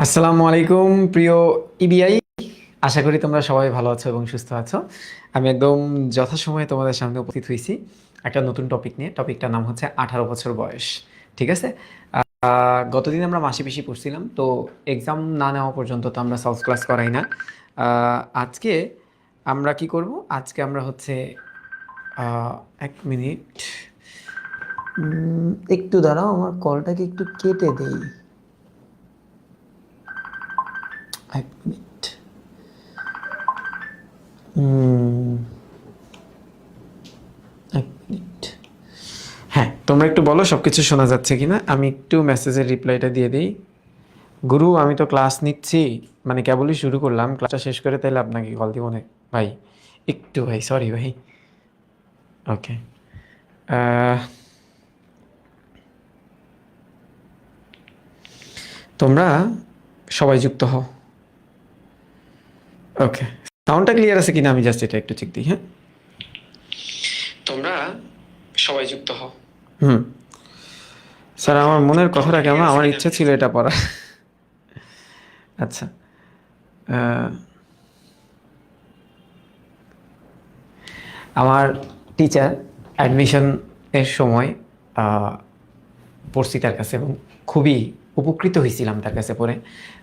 আসসালামু আলাইকুম প্রিয় ইবিআই, আশা করি তোমরা সবাই ভালো আছো এবং সুস্থ আছো। আমি একদম যথাসময়ে তোমাদের সামনে উপস্থিত হয়েছি একটা নতুন টপিক নিয়ে। টপিকটার নাম হচ্ছে 18 বছর বয়স। ঠিক আছে। গতদিন আমরা মাসে বেশি পড়ছিলাম, তো এক্সাম না নেওয়া পর্যন্ত তো আমরা সলভ ক্লাস করাই না। আজকে আমরা কি করব? আজকে আমরা হচ্ছে 1 মিনিট, একটু দাঁড়াও, আমার কলটাকে একটু কেটে দেই। 1 মিনিট। হুম, 1 মিনিট। হ্যাঁ, তোমরা একটু বলো সবকিছু শোনা যাচ্ছে কিনা। আমি একটু মেসেজের রিপ্লাইটা দিয়ে দিই। গুরু, আমি তো ক্লাস নিচ্ছি, মানে কেবলই শুরু করলাম, ক্লাসটা শেষ করে তাইলে আপনাকে কল দিব না ভাই। একটু ভাই, সরি ভাই। ওকে। তোমরা সবাই যুক্ত হও। ওকে, সাউন্ডটা ক্লিয়ার আছে কিনা আমি জাস্ট এটা একটু চেক দিই। হ্যাঁ, তোমরা সবাই যুক্ত হও। হুম। স্যার, আমার মনের কথাটা কেমন, আমার ইচ্ছা ছিল এটা পড়া। আচ্ছা। আহ, আমার টিচার অ্যাডমিশন এর সময় আহ, পড়ছি তার কাছে এবং খুবই উপকৃত হয়েছিলাম তার কাছে পড়ে।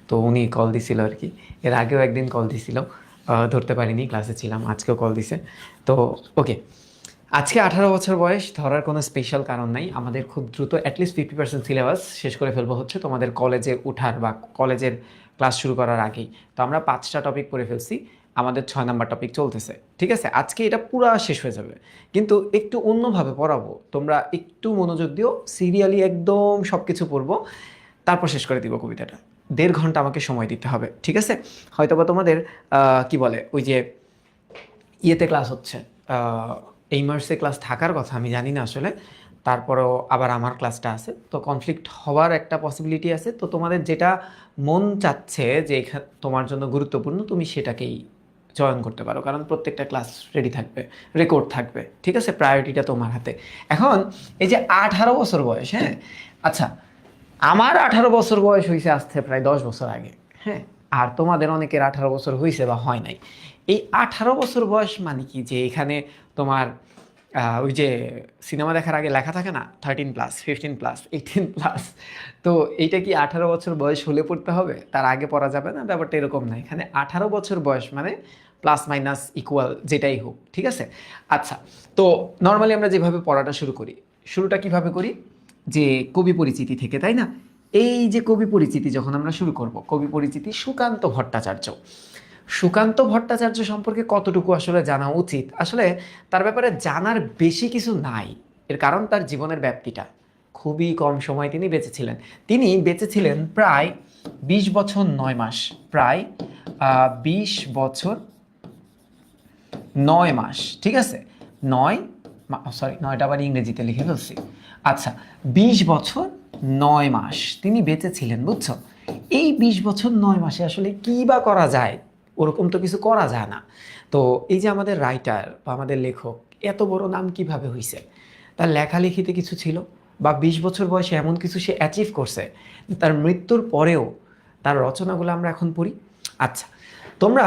তো উনি কল দিছিল আর কি। এর আগেও একদিন কল দিছিল, ধরতে পারিনি, ক্লাসে ছিলাম। আজকেও কল দিছে। তো ওকে, আজকে 18 বছর বয়স ধরার কোনো স্পেশাল কারণ নাই। আমাদের খুব দ্রুত অ্যাটলিস্ট 50% সিলেবাস শেষ করে ফেলবো হচ্ছে তোমাদের কলেজে ওঠার বা কলেজের ক্লাস শুরু করার আগেই। তো আমরা 5টা টপিক পড়ে ফেলছি, আমাদের 6 নাম্বার টপিক চলতেছে। ঠিক আছে, আজকে এটা পুরা শেষ হয়ে যাবে, কিন্তু একটু অন্যভাবে পড়াবো। তোমরা একটু মনোযোগ দিও, সিরিয়ালি একদম সব কিছু পড়বো, তারপর শেষ করে দিব কবিতাটা। 1.5 ঘন্টা আমাকে সময় দিতে হবে, ঠিক আছে? হয়তোবা তোমাদের কি বলে ওই যে ইয়েতে ক্লাস হচ্ছে, এই মার্সে ক্লাস থাকার কথা, আমি জানি না আসলে। তারপরেও আবার আমার ক্লাসটা আছে, তো কনফ্লিক্ট হওয়ার একটা পসিবিলিটি আছে। তো তোমাদের যেটা মন চাচ্ছে যে তোমার জন্য গুরুত্বপূর্ণ, তুমি সেটাকেই চয়ন করতে পারো, কারণ প্রত্যেকটা ক্লাস রেডি থাকবে, রেকর্ড থাকবে। ঠিক আছে, প্রায়োরিটিটা তোমার হাতে। এখন এই যে 18 বছর বয়স, হ্যাঁ, আচ্ছা, আমার 18 বছর বয়স হয়েছে আসতে প্রায় 10 বছর আগে। হ্যাঁ, আর তোমাদের অনেকের 18 বছর হয়েছে বা হয় নাই। এই 18 বছর বয়স মানে কি, যে এখানে তোমার ওই যে সিনেমা দেখার আগে লেখা থাকে না, 13+, 15+, 18+। তো এইটা কি 18 বছর বয়স হলে পড়তে হবে, তার আগে পড়া যাবে না? ব্যাপারটা এরকম না। এখানে 18 বছর বয়স মানে প্লাস মাইনাস ইকুয়াল যেটাই হোক, ঠিক আছে? আচ্ছা, তো নর্মালি আমরা যেভাবে পড়াটা শুরু করি, শুরুটা কিভাবে করি, যে কবি পরিচিতি থেকে, তাই না? এই যে কবি পরিচিতি যখন আমরা শুরু করব, কবি পরিচিতি সুকান্ত ভট্টাচার্য। সুকান্ত ভট্টাচার্য সম্পর্কে কতটুকু আসলে জানা উচিত? আসলে তার ব্যাপারে জানার বেশি কিছু নাই। এর কারণ তার জীবনের ব্যাপ্তিটা খুবই কম সময় তিনি বেঁচেছিলেন। তিনি বেঁচেছিলেন প্রায় 20 বছর 9 মাস। প্রায় 20 বছর 9 মাস, ঠিক আছে? 9, সরি, 9টা আবার ইংরেজিতে লিখে ফেলছি। আচ্ছা, 20 বছর 9 মাস তিনি বেঁচে ছিলেন, বুঝছো? এই 20 বছর 9 মাসে আসলে কী বা করা যায়? ওরকম তো কিছু করা যায় না। তো এই যে আমাদের রাইটার বা আমাদের লেখক, এত বড় নাম কিভাবে হইছে? তার লেখালেখিতে কিছু ছিল, বা 20 বছর বয়সে এমন কিছু সে অ্যাচিভ করছে, তার মৃত্যুর পরেও তার রচনাগুলো আমরা এখন পড়ি। আচ্ছা, তোমরা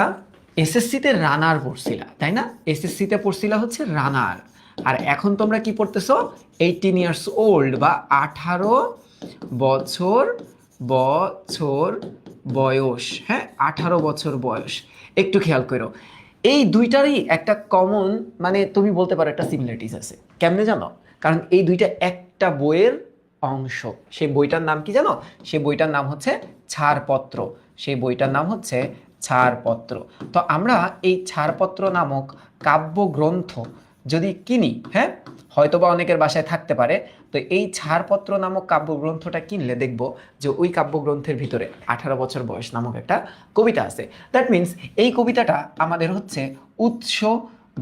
এসএসসিতে রানার পড়ছিলা, তাই না? এসএসসিতে পড়ছিলা হচ্ছে রানার। আর এখন তোমরা কি পড়তেছো? 18 ইয়ার্স ওল্ড, বা 18 বছর বছর বয়স। হ্যাঁ, 18 বছর বয়স। একটু খেয়াল করো, এই দুইটারই একটা কমন, মানে তুমি বলতে পারো একটা সিমিলারিটিস আছে। কেমনে জানো? কারণ এই দুইটা একটা বইয়ের অংশ। সেই বইটার নাম কি জানো? সেই বইটার নাম হচ্ছে ছাড়পত্র। সেই বইটার নাম হচ্ছে ছাড়পত্র। তো আমরা এই ছাড়পত্র নামক কাব্যগ্রন্থ যদি কিনি, হ্যাঁ, হয়তোবা অনেকের বাসায় থাকতে পারে, তো এই ছাড়পত্র নামক কাব্যগ্রন্থটা কিনলে দেখব যে ওই কাব্যগ্রন্থের ভিতরে 18 বছর বয়স নামক একটা কবিতা আছে। দ্যাট মিন্স এই কবিতাটা আমাদের হচ্ছে উৎস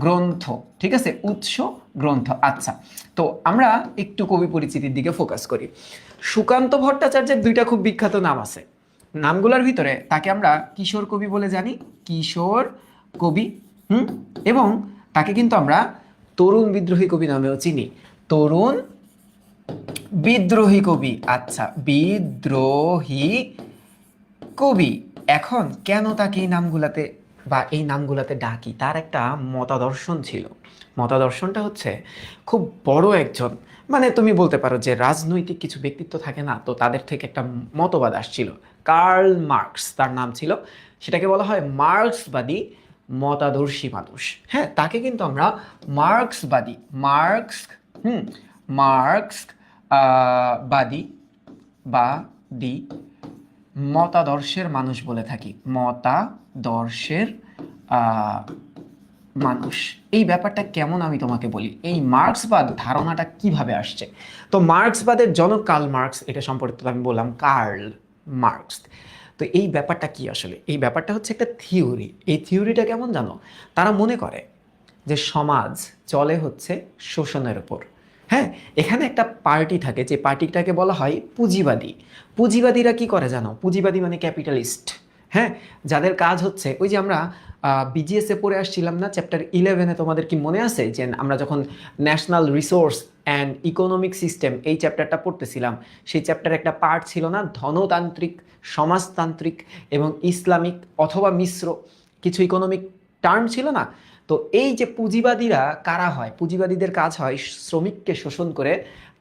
গ্রন্থ। ঠিক আছে, উৎস গ্রন্থ। আচ্ছা, তো আমরা একটু কবি পরিচিতির দিকে ফোকাস করি। সুকান্ত ভট্টাচার্যের দুইটা খুব বিখ্যাত নাম আছে। নামগুলোর ভিতরে তাকে আমরা কিশোর কবি বলে জানি, কিশোর কবি। হুম, এবং তাকে কিন্তু আমরা তরুণ বিদ্রোহী কবি নামেও চিনি। তরুণ বিদ্রোহী কবি। আচ্ছা, বিদ্রোহী কবি। এখন কেন তাকে এই নামগুলাতে বা এই নামগুলাতে ডাকি, তার একটা মতাদর্শন ছিল। মতাদর্শনটা হচ্ছে খুব বড় একজন, মানে তুমি বলতে পারো যে রাজনৈতিক কিছু ব্যক্তিত্ব থাকে না, তো তাদের থেকে একটা মতবাদ আসছিল। কার্ল মার্কস তার নাম ছিল, সেটাকে বলা হয় মার্ক্সবাদী মতাদর্শী মানুষ। হ্যাঁ, তাকে কিন্তু আমরা মার্ক্সবাদী, মার্ক্স হুম মার্ক্স বাদী বা দি মতাদর্শের মানুষ বলে থাকি। মতাদর্শের মানুষ, এই ব্যাপারটা কেমন আমি তোমাকে বলি। এই মার্ক্সবাদ ধারণাটা কিভাবে আসছে। তো মার্ক্সবাদের জনক কার্ল মার্কস, এটা সম্পর্কে তো আমি বললাম কার্ল মার্কস। তো এই ব্যাপারটা কি আসলে, এই ব্যাপারটা হচ্ছে একটা থিওরি। এই থিওরিটা কেমন জানো, তারা মনে করে যে সমাজ চলে হচ্ছে শোষণের উপর। হ্যাঁ, এখানে একটা পার্টি থাকে, যে পার্টিটাকে বলা হয় পুঁজিবাদী। পুঁজিবাদীরা কি করে জানো, পুঁজিবাদী মানে ক্যাপিটালিস্ট। হ্যাঁ, যাদের কাজ হচ্ছে ওই যে আমরা বিজিএসে পড়ে আসছিলাম না, চ্যাপ্টার 11-এ, তোমাদের কি মনে আছে যে আমরা যখন national resource and economic system এই চ্যাপ্টারটা পড়তেছিলাম, সেই চ্যাপ্টারে একটা পার্ট ছিল না, ধনতান্ত্রিক, সমাজতান্ত্রিক এবং ইসলামিক অথবা মিশ্র কিছু ইকোনমিক টার্ম ছিল না। তো এই যে পুঁজিবাদীরা কারা হয়, পুঁজিবাদীদের কাজ হয় শ্রমিককে শোষণ করে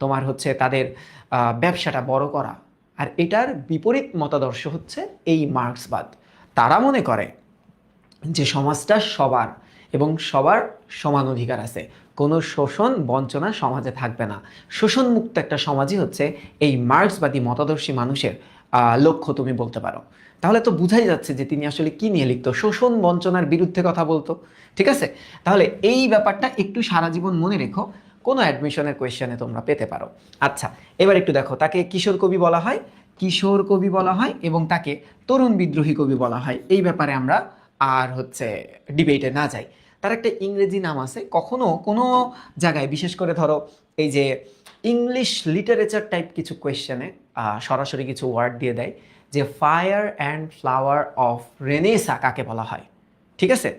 তোমার হচ্ছে তাদের ব্যবসাটা বড় করা। আর এটার বিপরীত মতাদর্শ হচ্ছে এই মার্ক্সবাদ। তারা মনে করে যে সমাজটা সবার এবং সবার সমান অধিকার আছে, কোনো শোষণ বঞ্চনা সমাজে থাকবে না। শোষণমুক্ত একটা সমাজই হচ্ছে এই মার্ক্সবাদী মতাদর্শী মানুষের লক্ষ্য, তুমি বলতে পারো। তাহলে তো বুঝাই যাচ্ছে যে তিনি আসলে কি নিয়ে লিখতো, শোষণ বঞ্চনার বিরুদ্ধে কথা বলতো। ঠিক আছে, তাহলে এই ব্যাপারটা একটু সারা জীবন মনে রেখো, কোনো অ্যাডমিশনের কোয়েশ্চেনে তোমরা পেতে পারো। আচ্ছা, এবার একটু দেখো, তাকে কিশোর কবি বলা হয়, কিশোর কবি বলা হয়, এবং তাকে তরুণ বিদ্রোহী কবি বলা হয়। এই ব্যাপারে আমরা আর হচ্ছে ডিবেটে না যাই। তার একটা ইংরেজি নাম আছে, কখনো কোনো জায়গায় বিশেষ করে ধরো এই যে ইংলিশ লিটারেচার টাইপ কিছু কোয়েশ্চেনে সরাসরি কিছু ওয়ার্ড দিয়ে দেয় যে fire and flower of Renaissance কাকে বলা হয়। ঠিক আছে,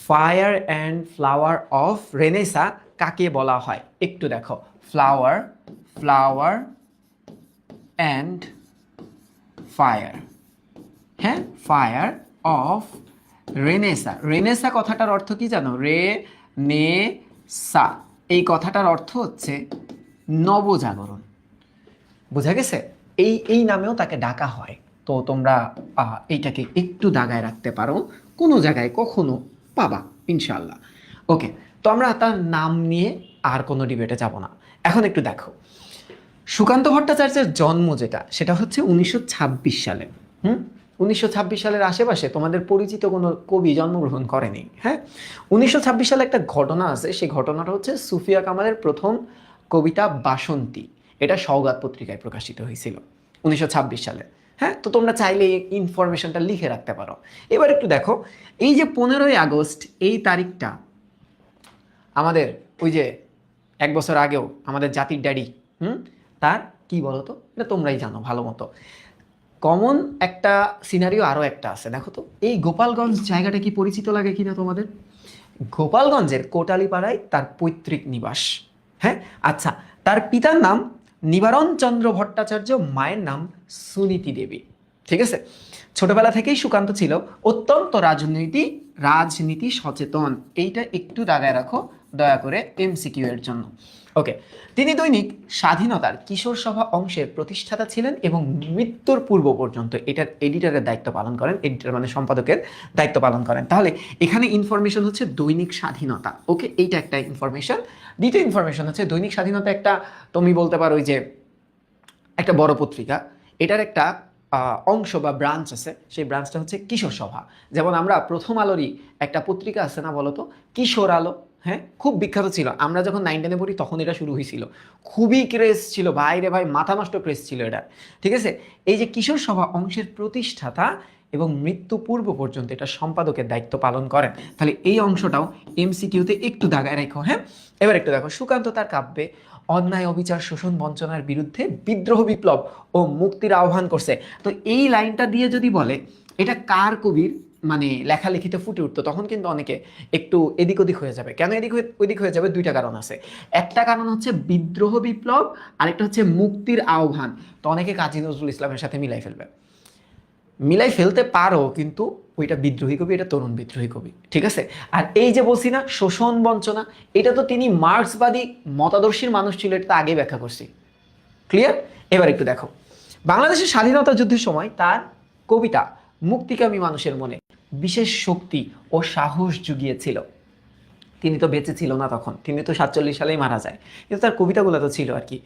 fire and flower of Renaissance কাকে বলা হয়, একটু দেখো। ফ্লাওয়ার, ফ্লাওয়ার অ্যান্ড ফায়ার, হ্যাঁ, ফায়ার অফ রেনেসা। রেনেসা কথাটার অর্থ কি জানো, রে নে সা, এই কথাটার অর্থ হচ্ছে নবজাগরণ। বোঝা গেছে, এই এই নামেও তাকে ডাকা হয়। তো তোমরা এইটাকে একটু দাগায় রাখতে পারো, কোনো জায়গায় কখনো পাবা ইনশাল্লাহ। ওকে, তো আমরা তার নাম নিয়ে আর কোনো ডিবেটে যাব না। এখন একটু দেখো, সুকান্ত ভট্টাচার্যের জন্ম যেটা, সেটা হচ্ছে 1926 সালে। 1926 সালের আশেপাশে তোমাদের পরিচিত কোনো কবি জন্মগ্রহণ করেনি। হ্যাঁ, 1926 সালে একটা ঘটনা আছে, সেই ঘটনাটা হচ্ছে সুফিয়া কামালের প্রথম কবিতা বাসন্তী। এটা সওগাত পত্রিকায় প্রকাশিত হয়েছিল 1926 সালে। হ্যাঁ, তো তোমরা চাইলে এই ইনফরমেশনটা লিখে রাখতে পারো। এবার একটু দেখো, এই যে 15ই আগস্ট, এই তারিখটা আমাদের ওই যে 1 বছর আগেও আমাদের জাতির ড্যাডি, তার কি বলতো, এটা তোমরাই জানো ভালো মতো। কমন একটা সিনারিও আরও একটা আছে, দেখো তো এই গোপালগঞ্জ জায়গাটা কি পরিচিত লাগে কিনা তোমাদের। গোপালগঞ্জের কোটালীপাড়ায় তার পৈতৃক নিবাস। হ্যাঁ, আচ্ছা, তার পিতার নাম নিবারণ চন্দ্র ভট্টাচার্য, মায়ের নাম সুনীতি দেবী। ঠিক আছে, ছোটবেলা থেকেই সুকান্ত ছিল অত্যন্ত রাজনীতি সচেতন। এইটা একটু দাগায় রাখো দয়া করে এমসিকিউ এর জন্য। ওকে, তিনি দৈনিক স্বাধীনতার কিশোর সভা অংশের প্রতিষ্ঠাতা ছিলেন এবং মৃত্যুর পূর্ব পর্যন্ত এটার এডিটরের দায়িত্ব পালন করেন। এডিটর মানে সম্পাদকের দায়িত্ব পালন করেন। তাহলে এখানে ইনফরমেশন হচ্ছে দৈনিক স্বাধীনতা। ওকে, এইটা একটা ইনফরমেশন। দ্বিতীয় ইনফরমেশন হচ্ছে দৈনিক স্বাধীনতা একটা, তুমি বলতে পারো ওই যে একটা বড় পত্রিকা, এটার একটা অংশ বা ব্রাঞ্চ আছে, সেই ব্রাঞ্চটা হচ্ছে কিশোর সভা। যেমন আমরা প্রথম আলোরই একটা পত্রিকা আছে না, বলো তো, কিশোর আলো। হ্যাঁ, খুব বিখ্যাত ছিল, আমরা যখন 9-10-এ পড়ি তখন এটা শুরু হয়েছিল, খুবই ক্রেজ ছিল ভাই রে ভাই, মাথা নষ্ট ক্রেজ ছিল এটা। ঠিক আছে, এই যে কিশোর সভা অংশের প্রতিষ্ঠাতা এবং মৃত্যু পূর্ব পর্যন্ত এটা সম্পাদকের দায়িত্ব পালন করেন। তাহলে এই অংশটাও এমসিকিউতে একটু দাগায় রেখো। হ্যাঁ, এবার একটু দেখো, সুকান্ত তার কাব্যে অন্যায় অবিচার শোষণ বঞ্চনার বিরুদ্ধে বিদ্রোহ বিপ্লব ও মুক্তির আহ্বান করছে। তো এই লাইনটা দিয়ে যদি বলে এটা কার কবির মানে লেখালেখিতে ফুটে উঠতো, তখন কিন্তু অনেকে একটু এদিক ওদিক হয়ে যাবে। কেন এদিক ওদিক হয়ে যাবে, দুইটা কারণ আছে। একটা কারণ হচ্ছে বিদ্রোহ বিপ্লব, আরেকটা হচ্ছে মুক্তির আহ্বান। তো অনেকে কাজী নজরুল ইসলামের সাথে মিলাই ফেলবে। মিলাই ফেলতে পারো, কিন্তু ওইটা বিদ্রোহী কবি, এটা তরুণ বিদ্রোহী কবি, ঠিক আছে। আর এই যে বলছি না শোষণ বঞ্চনা, এটা তো তিনি মার্ক্সবাদী মতাদর্শীর মানুষ ছিল, এটা তো আগেই ব্যাখ্যা করছি। ক্লিয়ার? এবার একটু দেখো, বাংলাদেশের স্বাধীনতা যুদ্ধের সময় তার কবিতা মুক্তিকামী মানুষের মনে বিশেষ শক্তি ও সাহস জুগিয়েছিল। তিনি তো বেঁচে ছিল না তখন, তিনি তো 47 সালেই মারা যায়, কিন্তু তার কবিতাগুলো তো ছিল আর কি,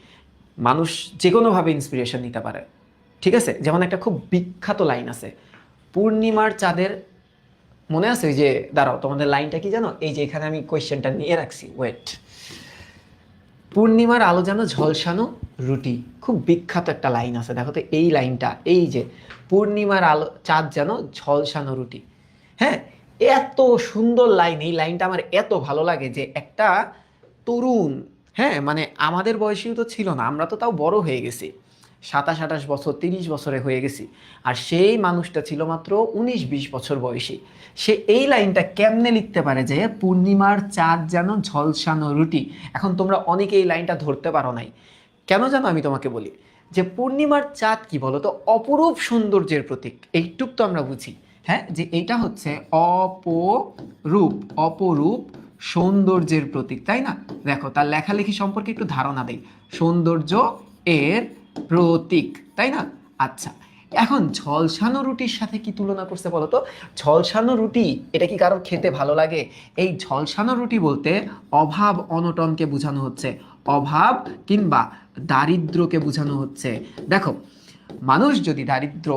মানুষ যে কোনোভাবে ইন্সপিরেশন নিতে পারে, ঠিক আছে। যেমন একটা খুব বিখ্যাত লাইন আছে, পূর্ণিমার চাঁদের, মনে আছে ওই যে, দাঁড়াও তোমাদের লাইনটা কি জানো, এই যে এখানে আমি কোয়েশ্চেনটা নিয়ে রাখছি, ওয়েট। পূর্ণিমার আলো যেন ঝলসানো রুটি, খুব বিখ্যাত একটা লাইন আছে, দেখো তো এই লাইনটা, এই যে পূর্ণিমার আলো চাঁদ যেন ঝলসানো রুটি, হ্যাঁ, এত সুন্দর লাইন। এই লাইনটা আমার এত ভালো লাগে যে একটা তরুণ, হ্যাঁ মানে আমাদের বয়সীও তো ছিল না, আমরা তো তাও বড় হয়ে গেছি, 27-28 বছর 30 বছরে হয়ে গেছি, আর সেই মানুষটা ছিল মাত্র 19-20 বছর বয়সী। সে এই লাইনটা কেমনে লিখতে পারে যে পূর্ণিমার চাঁদ যেন ঝলসানো রুটি। এখন তোমরা অনেকে এই লাইনটা ধরতে পারো নাই, কেন জানো, আমি তোমাকে বলি, যে পূর্ণিমার চাঁদ কি বলো তো, অপরূপ সৌন্দর্যের প্রতীক, এইটুক তো আমরা বুঝি, হ্যাঁ, যে এইটা হচ্ছে অপরূপ, অপরূপ সৌন্দর্যের প্রতীক, তাই না। দেখো তার লেখালেখি সম্পর্কে একটু ধারণা দেই, সৌন্দর্য এর প্রতীক, তাই না। আচ্ছা, এখন ঝলসানো রুটির সাথে কি তুলনা করছে বলো তো, ঝলসানো রুটি এটা কি কারোর খেতে ভালো লাগে? এই ঝলসানো রুটি বলতে অভাব অনটনকে বোঝানো হচ্ছে, অভাব কিংবা দারিদ্র্যকে বোঝানো হচ্ছে। দেখো, মানুষ যদি দারিদ্র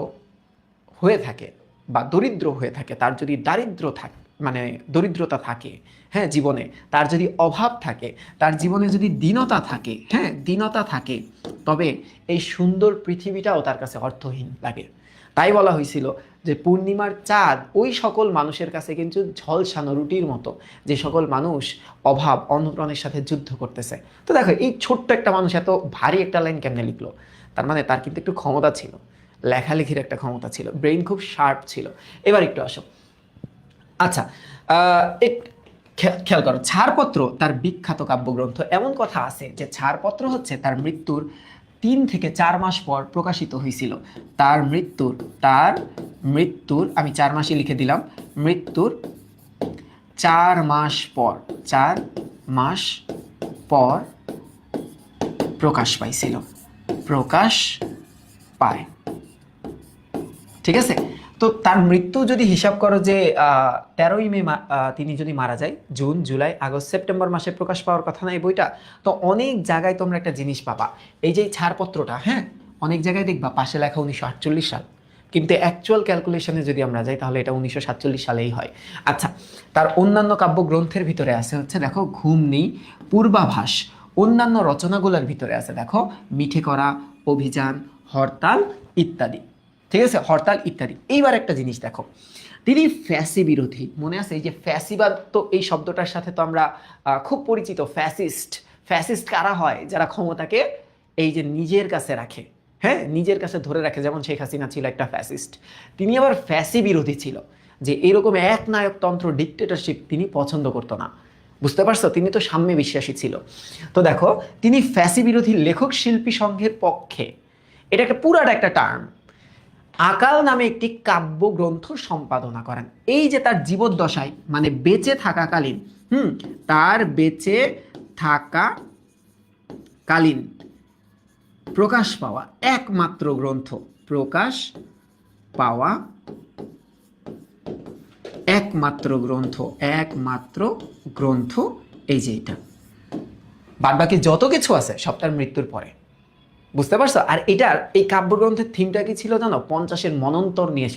হয়ে থাকে বা দরিদ্র হয়ে থাকে, তার যদি দারিদ্র থাকে মানে দরিদ্রতা থাকে, হ্যাঁ জীবনে, তার যদি অভাব থাকে, তার জীবনে যদি দীনতা থাকে, হ্যাঁ দীনতা থাকে, তবে এই সুন্দর পৃথিবীটাও তার কাছে অর্থহীন লাগে। তাই বলা হয়েছিল যে পূর্ণিমার চাঁদ ওই সকল মানুষের কাছে কিন্তু ঝলসানো রুটির মতো, যে সকল মানুষ অভাব অনটনের সাথে যুদ্ধ করতেছে। তো দেখো এই ছোট্ট একটা মানুষ এত ভারী একটা লাইন কেমনে লিখলো, তার মানে তার কিন্তু একটু ক্ষমতা ছিল, লেখালেখির একটা ক্ষমতা ছিল, ব্রেইন খুব শার্প ছিল। এবার একটু আসো, আচ্ছা, খেয়াল করো, ছাড়পত্র তার বিখ্যাত কাব্যগ্রন্থ। এমন কথা আছে যে ছাড়পত্র হচ্ছে তার মৃত্যুর 3 থেকে 4 মাস পর প্রকাশিত হয়েছিল। তার মৃত্যুর আমি 4 মাসই লিখে দিলাম, মৃত্যুর 4 মাস পর, 4 মাস পর প্রকাশ পাইছিল, প্রকাশ পায়, ঠিক আছে। তো তার মৃত্যু যদি হিসাব করো যে 13ই মে তিনি যদি মারা যায়, জুন জুলাই আগস্ট সেপ্টেম্বর মাসে প্রকাশ পাওয়ার কথা না এই বইটা, তো অনেক জায়গায় তোমরা একটা জিনিস পাবা, এই যে ছাড়পত্রটা, হ্যাঁ অনেক জায়গায় দেখবা পাশে লেখা 1948 সাল, কিন্তু অ্যাকচুয়াল ক্যালকুলেশনে যদি আমরা যাই তাহলে এটা 1947 সালেই হয়। আচ্ছা, তার অন্যান্য কাব্যগ্রন্থের ভিতরে আছে হচ্ছে দেখো ঘুম নেই, পূর্বাভাস, অন্যান্য রচনাগুলোর ভিতরে আছে দেখো মিঠে করা, অভিযান, হরতাল ইত্যাদি, ঠিক আছে, হরতাল ইত্যাদি। এইবার একটা জিনিস দেখো, তিনি ফ্যাসি বিরোধী, মনে আছে এই যে ফ্যাসিবাদ, তো এই শব্দটার সাথে তো আমরা খুব পরিচিত, ফ্যাসিস্ট। ফ্যাসিস্ট কারা হয়? যারা ক্ষমতাকে এই যে নিজের কাছে রাখে, হ্যাঁ নিজের কাছে ধরে রাখে, যেমন শেখ হাসিনা ছিল একটা ফ্যাসিস্ট। তিনি আবার ফ্যাসি বিরোধী ছিল, যে এরকম একনায়কতন্ত্র ডিক্টেটরশিপ তিনি পছন্দ করতো না, বুঝতে পারছো, তিনি তো সাম্যে বিশ্বাসী ছিল। তো দেখো তিনি ফ্যাসি বিরোধী লেখক শিল্পী সংঘের পক্ষে, এটা একটা পুরাটা একটা টার্ম, আকাল নামে একটি কাব্যগ্রন্থ সম্পাদনা করেন। এই যে তার জীবদ্দশায় মানে বেঁচে থাকাকালীন, তার বেঁচে থাকাকালীন প্রকাশ পাওয়া একমাত্র গ্রন্থ, প্রকাশ পাওয়া একমাত্র গ্রন্থ এই যে এটা, বাদবাকি যত কিছু আছে সব তার মৃত্যুর পরে, বুঝতে পারছো। আর এটার এই কাব্যগ্রন্থের থিমটা কি ছিল জানো? 50-এর মনন্তর নিয়ে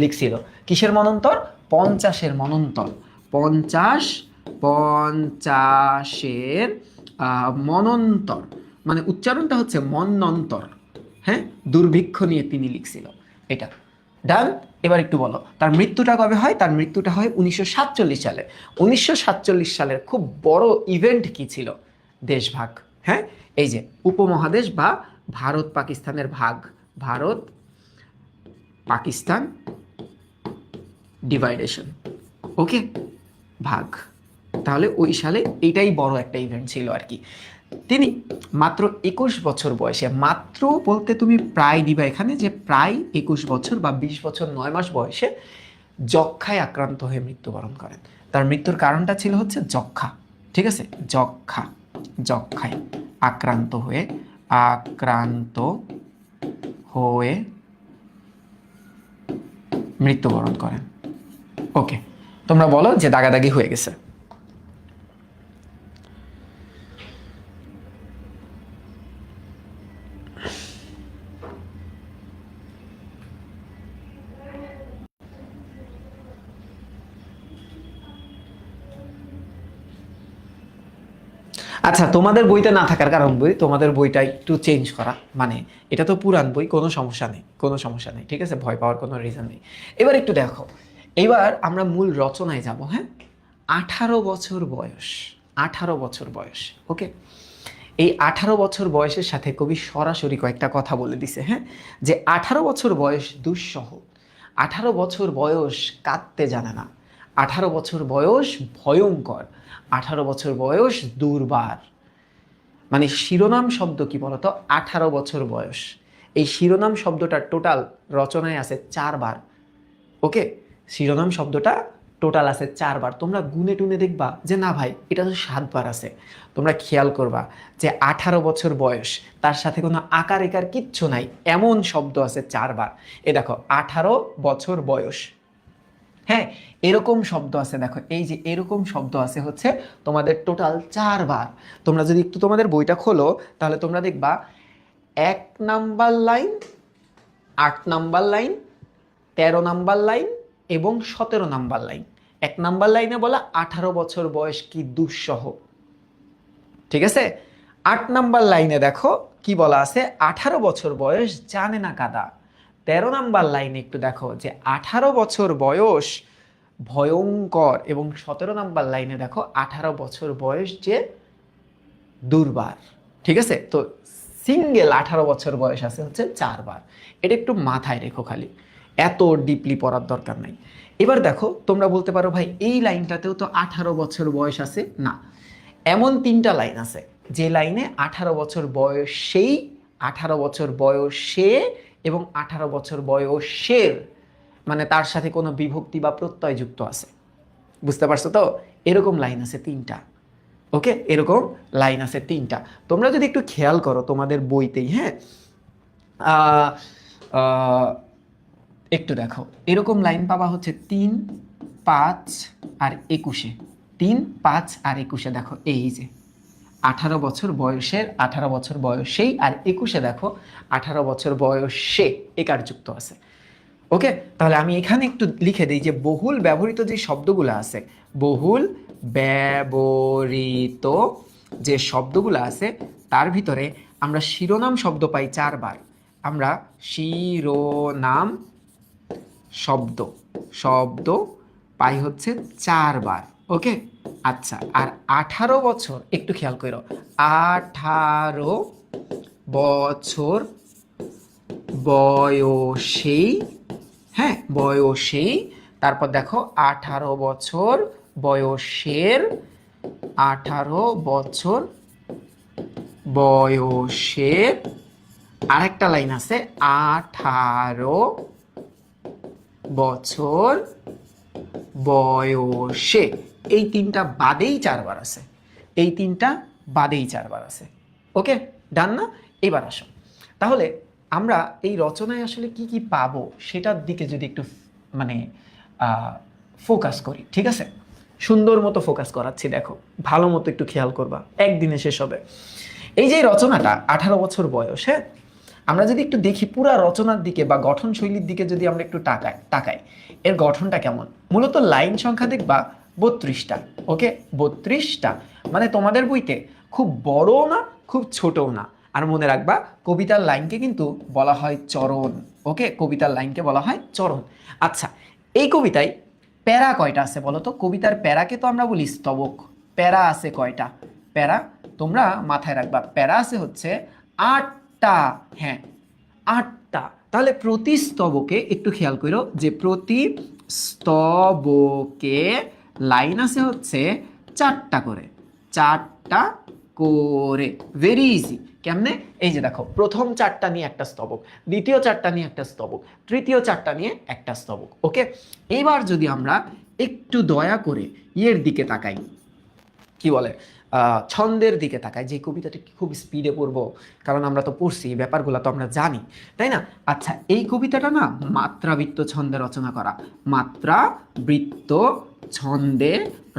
লিখছিল। কিসের মনন্তর? 50-এর মনন্তর, 50-এর মনন্তর, মানে উচ্চারণটা হচ্ছে মন্বন্তর, হ্যাঁ দুর্ভিক্ষ নিয়ে তিনি লিখছিল এটা। ডান। এবার একটু বলো তার মৃত্যুটা কবে হয়? তার মৃত্যুটা হয় 1947 সালে। 1947 সালের খুব বড় ইভেন্ট কি ছিল? দেশভাগ, হ্যাঁ এই যে উপমহাদেশ বা ভারত পাকিস্তানের ভাগ, ভারত পাকিস্তান ডিভাইডেশন, ওকে ভাগ। তাহলে ওই সালে এইটাই বড় একটা ইভেন্ট ছিল আর কি। তিনি মাত্র 21 বছর বয়সে, মাত্র বলতে তুমি প্রায় দিবা এখানে, যে প্রায় 21 বছর বা 20 বছর 9 মাস বয়সে যক্ষায় আক্রান্ত হয়ে মৃত্যুবরণ করেন। তার মৃত্যুর কারণটা ছিল হচ্ছে যক্ষা। ঠিক আছে, যক্ষায় আক্রান্ত হয়ে মৃত্যুবরণ করেন। ওকে, তোমরা বলো যে দাগাদাগি হয়ে গেছে। আচ্ছা, তোমাদের বইতে না থাকার কারণ তোমাদের বইটা একটু চেঞ্জ করা, মানে এটা তো পুরান বই, কোনো সমস্যা নেই, ঠিক আছে, ভয় পাওয়ার কোনো রিজন নেই। এবার একটু দেখো, এবার আমরা মূল রচনায় যাব। হ্যাঁ, 18 বছর বয়স, 18 বছর বয়স। ওকে, এই 18 বছর বয়সের সাথে কবি সরাসরি কয়েকটা কথা বলে দিছে। হ্যাঁ, যে 18 বছর বয়স দুঃসহ, 18 বছর বয়স কাঁদতে জানে না, 18 বছর বয়স ভয়ঙ্কর, 18 বছর বয়স দুর্বার। মানে শিরোনাম শব্দ কি বলতো, 18 বছর বয়স। এই শিরোনাম শব্দটা টোটাল রচনায় আছে 4 বার। ওকে, শিরোনাম শব্দটা টোটাল আছে 4 বার। তোমরা গুনে টুনে দেখবা যে না ভাই, এটা তো 7 বার আছে। তোমরা খেয়াল করবা যে 18 বছর বয়স, তার সাথে কোনো আকার একার কিচ্ছু নাই, এমন শব্দ আছে 4 বার। এ দেখো, 18 বছর বয়স। হ্যাঁ, এরকম শব্দ আছে, দেখো এই যে এরকম শব্দ আছে হচ্ছে তোমাদের টোটাল 4 বার। তোমরা যদি একটু তোমাদের বইটা খোলো, তাহলে তোমরা দেখবা 1 number line, 8 number line, 13 number line এবং 17 নাম্বার লাইন। 1 নাম্বার লাইনে বলা 18 বছর বয়স কি দুঃসহ। ঠিক আছে, 8 নাম্বার লাইনে দেখো কি বলা আছে, 18 বছর বয়স জানে না কাদা। 13 নাম্বার লাইনে একটু দেখো যে 18 বছর বয়স ভয়ঙ্কর, এবং 17 নাম্বার লাইনে দেখো 18 বছর বয়স যে দুর্বার। ঠিক আছে, তো সিঙ্গেল 18 বছর বয়স আছে হচ্ছে 4 বার। এটা একটু মাথায় রেখো, খালি এত ডিপলি পড়ার দরকার নাই। এবার দেখো, তোমরা বলতে পারো ভাই এই লাইনটাতেও তো 18 বছর বয়স আছে। না, এমন 3টা লাইন আছে যে লাইনে 18 বছর বয়সেই, 18 বছর বয়সে এবং 18 বছর বয়সের, মানে তার সাথে কোনো বিভক্তি বা প্রত্যয় যুক্ত আছে। বুঝতে পারছো তো? এরকম লাইন আছে 3টা। ওকে, এরকম লাইন আছে 3টা। তোমরা যদি একটু খেয়াল করো তোমাদের বইতেই, হ্যাঁ, একটু দেখো, এরকম লাইন পাবা হচ্ছে 3, 5 আর 21-এ। 3, 5 আর 21-এ দেখো এই যে 18 বছর বয়সের, 18 বছর বয়সেই, আর 21-এ দেখো 18 বছর বয়সে একার যুক্ত আছে। ওকে, তাহলে আমি এখানে একটু লিখে দিই যে বহুল ব্যবহৃত যে শব্দগুলো আছে, বহুল ব্যবহৃত যে শব্দগুলো আছে তার ভিতরে আমরা শিরোনাম শব্দ পাই 4 বার। আমরা শিরোনাম শব্দ পাই হচ্ছে 4 বার। ওকে, আচ্ছা, আর 18 বছর একটু খেয়াল করো, 18 বছর বয়সেই, হ্যাঁ বয়সেই, তারপর দেখো 18 বছর বয়সের, 18 বছর বয়সের, আরেকটা লাইন আছে 18 বছর বয়সে। এই 3টা বাদেই 4 বার আছে, এই 3টা বাদেই 4 বার আছে। ওকে, ডান না? এবার আসো, তাহলে আমরা এই রচনায় আসলে কি কি পাবো সেটার দিকে যদি একটু মানে ফোকাস করি। ঠিক আছে, সুন্দর মতো ফোকাস করাচ্ছি, দেখো ভালো মতো একটু খেয়াল করবা, একদিনে শেষ হবে। এই যে রচনাটা 18 বছর বয়স, হ্যাঁ, আমরা যদি একটু দেখি পুরা রচনার দিকে বা গঠন শৈলীর দিকে যদি আমরা একটু তাকাই, এর গঠনটা কেমন। মূলত লাইন সংখ্যা দেখবা 32টা। ওকে, 32টা, মানে তোমাদের বইতে খুব বড়ও না খুব ছোটও না। আর মনে রাখবা, কবিতার লাইনকে কিন্তু বলা হয় চরণ। ওকে, কবিতার লাইনকে বলা হয় চরণ। আচ্ছা, এই কবিতায় প্যারা কয়টা আছে বলো তো? কবিতার প্যারাকে তো আমরা বলি স্তবক। প্যারা আছে কয়টা? প্যারা তোমরা মাথায় রাখবা, প্যারা আছে হচ্ছে 8টা। হ্যাঁ, 8টা। তাহলে প্রতি স্তবকে একটু খেয়াল করো যে প্রতি স্তবকে লাইন আছে হচ্ছে 4টা করে, 4টা করে। Very easy. কেমনে? এই যে দেখো, প্রথম চারটা নিয়ে একটা স্তবক, দ্বিতীয় চারটা নিয়ে একটা স্তবক, তৃতীয় চারটা নিয়ে একটা স্তবক। ওকে, এবার যদি আমরা একটু দয়া করে ইয়ের দিকে তাকাই, কি বলে, ছন্দের দিকে তাকাই, যে কবিতাটি খুব স্পিডে পড়বো, কারণ আমরা তো পড়ছি, এই ব্যাপারগুলো তো আমরা জানি, তাই না? আচ্ছা, এই কবিতাটা না মাত্রাবৃত্ত ছন্দে রচনা করা, মাত্রাবৃত্ত ছন্দে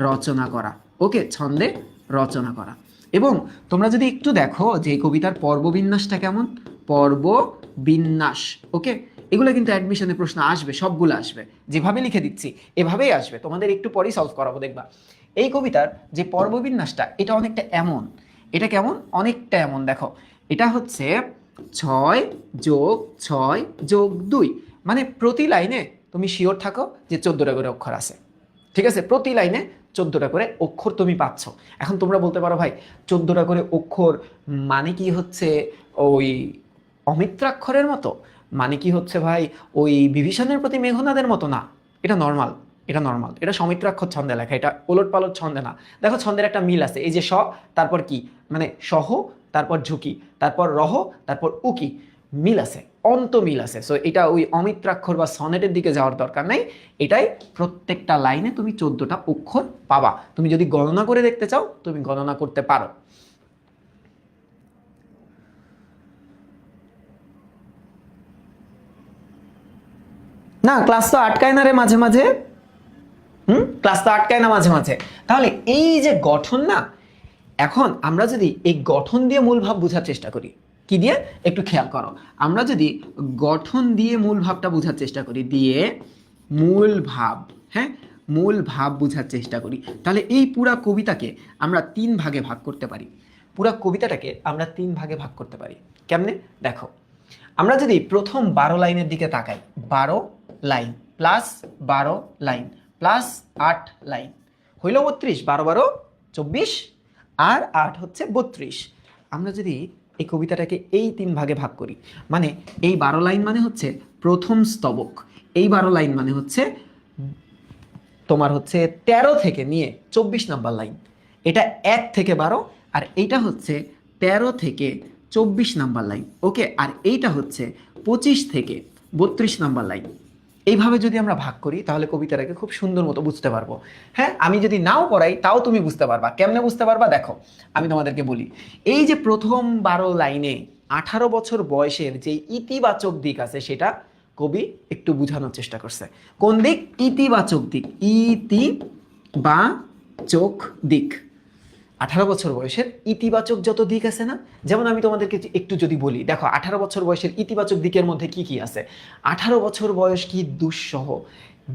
রচনা করা। ওকে, ছন্দে রচনা করা। এবং তোমরা যদি একটু দেখো যে এই কবিতার পর্ববিন্যাসটা কেমন, পর্ববিন্যাস। ওকে, এগুলো কিন্তু অ্যাডমিশনে প্রশ্ন আসবে, সবগুলো আসবে, যেভাবে লিখে দিচ্ছি এভাবেই আসবে, তোমাদের একটু পরেই সলভ করাবো, দেখবা। এই কবিতার যে পর্ববিন্যাসটা, এটা অনেকটা এমন, এটা কেমন, অনেকটা এমন। দেখো, এটা হচ্ছে 6+6+2, মানে প্রতি লাইনে তুমি শিওর থাকো যে 14টা করে অক্ষর আছে। ঠিক আছে, প্রতি লাইনে 14টা করে অক্ষর তুমি পাচ্ছ। এখন তোমরা বলতে পারো, ভাই 14টা করে অক্ষর মানে কি হচ্ছে ওই অমিত্রাক্ষরের মতো, মানে কি হচ্ছে ভাই ওই বিভীষণের প্রতি মেঘনাদের মতো? না, এটা নর্মাল, এটা নর্মাল, এটা সমিত্রাক্ষর ছন্দে লেখা, এটা ওলট পালট ছন্দে না। দেখো, ছন্দের একটা মিল আছে, এই যে স, তারপর কি, মানে সহ, তারপর ঝুঁকি, তারপর রহ, তারপর উকি, মিল আছে, অন্ত মিল আছে। সো এটা ওই অমিত্রাক্ষর বা সনেটের দিকে যাওয়ার দরকার নাই, এটাই প্রত্যেকটা লাইনে তুমি 14টা অক্ষর পাবা। তুমি যদি গণনা করে দেখতে চাও, তুমি গণনা করতে পারো। না, ক্লাস তো আটকায় না রে মাঝে মাঝে। ক্লাস তো আটকায় না মাঝে মাঝে। তাহলে এই যে গঠন না, এখন আমরা যদি এই গঠন দিয়ে মূল ভাব বোঝার চেষ্টা করি, কি দিয়ে একটু খেয়াল করো, আমরা যদি গঠন দিয়ে মূল ভাবটা বোঝার চেষ্টা করি, দিয়ে মূল ভাব, হ্যাঁ, মূল ভাব বোঝার চেষ্টা করি, তাহলে এই পুরা কবিতাকে আমরা 3 ভাগে ভাগ করতে পারি। পুরা কবিতাটাকে আমরা 3 ভাগে ভাগ করতে পারি। কেমনে? দেখো, আমরা যদি প্রথম 12 লাইনের দিকে তাকাই, 12 line plus 12 line plus 8 line হইল 32, 12 12 24, আর 8 হচ্ছে 32। আমরা যদি এই কবিতাটাকে এই 3 ভাগে ভাগ করি, মানে এই 12 লাইন মানে হচ্ছে প্রথম স্তবক, এই 12 লাইন মানে হচ্ছে তোমার হচ্ছে 13 থেকে নিয়ে 24 নাম্বার লাইন, এটা 1 থেকে 12, আর এইটা হচ্ছে 13 থেকে 24 নাম্বার লাইন। ওকে, আর এইটা হচ্ছে 25 থেকে 32 নাম্বার লাইন। এইভাবে যদি আমরা ভাগ করি, তাহলে কবিতাটাকে খুব সুন্দর মতো বুঝতে পারবো। হ্যাঁ, আমি যদি নাও পড়াই তাও তুমি বুঝতে পারবা। কেমনে বুঝতে পারবা? দেখো, আমি তোমাদেরকে বলি, এই যে প্রথম 12 লাইনে 18 বছর বয়সের যে ইতিবাচক দিক আছে, সেটা কবি একটু বোঝানোর চেষ্টা করছে। কোন দিক? ইতিবাচক দিক, ইতিবাচক দিক। 18 বছর বয়সের ইতিবাচক যত দিক আছে না, যেমন আমি তোমাদেরকে একটু যদি বলি, দেখো 18 বছর বয়সের ইতিবাচক দিকের মধ্যে কি কি আছে। 18 বছর বয়স কি দুঃসহ,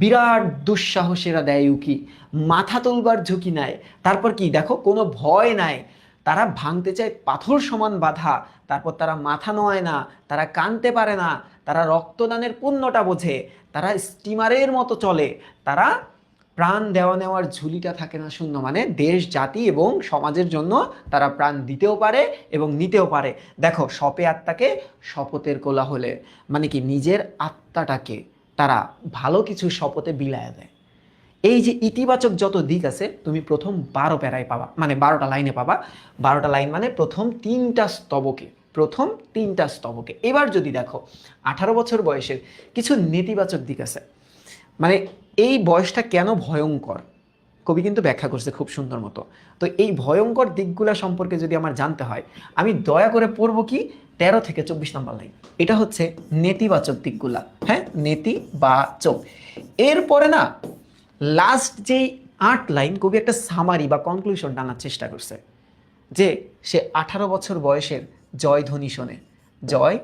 বিরাট দুঃসাহসেরা দেয় উকি, মাথা তুলবার ঝুঁকি নাই, তারপর কি দেখো, কোনো ভয় নাই, তারা ভাঙতে চায় পাথর সমান বাধা, তারপর তারা মাথা নোয়ায় না, তারা কাঁদতে পারে না, তারা রক্তদানের পুণ্যটা বোঝে, তারা স্টিমারের মতো চলে, তারা প্রাণ দেওয়া নেওয়ার ঝুলিটা থাকে না শূন্য, মানে দেশ জাতি এবং সমাজের জন্য তারা প্রাণ দিতেও পারে এবং নিতেও পারে। দেখো, শপে আত্মাকে শপথের কোলাহলে, মানে কি নিজের আত্মাটাকে তারা ভালো কিছু শপথে বিলায় দেয়। এই যে ইতিবাচক যত দিক আছে, তুমি প্রথম 12 প্যারায় পাবা, মানে 12টা লাইনে পাবা। 12টা লাইন মানে প্রথম 3টা স্তবকে, প্রথম 3টা স্তবকে। এবার যদি দেখো, 18 বছর বয়সের কিছু নেতিবাচক দিক আছে, মানে এই বয়সটা কেন ভয়ঙ্কর, কবি কিন্তু ব্যাখ্যা করছে খুব সুন্দর মতো। তো এই ভয়ঙ্কর দিকগুলা সম্পর্কে যদি আমার জানতে হয়, আমি দয়া করে পড়বো কি 13 থেকে 24 নম্বর লাইন, এটা হচ্ছে নেতিবাচক দিকগুলা। হ্যাঁ, নেতিবাচক। এরপরে না, লাস্ট যেই 8 লাইন, কবি একটা সামারি বা কনক্লুশন টানার চেষ্টা করছে, যে সে 18 বছর বয়সের জয়ধ্বনি শোনে। জয়,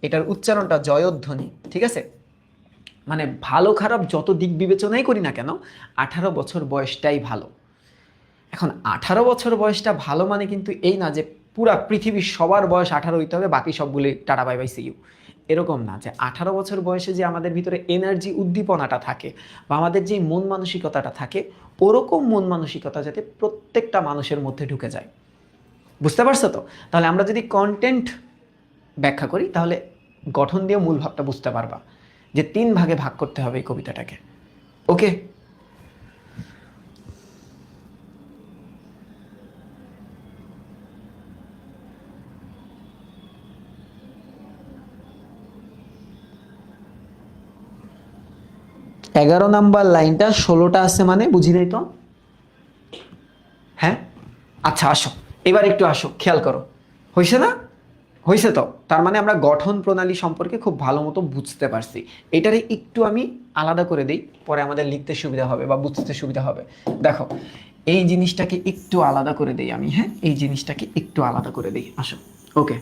এটার উচ্চারণটা জয়ধ্বনি, ঠিক আছে? মানে ভালো খারাপ যত দিক বিবেচনাই করি না কেন, 18 বছর বয়সটাই ভালো। এখন 18 বছর বয়সটা ভালো মানে কিন্তু এই না যে পুরা পৃথিবীর সবার বয়স 18 হইতে হবে, বাকি সবগুলি tata bye bye see you, এরকম না। যে 18 বছর বয়সে যে আমাদের ভিতরে এনার্জি, উদ্দীপনাটা থাকে, বা আমাদের যে মন মানসিকতাটা থাকে, ওরকম মন মানসিকতা যাতে প্রত্যেকটা মানুষের মধ্যে ঢুকে যায়। বুঝতে পারছো তো? তাহলে আমরা যদি কন্টেন্ট ব্যাখ্যা করি, তাহলে গঠন দিয়ে মূল ভাবটা বুঝতে পারবা, যে 3 ভাগে ভাগ করতে হবে এই কবিতাটাকে। ওকে, 11 নাম্বার লাইনটা 16টা আছে মানে বুঝি নাই তো। হ্যাঁ আচ্ছা আসো, এবার একটু আসো, খেয়াল করো, হয়েছে না? হয়েছে তো, তার মানে আমরা গঠন প্রণালী সম্পর্কে খুব ভালো মতো বুঝতে পারছি। এটারে একটু আমি আলাদা করে দিই, পরে আমাদের লিখতে সুবিধা হবে বা বুঝতে সুবিধা হবে। দেখো এই জিনিসটাকে একটু আলাদা করে দিই আমি, হ্যাঁ এই জিনিসটাকে একটু আলাদা করে দিই, আসো। ওকে,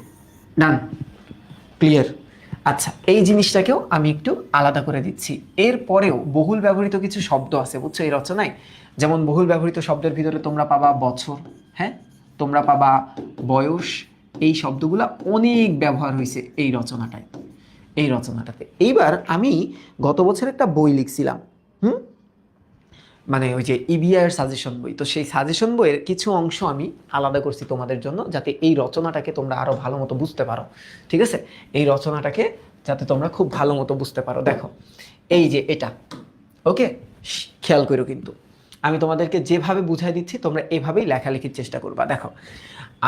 ডান, ক্লিয়ার। আচ্ছা এই জিনিসটাকেও আমি একটু আলাদা করে দিচ্ছি। এরপরেও বহুল ব্যবহৃত কিছু শব্দ আছে বুঝছো এই রচনায়। যেমন বহুল ব্যবহৃত শব্দের ভিতরে তোমরা পাবা বছর, হ্যাঁ তোমরা পাবা বয়স। এই শব্দগুলা অনেক ব্যবহার হয়েছে এই রচনাটায়, এই রচনাটাতে। এইবার আমি গত বছর একটা বই লিখছিলাম, হুম, মানে ওই যে ইবিআইয়ের সাজেশন বই, তো সেই সাজেশন বইয়ের কিছু অংশ আমি আলাদা করছি তোমাদের জন্য, যাতে এই রচনাটাকে তোমরা আরো ভালো মতো বুঝতে পারো। ঠিক আছে, এই রচনাটাকে যাতে তোমরা খুব ভালো মতো বুঝতে পারো। দেখো এই যে এটা, ওকে, খেয়াল করো কিন্তু আমি তোমাদেরকে যেভাবে বুঝাই দিচ্ছি তোমরা এভাবেই লেখালেখির চেষ্টা করবা। দেখো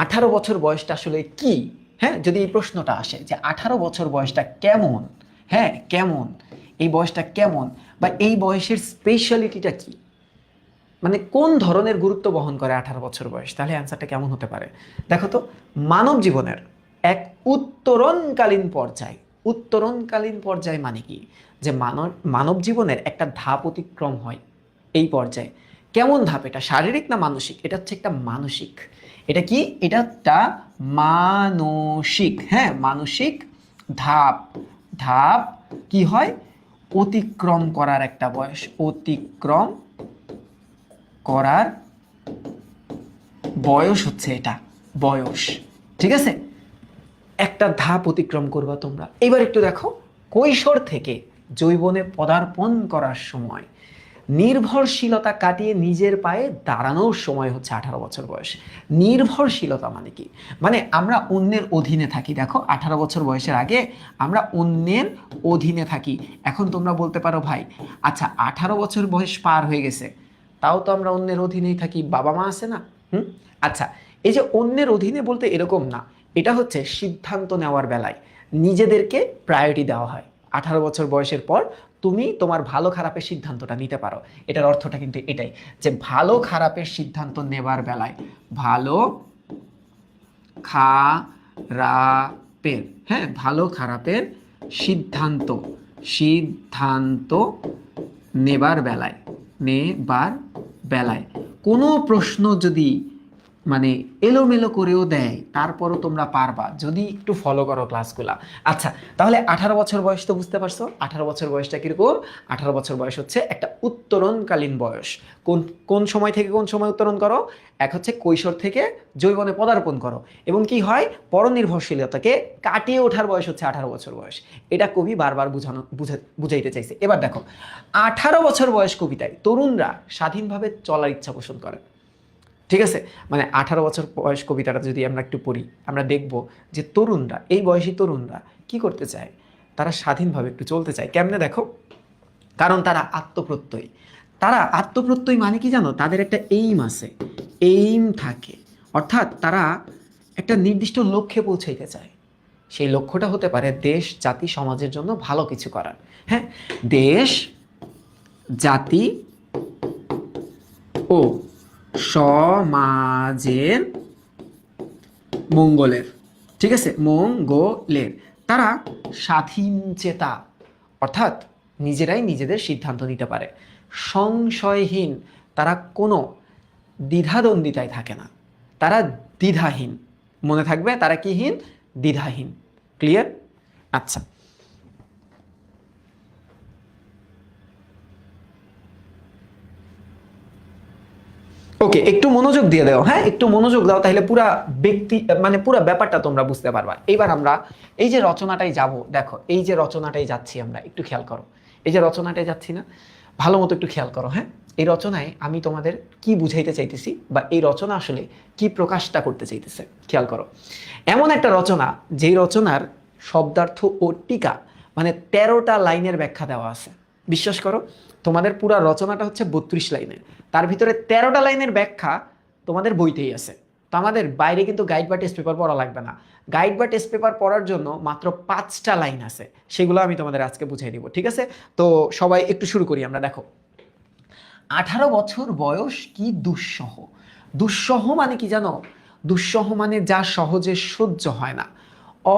18 বছর বয়সটা আসলে কি, হ্যাঁ যদি এই প্রশ্নটা আসে যে 18 বছর বয়সটা কেমন, হ্যাঁ কেমন, এই বয়সটা কেমন, বা এই বয়সের স্পেশালিটিটা কি, মানে কোন ধরনের গুরুত্ব বহন করে 18 বছর বয়স, তাহলে অ্যান্সারটা কেমন হতে পারে? দেখো তো, মানব জীবনের এক উত্তরণকালীন পর্যায়। উত্তরণকালীন পর্যায় মানে কি, যে মানব জীবনের একটা ধাপ অতিক্রম হয় এই পর্যায়ে। কেমন ধাপ এটা, শারীরিক না মানসিক? এটা হচ্ছে একটা মানসিক। এটা কি, এটা একটা মানসিক, হ্যাঁ মানসিক ধাপ। ধাপ কি হয়, অতিক্রম করার একটা বয়স, অতিক্রম করার বয়স হচ্ছে এটা, বয়স। ঠিক আছে, একটা ধাপ অতিক্রম করবা তোমরা। এবার একটু দেখো, কৈশোর থেকে যৌবনে পদার্পণ করার সময়, নির্ভরশীলতা কাটিয়ে নিজের পায়ে দাঁড়ানোর সময় হচ্ছে 18 বছর বয়স। নির্ভরশীলতা মানে কি, মানে আমরা অন্যের অধীনে থাকি। দেখো 18 বছর বয়সের আগে আমরা অন্যের অধীনে থাকি। এখন তোমরা বলতে পারো ভাই আচ্ছা 18 বছর বয়স পার হয়ে গেছে, তাও তো আমরা অন্যের অধীনেই থাকি, বাবা মা আছে না। হুম, আচ্ছা এই যে অন্যের অধীনে বলতে এরকম না, এটা হচ্ছে সিদ্ধান্ত নেওয়ার বেলায় নিজেদেরকে প্রায়োরিটি দেওয়া হয়। 18 বছর বয়সের পর তুমি তোমার ভালো খারাপের সিদ্ধান্তটা নিতে পারো। এটার অর্থটা কিন্তু এটাই, যে ভালো খারাপের সিদ্ধান্ত নেবার বেলায়, ভালো খারাপের, হ্যাঁ ভালো খারাপের সিদ্ধান্ত, সিদ্ধান্ত নেবার বেলায়, নেবার বেলায় কোনো প্রশ্ন যদি মানে এলোমেলো করেও দেয়, তারপরও তোমরা পারবা যদি একটু ফলো করো ক্লাসগুলা। আচ্ছা তাহলে 18 বছর বয়স তো বুঝতে পারছো, 18 বছর বয়সটা কিরকম? 18 বছর বয়স হচ্ছে একটা উত্তরণকালীন বয়স। কোন কোন সময় থেকে কোন সময় উত্তরণ করো? এক হচ্ছে কৈশোর থেকে যৌবনে পদার্পণ করো, এবং কি হয়, পরনির্ভরশীলতাকে কাটিয়ে ওঠার বয়স হচ্ছে 18 বছর বয়স। এটা কবি বারবার বুঝাইতে চাইছে। এবার দেখো 18 বছর বয়স কবিতায় তরুণরা স্বাধীনভাবে চলার ইচ্ছা পোষণ করে। ঠিক আছে, মানে 18 বছর বয়স কবিতাটা যদি আমরা একটু পড়ি, আমরা দেখব যে তরুণরা, এই বয়সী তরুণরা কি করতে চায়, তারা স্বাধীনভাবে একটু চলতে চায়। কেমনে দেখো, কারণ তারা আত্মপ্রত্যয়ী। তারা আত্মপ্রত্যয়ী মানে কি জানো, তাদের একটা এইম আছে, এইম থাকে, অর্থাৎ তারা একটা নির্দিষ্ট লক্ষ্যে পৌঁছাইতে চায়। সেই লক্ষ্যটা হতে পারে দেশ জাতি সমাজের জন্য ভালো কিছু করার, হ্যাঁ দেশ জাতি ও সমাজের মঙ্গলের। ঠিক আছে, মঙ্গলের। তারা স্বাধীন চেতা, অর্থাৎ নিজেরাই নিজেদের সিদ্ধান্ত নিতে পারে, সংশয়হীন, তারা কোনো দ্বিধাদ্বন্দ্বিতায় থাকে না, তারা দ্বিধাহীন। মনে থাকবে তারা কি হীন, দ্বিধাহীন। ক্লিয়ার? আচ্ছা ওকে, একটু মনোযোগ দিয়ে দাও, হ্যাঁ একটু মনোযোগ দাও, তাহলে পুরা ব্যক্তি মানে পুরা ব্যাপারটা তোমরা বুঝতে পারবা। এইবার আমরা এই যে রচনাটাই যাব, দেখো এই যে রচনাটাই যাচ্ছি আমরা, একটু খেয়াল করো, এই যে রচনাটাই যাচ্ছি না, ভালো মতো একটু খেয়াল করো। হ্যাঁ এই রচনায় আমি তোমাদের কি বুঝাইতে চাইতেছি, বা এই রচনা আসলে কি প্রকাশটা করতে চাইতেছে, খেয়াল করো। এমন একটা রচনা, যেই রচনার শব্দার্থ ও টিকা মানে 13টা লাইনের ব্যাখ্যা দেওয়া আছে। বিশ্বাস করো, তোমাদের পুরো রচনাটা হচ্ছে 32 লাইনের, তার ভিতরে 13টা লাইনের ব্যাখ্যা তোমাদের বইতেই আছে। তো আমাদের বাইরে কিন্তু গাইড বা টেস্ট পেপার পড়া লাগবে না। গাইড বা টেস্ট পেপার পড়ার জন্য মাত্র 5টা লাইন আছে, সেগুলো আমি তোমাদের আজকে বুঝিয়ে দিব, ঠিক আছে? তো সবাই একটু শুরু করি আমরা। দেখো, 18 বছর বয়স কি দুঃসহ। দুঃসহ মানে কি জানো? দুঃসহ মানে যা সহজে সহ্য হয় না,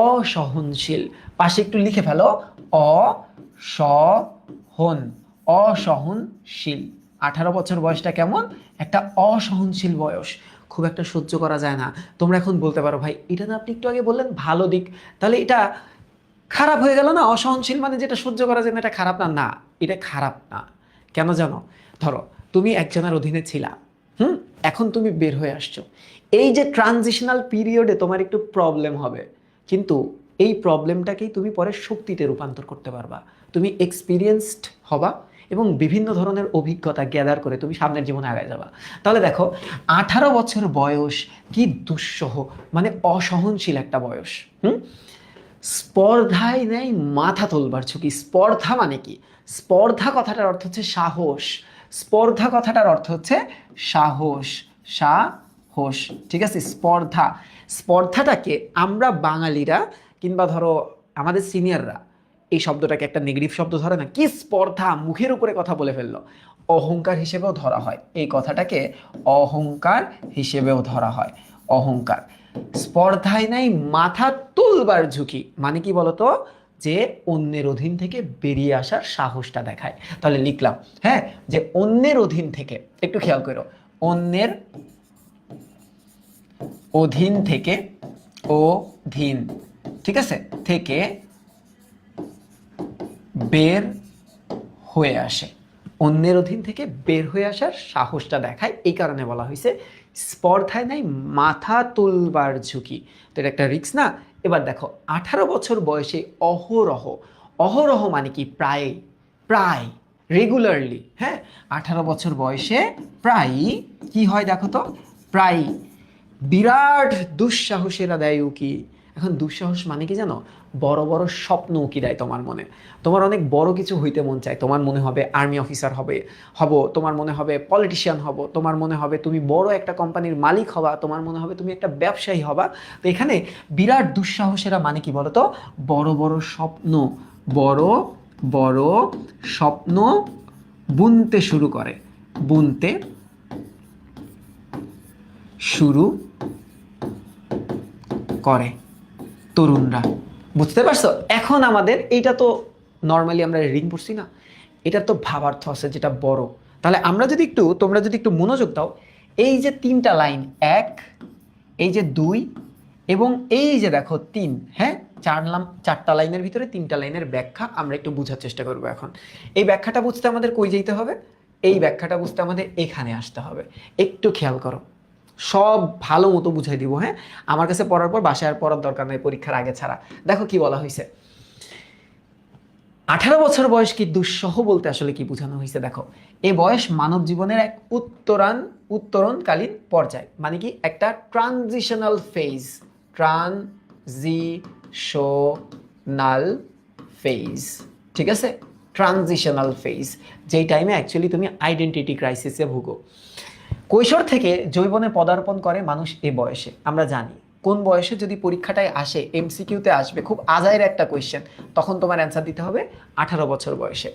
অসহনশীল। পাশে একটু লিখে ফেলো, অসহন, অসহনশীল। 18 বছর বয়সটা কেমন? একটা অসহনশীল বয়স, খুব একটা সহ্য করা যায় না। তোমরা এখন বলতে পারো, ভাই এটা না আপনি একটু আগে বললেন ভালো দিক, তাহলে এটা খারাপ হয়ে গেল না? অসহনশীল মানে যেটা সহ্য করা যায় না এটা খারাপ না? না, এটা খারাপ না। কেন জানো? ধরো তুমি একজনের অধীনে ছিলা, এখন তুমি বের হয়ে আসছো, এই যে ট্রানজিশনাল পিরিয়ডে তোমার একটু প্রবলেম হবে, কিন্তু এই প্রবলেমটাকেই তুমি পরে শক্তিতে রূপান্তর করতে পারবা। তুমি এক্সপিরিয়েন্সড হবা এবং বিভিন্ন ধরনের অভিজ্ঞতা গ্যাদার করে তুমি সামনের জীবনে আগায় যাবা। তাহলে দেখো, 18 বছর বয়স কি দুঃসহ মানে অসহনশীল একটা বয়স। স্পর্ধায় নেই মাথা তোলবার ঝুঁকি। স্পর্ধা মানে কি? স্পর্ধা কথাটার অর্থ হচ্ছে সাহস। স্পর্ধা কথাটার অর্থ হচ্ছে সাহস, সাহস, ঠিক আছে? স্পর্ধা, স্পর্ধাটাকে আমরা বাঙালিরা কিংবা ধরো আমাদের সিনিয়ররা এই শব্দটাকে একটা নেগেটিভ শব্দ ধরে না, কি স্পর্ধা, মুখের উপরে কথা বলে ফেললো, অহংকার হিসেবেও ধরা হয়। এই কথাটাকে অহংকার হিসেবেও ধরা হয়, অহংকার। স্পর্ধায় নাই মাথা তুলবার ঝুঁকি মানে কি বলতো? যে অন্যের অধীন থেকে বেরিয়ে আসার সাহসটা দেখায়। তাহলে লিখলাম, হ্যাঁ, যে অন্যের অধীন থেকে, একটু খেয়াল করো, অন্যের অধীন থেকে, অধীন, ঠিক আছে, থেকে বের হয়ে আসে, অন্যের অধীন থেকে বের হয়ে আসার সাহসটা দেখায়। এই কারণে বলা হয়েছে স্পর্ধায় নাই মাথা তুলবার ঝুঁকি। তো এটা একটা রিস্ক না? এবার দেখো, 18 বছর বয়সে অহরহ, অহরহ মানে কি? প্রায়, প্রায়, রেগুলারলি, হ্যাঁ। 18 বছর বয়সে প্রায়ই কি হয় দেখো তো? প্রায় বিরাট দুঃসাহসেরা দেয় উকি। এখন দুঃসাহস মানে কি জানো? বড় বড় স্বপ্ন উকি দেয় তোমার মনে। তোমার অনেক বড় কিছু হইতে মন চায়, তোমার মনে হবে আর্মি অফিসার হব, তোমার মনে হবে পলিটিশিয়ান হব, তোমার মনে হবে তুমি বড় একটা কোম্পানির মালিক হবা, তোমার মনে হবে তুমি একটা ব্যবসায়ী হবা। তো এখানে বিরাট দুঃসাহসেরা মানে কি বলতো? বড় বড় স্বপ্ন, বড় বড় স্বপ্ন বুনতে শুরু করে, বুনতে শুরু করে তরুণরা। বুঝতে পারছো? এখন আমাদের এইটা তো নর্মালি আমরা রিং পড়ছি না, এটার তো ভাবার্থ আছে যেটা বড়। তাহলে আমরা যদি একটু, তোমরা যদি একটু মনোযোগ দাও, এই যে 3টা লাইন, 1, এই যে 2 এবং এই যে দেখো 3, হ্যাঁ, 4টা লাইনের ভিতরে 3টা লাইনের ব্যাখ্যা আমরা একটু বোঝার চেষ্টা করবো এখন। এই ব্যাখ্যাটা বুঝতে আমাদের কই যেতে হবে? এই ব্যাখ্যাটা বুঝতে আমাদের এখানে আসতে হবে। একটু খেয়াল করো, সব ভালো মতো বুঝাই দিব, হ্যাঁ। আমার কাছে পড়ার পর বাসায় আর পড়ার দরকার নেই, পরীক্ষার আগে ছাড়া। দেখো কি বলা হয়েছে, 18 বছর বয়স কি দুঃসহ বলতে আসলে কি বোঝানো হয়েছে দেখো। এই বয়স মানব জীবনের এক উত্তরণকালীন পর্যায়, মানে কি একটা ট্রানজিশনাল ফেজ, ট্রানজিশনাল ফেজ, ঠিক আছে? ট্রানজিশনাল ফেজ, যেই টাইমে অ্যাকচুয়ালি তুমি আইডেন্টিটি ক্রাইসিসে ভুগো। কৈশোর থেকে যৌবনে পদার্পণ করে মানুষ এ বয়সে। আমরা জানি কোন বয়সে যদি পরীক্ষাটায় আসে, এমসিকিউতে আসবে, খুব আজাইর একটা কোয়েশ্চেন, তখন তোমার অ্যান্সার দিতে হবে 18 বছর বয়সে।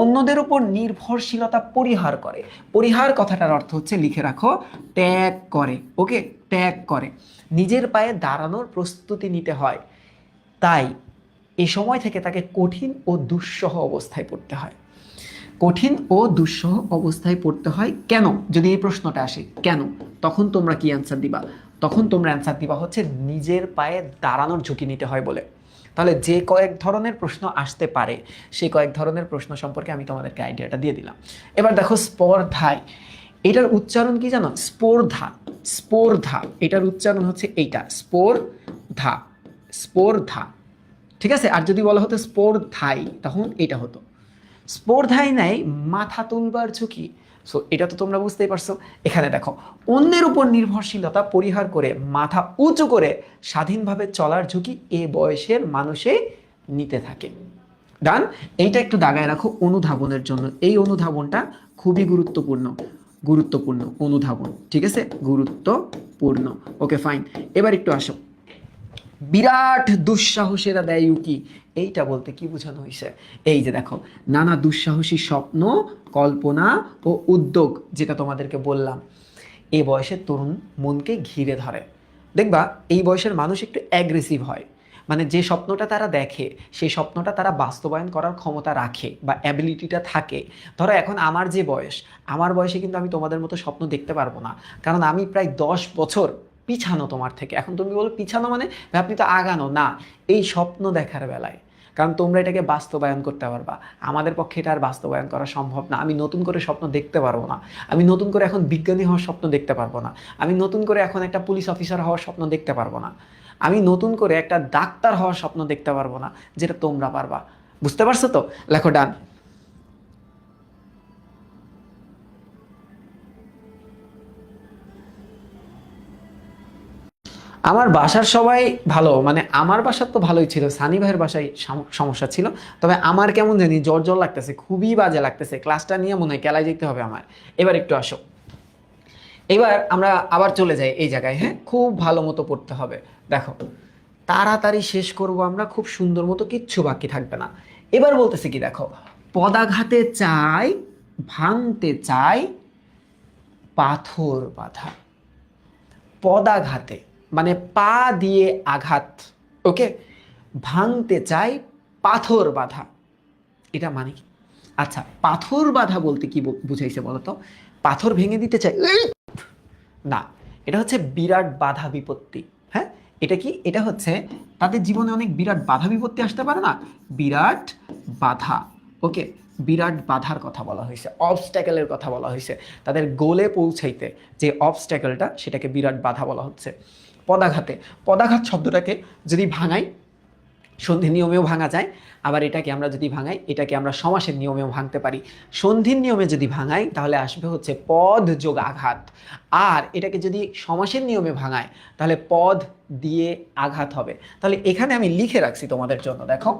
অন্যদের উপর নির্ভরশীলতা পরিহার করে। পরিহার কথাটার অর্থ হচ্ছে, লিখে রাখো, ত্যাগ করে। ওকে, ত্যাগ করে, নিজের পায়ে দাঁড়ানোর প্রস্তুতি নিতে হয়। তাই এই সময় থেকে তাকে কঠিন ও দুঃসহ অবস্থায় পড়তে হয়। কঠিন ও দুঃসহ অবস্থায় পড়তে হয় কেন? যদি এই প্রশ্নটা আসে কেন, তখন তোমরা কি অ্যান্সার দিবা? তখন তোমরা অ্যান্সার দিবা হচ্ছে নিজের পায়ে দাঁড়ানোর ঝুঁকি নিতে হয় বলে। তাহলে যে কয়েক ধরনের প্রশ্ন আসতে পারে, সেই কয়েক ধরনের প্রশ্ন সম্পর্কে আমি তোমাদেরকে আইডিয়াটা দিয়ে দিলাম। এবার দেখো, স্পর্ধায়, এটার উচ্চারণ কি জানো? স্পর্ধা, স্পর্ধা, এটার উচ্চারণ হচ্ছে এইটা, স্পর্ধা, স্পর্ধা, ঠিক আছে? আর যদি বলা হতো স্পর্ধাই, তখন এটা হতো। স্পর্ধায় নেয় মাথা তুলবার ঝুঁকি। সো এটা তো তোমরা বুঝতেই পারছো। এখানে দেখো, অন্যের উপর নির্ভরশীলতা পরিহার করে মাথা উঁচু করে স্বাধীনভাবে চলার ঝুঁকি এ বয়সের মানুষে নিতে থাকে। ডান? এইটা একটু দাগায় রাখো অনুধাবনের জন্য, এই অনুধাবনটা খুবই গুরুত্বপূর্ণ। গুরুত্বপূর্ণ, অনুধাবন, ঠিক আছে, গুরুত্বপূর্ণ। ওকে ফাইন, এবার একটু আসো। বিরাট দুঃসাহসেরা দেয় উকি, এইটা বলতে কি বোঝানো হয়েছে? এই যে দেখো, নানা দুঃসাহসী স্বপ্ন, কল্পনা ও উদ্যোগ, যেটা তোমাদেরকে বললাম, এই বয়সের তরুণ মনকে ঘিরে ধরে। দেখবা এই বয়সের মানুষ একটু অ্যাগ্রেসিভ হয়, মানে যে স্বপ্নটা তারা দেখে সেই স্বপ্নটা তারা বাস্তবায়ন করার ক্ষমতা রাখে বা অ্যাবিলিটিটা থাকে। ধরো এখন আমার যে বয়স, আমার বয়সে কিন্তু আমি তোমাদের মতো স্বপ্ন দেখতে পারবো না, কারণ আমি প্রায় 10 বছর পিছানো তোমার থেকে। এখন তুমি বলো পিছানো মানে আপনি তো আগানো না, এই স্বপ্ন দেখার বেলায়, কারণ তোমরা এটাকে বাস্তবায়ন করতে পারবা, আমাদের পক্ষে এটা আর বাস্তবায়ন করা সম্ভব না। আমি নতুন করে স্বপ্ন দেখতে পারবো না, আমি নতুন করে এখন বিজ্ঞানী হওয়ার স্বপ্ন দেখতে পারবো না, আমি নতুন করে এখন একটা পুলিশ অফিসার হওয়ার স্বপ্ন দেখতে পারবো না, আমি নতুন করে একটা ডাক্তার হওয়ার স্বপ্ন দেখতে পারবো না, যেটা তোমরা পারবা। বুঝতে পারছো তো? লেখো ডান। আমার বাসার সবাই ভালো, মানে আমার বাসার তো ভালোই ছিল, সানি ভাইয়ের বাসায় সমস্যা ছিল। তবে আমার কেমন জানি জ্বর জ্বর লাগতেছে, খুবই বাজে লাগতেছে, ক্লাসটা নিয়ে মনে হয় কেলায় যেতে হবে আমার। এবার একটু আসো, এবার আমরা আবার চলে যাই এই জায়গায়। হ্যাঁ, খুব ভালো মতো পড়তে হবে। দেখো, তাড়াতাড়ি শেষ করব আমরা, খুব সুন্দর মতো, কিচ্ছু বাকি থাকবে না। এবার বলতেছে কি দেখো, পদাঘাতে চাই, ভাঙতে চাই, পাথর বাঁধা। পদাঘাতে মানে পা দিয়ে আঘাত, ওকে, ভাঙতে চাই, পাথর বাঁধা, এটা মানে কি? আচ্ছা, পাথর বাঁধা বলতে কি বুঝাইছে বলো তো? পাথর ভেঙে দিতে চাই না, এটা হচ্ছে বিরাট বাধা বিপত্তি। হ্যাঁ, এটা কি? এটা হচ্ছে তাদের জীবনে অনেক বিরাট বাধা বিপত্তি আসতে পারে না, বিরাট বাধা। ওকে, বিরাট বাধার কথা বলা হয়েছে, অবস্ট্যাকেলের কথা বলা হয়েছে, তাদের গোলে পৌঁছাইতে যে অবস্ট্যাকেলটা, সেটাকে বিরাট বাধা বলা হচ্ছে। পদাঘাতে, পদাঘাত শব্দটাকে যদি ভাঙাই, সন্ধি নিয়মেও ভাঙা যায়, আবার এটাকে আমরা যদি ভাঙাই, এটাকে আমরা সমাসের নিয়মেও ভাঙতে পারি। সন্ধির নিয়মে যদি ভাঙাই তাহলে আসবে হচ্ছে পদ যোগ আঘাত, আর এটাকে যদি সমাসের নিয়মে ভাঙাই তাহলে পদ দিয়ে আঘাত হবে। তাহলে এখানে আমি লিখে রাখছি তোমাদের জন্য, দেখো,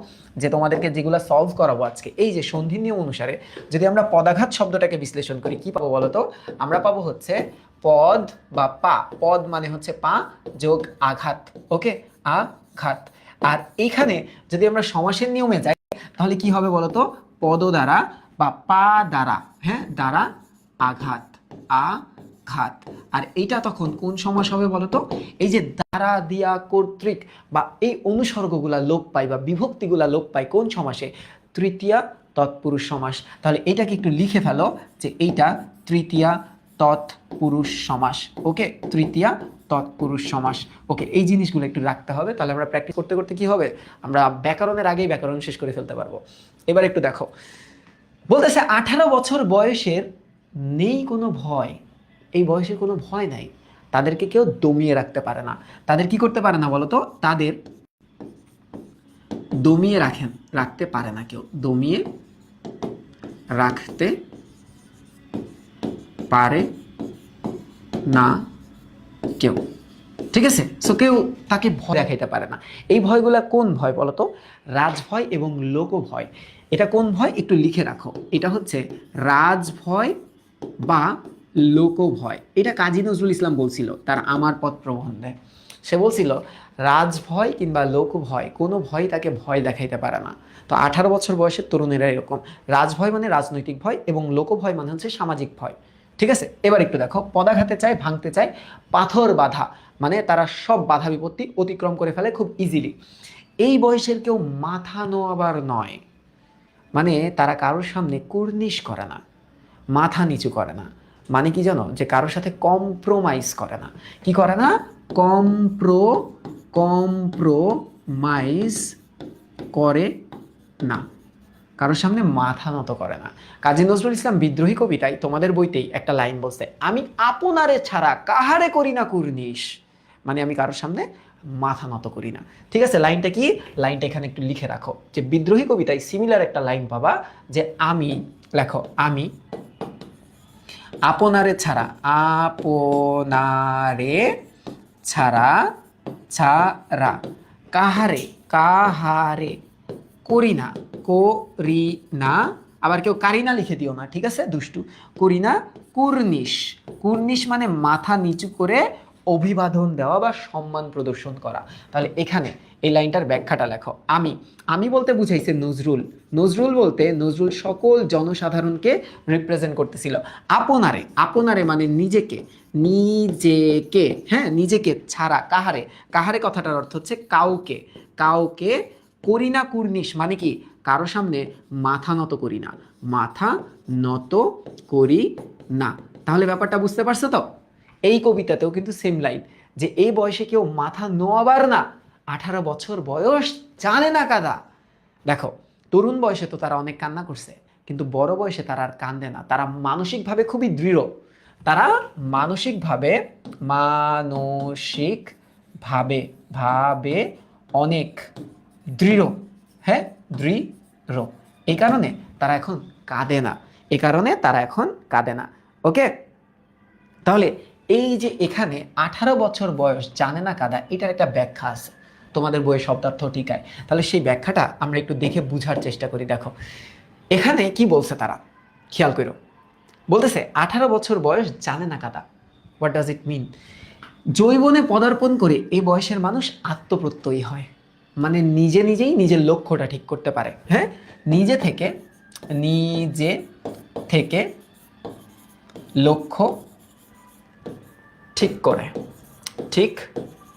যে তোমাদেরকে যেগুলো সলভ করাবো আজকে, এই যে সন্ধির নিয়ম অনুসারে যদি আমরা পদাঘাত শব্দটাকে বিশ্লেষণ করি, কি পাবো বলো তো? আমরা পাবো হচ্ছে পদ বা পা, পদ মানে হচ্ছে পা, যোগ আঘাত, ওকে, আঘাত। আর এখানে যদি আমরা সমাসের নিয়মে যাই তাহলে কি হবে বলতো? পদ দ্বারা বা পা দ্বারা, হ্যাঁ, দ্বারা আঘাত, আঘাত। আর এইটা তখন কোন সমাস হবে বলতো? এই যে দ্বারা, দিয়া, কর্তৃক বা এই অনুসর্গগুলা লোপ পায় বা বিভক্তিগুলা লোপ পায় কোন সমাসে? তৃতীয়া তৎপুরুষ সমাস। তাহলে এটাকে একটু লিখে ফেলো যে এইটা তৃতীয়া তৎপুরুষ সমাস। ওকে, তৃতীয়া তৎপুরুষ সমাস। ওকে, এই জিনিসগুলো একটু রাখতে হবে, তাহলে আমরা প্র্যাকটিস করতে করতে কি হবে, আমরা ব্যাকরণের আগেই ব্যাকরণ শেষ করে ফেলতে পারবো। এবার একটু দেখো, বলতেছে 18 বছর বয়সের নেই কোনো ভয়, এই বয়সের কোনো ভয় নাই, তাদেরকে কেউ দমিয়ে রাখতে পারে না। তাদের কি করতে পারে না বলতো? তাদের দমিয়ে রাখতে পারে না কেউ, দমিয়ে রাখতে পারে না কেউ, ঠিক আছে? সো কেউ তাকে ভয় দেখাইতে পারে না। এই ভয়গুলা কোন ভয় বলতো? রাজভয় এবং লোকভয়। এটা কোন ভয় একটু লিখে রাখো, এটা হচ্ছে রাজভয় বা লোকভয়। এটা কাজী নজরুল ইসলাম বলছিল তার আমার পথ প্রবন্ধে। সে বলছিল রাজভয় কিংবা লোকভয়, কোনো ভয় তাকে ভয় দেখাইতে পারে না। তো 18 বছর বয়সের তরুণেরা এরকম, রাজভয় মানে রাজনৈতিক ভয় এবং লোকভয় মানে হচ্ছে সামাজিক ভয়, ঠিক আছে? এবার একটু দেখো, পদাঘাতে চায়, ভাঙতে চায়, পাথর বাধা, মানে তারা সব বাধা বিপত্তি অতিক্রম করে ফেলে খুব ইজিলি। এই বয়সের কেউ মাথা নোয়াবার নয়, মানে তারা কারোর সামনে কুর্নিশ করে না, মাথা নিচু করে না। মানে কি জানো? যে কারোর সাথে কম্প্রোমাইজ করে না। কি করে না? কম্প্রোমাইজ করে না, কারোর সামনে মাথা নত করে না। কাজী নজরুল ইসলাম বিদ্রোহী কবিতায় তোমাদের বইতেই একটা লাইন বলছে, আমি আপনারে ছাড়া কাহারে করি না কুর্নিশ, মানে আমি কারোর সামনে মাথা নত করি না। ঠিক আছে, লাইনটা কি? লাইনটা এখানে একটু লিখে রাখো, যে বিদ্রোহী কবিতায় সিমিলার একটা লাইন পাবা, যে আমি, লেখো, আমি আপনারে ছাড়া, আপনারে ছাড়া, ছাড়া, কাহারে, কাহারে, করি না, করি না, আবার কেউ কারিনা লিখে দিও না, ঠিক আছে দুষ্টু। করিনা কুর্নিশ, কুর্নিশ মানে মাথা নিচু করে অভিবাদন দেওয়া বা সম্মান প্রদর্শন করা। তাহলে এখানে এই লাইনটার ব্যাখ্যাটা লেখো। আমি, আমি বলতে বুঝাইছে নজরুল, নজরুল বলতে নজরুল সকল জনসাধারণকে রিপ্রেজেন্ট করতেছিল। আপনারে, আপনারে মানে নিজেকে, নিজেকে, হ্যাঁ নিজেকে ছাড়া কাহারে, কাহারে কথাটার অর্থ হচ্ছে কাউকে, কাউকে করি না কুর্নিশ মানে কি কারো সামনে মাথা নত করি না, মাথা নত করি না। তাহলে ব্যাপারটা বুঝতে পারছো তো? এই কবিতাতেও কিন্তু সেম লাইন, যে এই বয়সে কেউ মাথা নোয়াবার না, 18 বছর বয়স জানে না কাদা। দেখো তরুণ বয়সে তো তারা অনেক কান্না করছে, কিন্তু বড় বয়সে তারা আর কান্দে না, তারা মানসিকভাবে খুবই দৃঢ়, তারা মানসিকভাবে, মানসিকভাবে, ভাবে অনেক দৃঢ়, হ্যাঁ দৃঢ়। এই কারণে তারা এখন কাঁদে না, এই কারণে তারা এখন কাঁদে না। ওকে, তাহলে এই যে এখানে 18 বছর বয়স জানে না কাদা, এটার একটা ব্যাখ্যা আছে তোমাদের বইয়ে শব্দার্থ টিকায়। তাহলে সেই ব্যাখ্যাটা আমরা একটু দেখে বুঝার চেষ্টা করি। দেখো এখানে কি বলছে তারা, খেয়াল করো। বলতেছে 18 বছর বয়স জানে না কাদা। হোয়াট ডাজ ইট মিন? যৌবনে পদার্পণ করে এই বয়সের মানুষ আত্মপ্রত্যয়ী হয়, মানে নিজে নিজেই নিজের লক্ষ্যটা ঠিক করতে পারে। হ্যাঁ, নিজে থেকে, নিজে থেকে লক্ষ্য ঠিক করে, ঠিক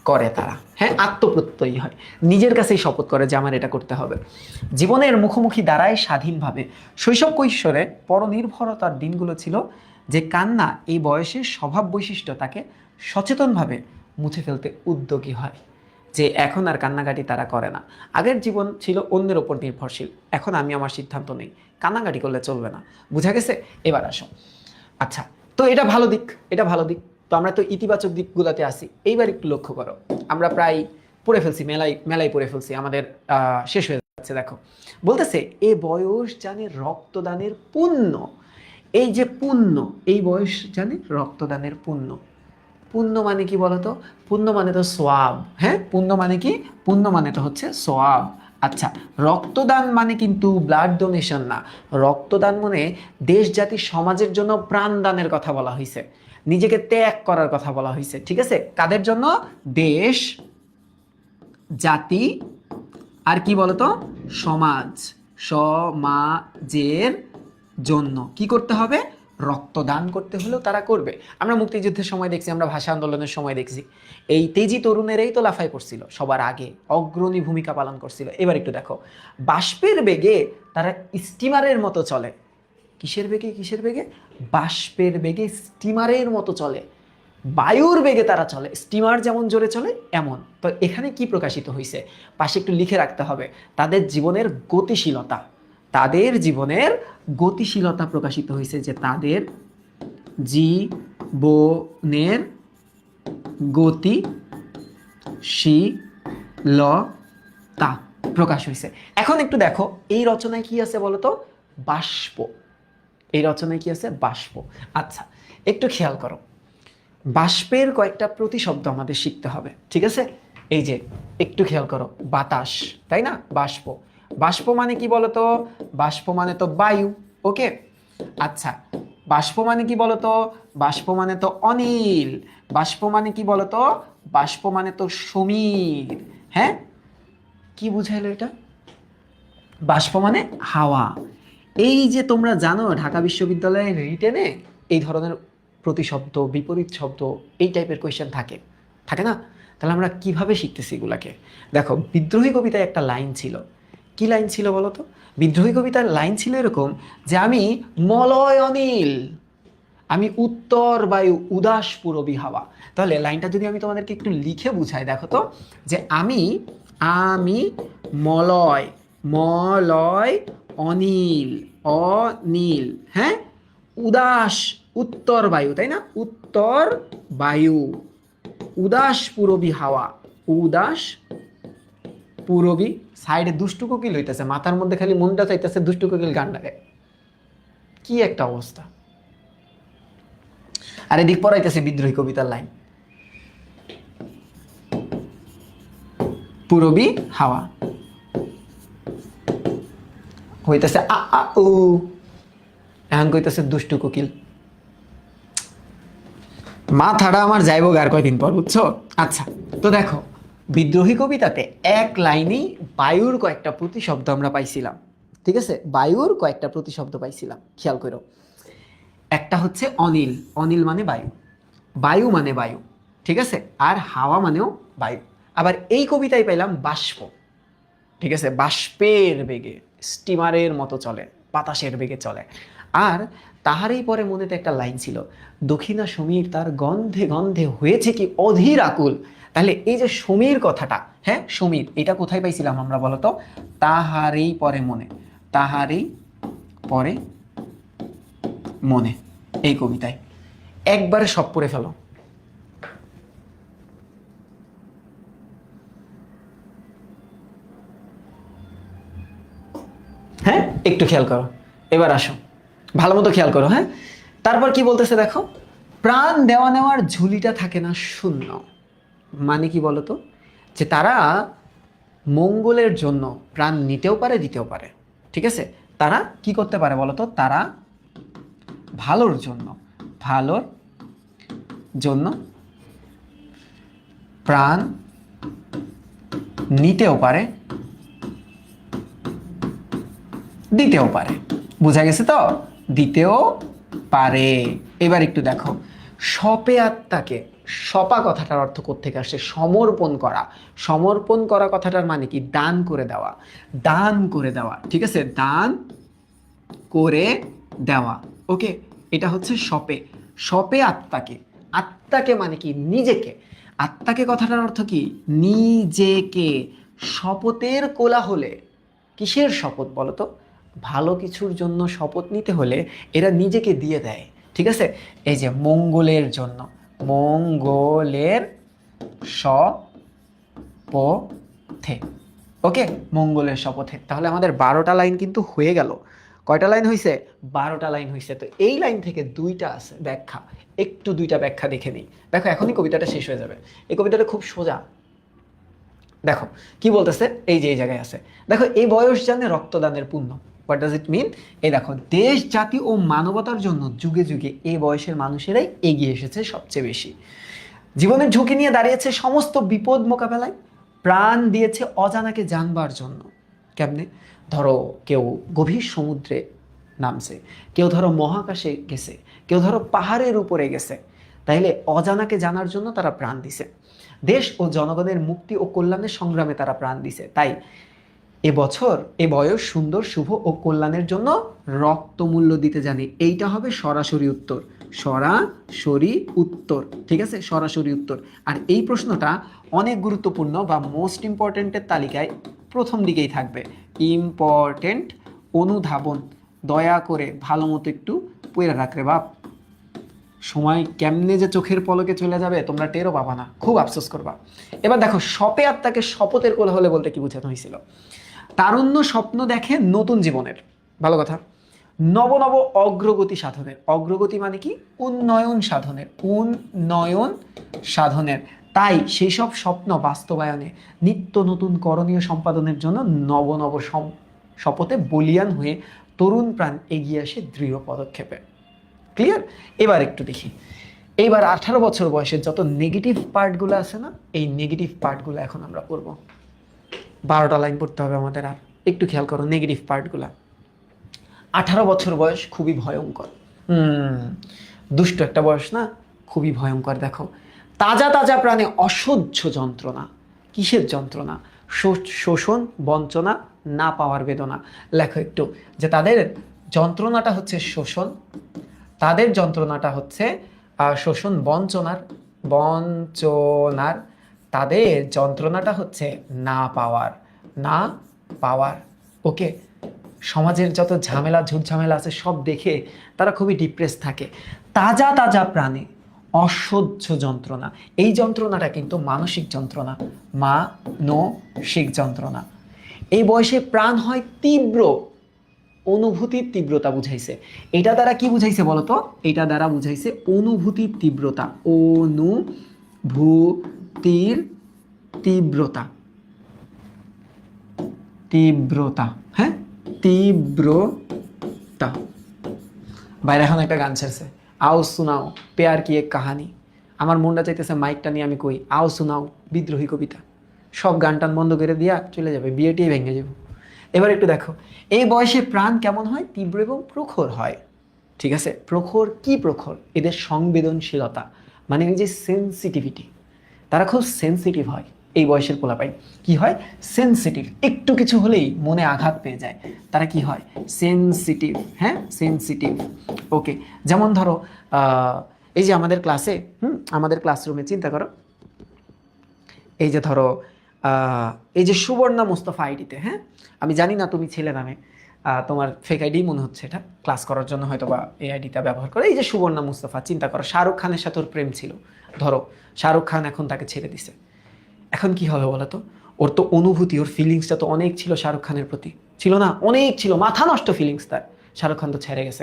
করে তারা, হ্যাঁ আত্মপ্রত্যয়ী হয়, নিজের কাছেই শপথ করে যে আমার এটা করতে হবে। জীবনের মুখোমুখি দাঁড়ায় স্বাধীনভাবে। শৈশব কৈশোরে পরনির্ভরতার দিনগুলো ছিল যে কান্না এই বয়সের স্বভাব বৈশিষ্ট্য তাকে সচেতনভাবে মুছে ফেলতে উদ্যোগী হয়, যে এখন আর কান্নাকাটি তারা করে না। আগের জীবন ছিল অন্যের ওপর নির্ভরশীল, এখন আমি আমার সিদ্ধান্ত নেই, কান্নাকাটি করলে চলবে না। বুঝা গেছে? এবার আসো। আচ্ছা, তো এটা ভালো দিক, এটা ভালো দিক। তো আমরা তো ইতিবাচক দিকগুলোতে আসি। এইবার একটু লক্ষ্য করো, আমরা প্রায় পড়ে ফেলছি, মেলায় মেলায় পড়ে ফেলছি, আমাদের শেষ হয়ে যাচ্ছে। দেখো বলতেছে এ বয়স জানে রক্তদানের পুণ্য। এই যে পুণ্য, এই বয়স জানে রক্তদানের পুণ্য। পুণ্য মানে কি বলতো? পুণ্য মানে তো সোয়াব। হ্যাঁ, পুণ্য মানে কি? পুণ্য মানে তো হচ্ছে সোয়াব। আচ্ছা, রক্তদান মানে কিন্তু ব্লাড ডোনেশন না। রক্তদান মানে দেশ জাতি সমাজের জন্য প্রাণদানের কথা বলা হয়েছে, নিজেকে ত্যাগ করার কথা বলা হয়েছে। ঠিক আছে, কাদের জন্য? দেশ, জাতি আর কি বলতো সমাজ, সমাজের জন্য কি করতে হবে? রক্তদান করতে হলেও তারা করবে। আমরা মুক্তিযুদ্ধের সময় দেখছি, আমরা ভাষা আন্দোলনের সময় দেখছি, এই তেজি তরুণেরাই তো লাফাই পড়ছিল, সবার আগে অগ্রণী ভূমিকা পালন করছিল। এবার একটু দেখো, বাষ্পের বেগে তারা স্টিমারের মতো চলে। কিসের বেগে? কিসের বেগে? বাষ্পের বেগে স্টিমারের মতো চলে, বায়ুর বেগে তারা চলে। স্টিমার যেমন জোরে চলে এমন। তো এখানে কি প্রকাশিত হয়েছে? পাশে একটু লিখে রাখতে হবে, তাদের জীবনের গতিশীলতা, তাদের জীবনের গতিশীলতা প্রকাশিত হয়েছে, যে তাদের জীবনের গতিশীলতা প্রকাশ হয়েছে। এখন একটু দেখো এই রচনায় কি আছে বলতো? বাষ্প। এই রচনায় কি আছে? বাষ্প। আচ্ছা, একটু খেয়াল করো, বাষ্পের কয়েকটা প্রতিশব্দ আমাদের শিখতে হবে। ঠিক আছে, এই যে একটু খেয়াল করো, বাতাস, তাই না? বাষ্প, বাষ্প মানে কি বলতো? বাষ্প মানে তো বায়ু। ওকে, আচ্ছা, বাষ্প মানে কি বলতো? বাষ্প মানে তো অনিল। বাষ্প মানে কি বলতো? বাষ্প মানে তো সমীর। হ্যাঁ, কি বুঝাইলো এটা? বাষ্প মানে হাওয়া। এই যে তোমরা জানো ঢাকা বিশ্ববিদ্যালয়ের রিটেনে এই ধরনের প্রতিশব্দ, বিপরীত শব্দ, এই টাইপের কোয়েশ্চেন থাকে, থাকে না? তাহলে আমরা কিভাবে শিখতেছি এগুলাকে? দেখো বিদ্রোহী কবিতায় একটা লাইন ছিল। কি লাইন ছিল বলো তো? বিদ্রোহী কবিতার লাইন ছিল এরকম, যে আমি মলয় অনিল, আমি উত্তর বায়ু, উদাস পুরবী হাওয়া। তাহলে লাইনটা যদি আমি তোমাদেরকে একটু লিখে বুঝাই, দেখো তো, যে আমি, আমি মলয়, মলয় অনিল, অনিল, হ্যাঁ উদাস, উত্তর বায়ু, তাই না? উত্তর বায়ু, উদাস পুরবী হাওয়া, উদাস পুরবী। সাইডে দুষ্টু কোকিল হইতেছে, মাথার মধ্যে খালি মনটা চাইতেছে দুষ্টু কোকিল গান লাগে। কি একটা অবস্থা! আর এদিক পড়াইতেছে বিদ্রোহী কবিতার লাইন, পুরবী হাওয়া হইতেছে আ আ উ, এখন কইতেছে দুষ্টু কোকিল। মাথাটা আমার যাইবো আর কয়দিন পর, বুঝছো? আচ্ছা, তো দেখো বিদ্রোহী কবিতাতে এক লাইনেই বায়ুর কয়েকটা প্রতিশব্দ আমরা পাইছিলাম। ঠিক আছে, বায়ুর কয়েকটা প্রতিশব্দ পাইছিলাম, খেয়াল করো। একটা হচ্ছে অনিল, অনিল মানে বায়ু, বায়ু মানে বায়ু, ঠিক আছে, আর হাওয়া মানেও বায়ু। আবার এই কবিতায় পাইলাম বাষ্প, ঠিক আছে, বাষ্পের বেগে, স্টিমারের মতো চলে, বাতাসের বেগে চলে। আর তাহারই পরে মনেতে একটা লাইন ছিল, দক্ষিণা সমীর তার গন্ধে গন্ধে হয়েছে কি অধীর আকুল। তাহলে এই যে সমীর কথাটা, হ্যাঁ সমীর, এটা কোথায় পাইছিলাম আমরা বলতো? তাহারই পরে মনে, তাহারই পরে মনে, এই কবিতায়। একবারে সব পড়ে ফেলো। হ্যাঁ, একটু খেয়াল করো, এবার আসো, ভালো মতো খেয়াল করো। হ্যাঁ, তারপর কি বলতেছে দেখো, প্রাণ দেওয়া নেওয়ার ঝুলিটা থাকে না শূন্য। মানে কি বলতো? যে তারা মঙ্গলের জন্য প্রাণ নিতেও পারে, দিতেও পারে, ঠিক আছে। তারা কি করতে পারে বলতো? তারা ভালোর জন্য, ভালোর জন্য প্রাণ নিতেও পারে, দিতেও পারে। বোঝা গেছে তো? দিতেও পারে। এবার একটু দেখো, সপে আত্মাকে, সপা কথাটার অর্থ কোত্থেকে আসছে? সমর্পণ করা। সমর্পণ করা কথাটার মানে কি? দান করে দেওয়া, দান করে দেওয়া, ঠিক আছে, দান করে দেওয়া। ওকে, এটা হচ্ছে সপে, সপে আত্মাকে। আত্মাকে মানে কি? নিজেকে। আত্মাকে কথাটার অর্থ কি? নিজেকে। শপথের কোলাহলে, কিসের শপথ বলতো? ভালো কিছুর জন্য শপথ নিতে হলে এরা নিজেকে দিয়ে দেয়, ঠিক আছে। এই যে মঙ্গলের জন্য, মঙ্গলের শপথে, ওকে, মঙ্গলের শপথে। তাহলে আমাদের 12টা লাইন কিন্তু হয়ে গেল। কয়টা লাইন হয়েছে? 12টা লাইন হয়েছে। তো এই লাইন থেকে দুইটা আছে ব্যাখ্যা, একটু দুইটা ব্যাখ্যা দেখে নিই। দেখো এখনই কবিতাটা শেষ হয়ে যাবে। এই কবিতাটা খুব সোজা। দেখো কি বলতেছে, এই যে এই জায়গায় আছে, দেখো, এই বয়স জানে রক্তদানের পুণ্য। হোয়াট ডাজ ইট মিন? এই দেখো, দেশ জাতি ও মানবতার জন্য যুগে যুগে এই বয়সের মানুষেরাই এগিয়ে এসেছে সবচেয়ে বেশি। জীবনের ঝুঁকি নিয়ে দাঁড়িয়েছে সমস্ত বিপদ মোকাবেলায়, প্রাণ দিয়েছে অজানাকে জানবার জন্য। কেমনে? ধরো কেউ গভীর সমুদ্রে নামছে, কেউ ধরো মহাকাশে গেছে, কেউ ধরো পাহাড়ের উপরে গেছে, তাইলে অজানাকে জানার জন্য তারা প্রাণ দিছে। দেশ ও জনগণের মুক্তি ও কল্যাণের সংগ্রামে তারা প্রাণ দিছে। তাই এবছর এ বয়স সুন্দর, শুভ ও কল্যাণের জন্য রক্তমূল্য দিতে জানি। এইটা হবে সরাসরি উত্তর, সরাসরি উত্তর, ঠিক আছে, সরাসরি উত্তর। আর এই প্রশ্নটা অনেক গুরুত্বপূর্ণ বা মোস্ট ইম্পর্টেন্টের তালিকায় প্রথম দিকেই থাকবে। ইম্পর্টেন্ট অনুধাবন, দয়া করে ভালো মতো একটু পড়ে রাখরে বাপ। সময় কেমনে যে চোখের পলকে চলে যাবে তোমরা টেরও পাবা না, খুব আফসোস করবা। এবার দেখো, সপে আত্মাকে শপথের কোলাহলে বলতে কি বোঝানো হয়েছিল? তারুণ্য স্বপ্ন দেখে নতুন জীবনের, ভালো কথা, নব নব অগ্রগতি সাধনের। অগ্রগতি মানে কি? উন্নয়ন সাধনের, উন্নয়ন সাধনের। তাই সেই সব স্বপ্ন বাস্তবায়নে, নিত্য নতুন করণীয় সম্পাদনের জন্য নব নব শপথে বলিয়ান হয়ে তরুণ প্রাণ এগিয়ে আসে দৃঢ় পদক্ষেপে। ক্লিয়ার? এবার একটু দেখি, এইবার 18 বছর বয়সের যত নেগেটিভ পার্টগুলো আছে না, এই নেগেটিভ পার্টগুলো এখন আমরা পড়বো। 12টা লাইন পড়তে হবে আমাদের। আর একটু খেয়াল করো নেগেটিভ পার্টগুলা। 18 বছর বয়স খুবই ভয়ঙ্কর, দুষ্ট একটা বয়স না, খুবই ভয়ঙ্কর। দেখো, তাজা তাজা প্রাণে অসহ্য যন্ত্রণা। কিসের যন্ত্রণা? শোষণ, বঞ্চনা, না পাওয়ার বেদনা। লেখো একটু যে তাদের যন্ত্রণাটা হচ্ছে শোষণ, তাদের যন্ত্রণাটা হচ্ছে শোষণ, বঞ্চনার, তাদের যন্ত্রণাটা হচ্ছে না পাওয়ার, না পাওয়ার। ওকে, সমাজের যত ঝামেলা ঝুট ঝামেলা আছে সব দেখে তারা খুবই ডিপ্রেস থাকে। তাজা তাজা প্রাণে অসহ্য যন্ত্রণা, এই যন্ত্রণাটা কিন্তু মানসিক যন্ত্রণা, মানসিক যন্ত্রণা। এই বয়সে প্রাণ হয় তীব্র, অনুভূতির তীব্রতা বুঝাইছে। এটা দ্বারা কি বুঝাইছে বলতো? এটা দ্বারা বুঝাইছে অনুভূতির তীব্রতা, অনুভূতির তীব্রতা, তীব্রতা, হ্যাঁ, তীব্রতা। বাইরে এখন একটা গান ছেড়েছে, আও শোনাও পেয়ার কি এক কাহানি। আমার মনটা চাইতেছে মাইকটা নিয়ে আমি কই আও শোনাও বিদ্রোহী কবিতা। সব গান টান বন্ধ করে দিয়া চলে যাবে, বিয়েটিই ভেঙে যাবে। এবার একটু দেখো, এই বয়সে প্রাণ কেমন হয়? তীব্র এবং প্রখর হয়। ঠিক আছে, প্রখর কি প্রখর? এদের সংবেদনশীলতা, মানে এই যে সেন্সিটিভিটি, তারা খুব সেন্সিটিভ হয়। এই বয়সের পোলাপাই কি হয়? সেন্সিটিভ। একটু কিছু হলেই মনে আঘাত পেয়ে যায়, তারা কি হয়? সেন্সিটিভ। হ্যাঁ, সেন্সিটিভ। ওকে, যেমন ধরো এই যে আমাদের ক্লাসে, আমাদের ক্লাসরুমে চিন্তা করো, এই যে ধরো এই যে সুবর্ণা মুস্তফা আইডিতে, হ্যাঁ আমি জানি না তুমি ছেলে নামে, তোমার ফেক আইডি মনে হচ্ছে, এটা ক্লাস করার জন্য হয়তো বা এই আইডিটা ব্যবহার করে। এই যে সুবর্ণা মুস্তফা, চিন্তা করো শাহরুখ খানের সাথে ওর প্রেম ছিল, ধরো শাহরুখ খান এখন তাকে ছেড়ে দিছে, এখন কি হবে বলো তো? ওর তো অনুভূতি, ওর ফিলিংসটা তো অনেক ছিল শাহরুখ খানের প্রতি, ছিল না? অনেক ছিল, মাথা নষ্ট ফিলিংস তার। শাহরুখ খান তো ছেড়ে গেছে।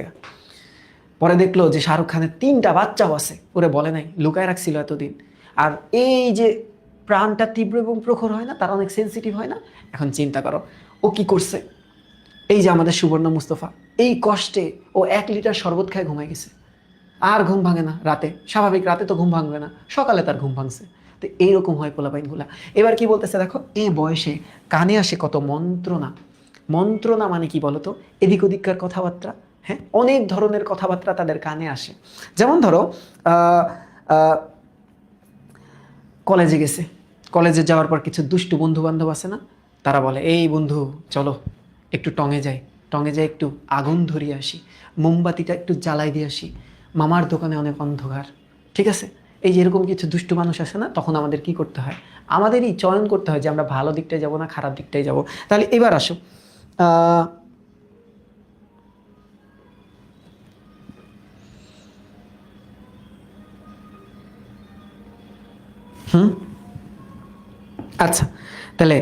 পরে দেখলো যে শাহরুখ খানের 3টা বাচ্চাও আছে, ওরে বলে নাই, লুকায় রাখছিল এতদিন। আর এই যে প্রাণটা তীব্র এবং প্রখর হয় না, তারা অনেক সেন্সিটিভ হয় না? এখন চিন্তা করো ও কি করছে। এই যে আমাদের সুবর্ণা মুস্তফা, এই কষ্টে ও 1 লিটার শরবত খায় ঘুমায় গেছে, আর ঘুম ভাঙে না রাতে। স্বাভাবিক রাতে তো ঘুম ভাঙবে না, সকালে তার ঘুম ভাঙছে। তো এইরকম হয় পোলাপাইনগুলা। এবার কি বলতেছে দেখো, এই বয়সে কানে আসে কত মন্ত্রণা। মন্ত্রণা মানে কি বলতো? এদিক ওদিককার কথাবার্তা। হ্যাঁ, অনেক ধরনের কথাবার্তা তাদের কানে আসে। যেমন ধরো কলেজে গেছে, কলেজে যাওয়ার পর কিছু দুষ্টু বন্ধু বান্ধব আছে না, তারা বলে এই বন্ধু চলো একটু টঙে যাই, টঙে যাই একটু আগুন ধরিয়ে আসি, মোমবাতিটা একটু জ্বালাই দিয়ে আসি, মামার দোকানে অনেক অন্ধকার। ঠিক আছে, এই যে এরকম কিছু দুষ্টু মানুষ আসে না, তখন আমাদের কি করতে হয়? আমাদেরই চয়ন করতে হয় যে আমরা ভালো দিকটায় যাব না খারাপ দিকটায় যাব। তাহলে এবার আসো, আচ্ছা তাহলে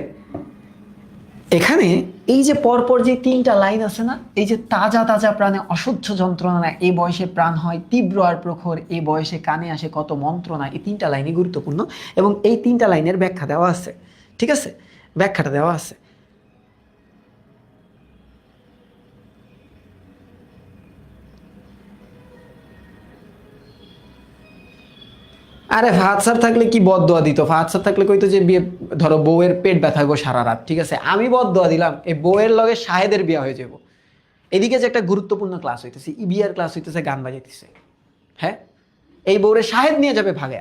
এখানে এই যে পরপর যে 3টা লাইন আছে না, এই যে তাজা তাজা প্রাণে অসহ্য যন্ত্রণা, এই বয়সে প্রাণ হয় তীব্র আর প্রখর, এই বয়সে কানে আসে কত মন্ত্রণা, এই 3টা লাইনই গুরুত্বপূর্ণ এবং এই 3টা লাইনের ব্যাখ্যা দেওয়া আছে। ঠিক আছে, ব্যাখ্যাটা দেওয়া আছে। আরে ফাহাদ স্যার থাকলে কি বদদোয়া দিত? ফাহাদ স্যার থাকলে কইতো যে বিয়ে, ধরো বউয়ের পেট ব্যথা গো সারা রাত, ঠিক আছে আমি বদদোয়া দিলাম এই বউয়ের লগে শাহেদের বিয়া হয়ে যাব। এদিকে যে একটা গুরুত্বপূর্ণ ক্লাস হইতেছে, ইবিআর ক্লাস হইতেছে, গান বাজাইতেছে, হ্যাঁ এই বউরে শাহেদ নিয়ে যাবে ভাগে,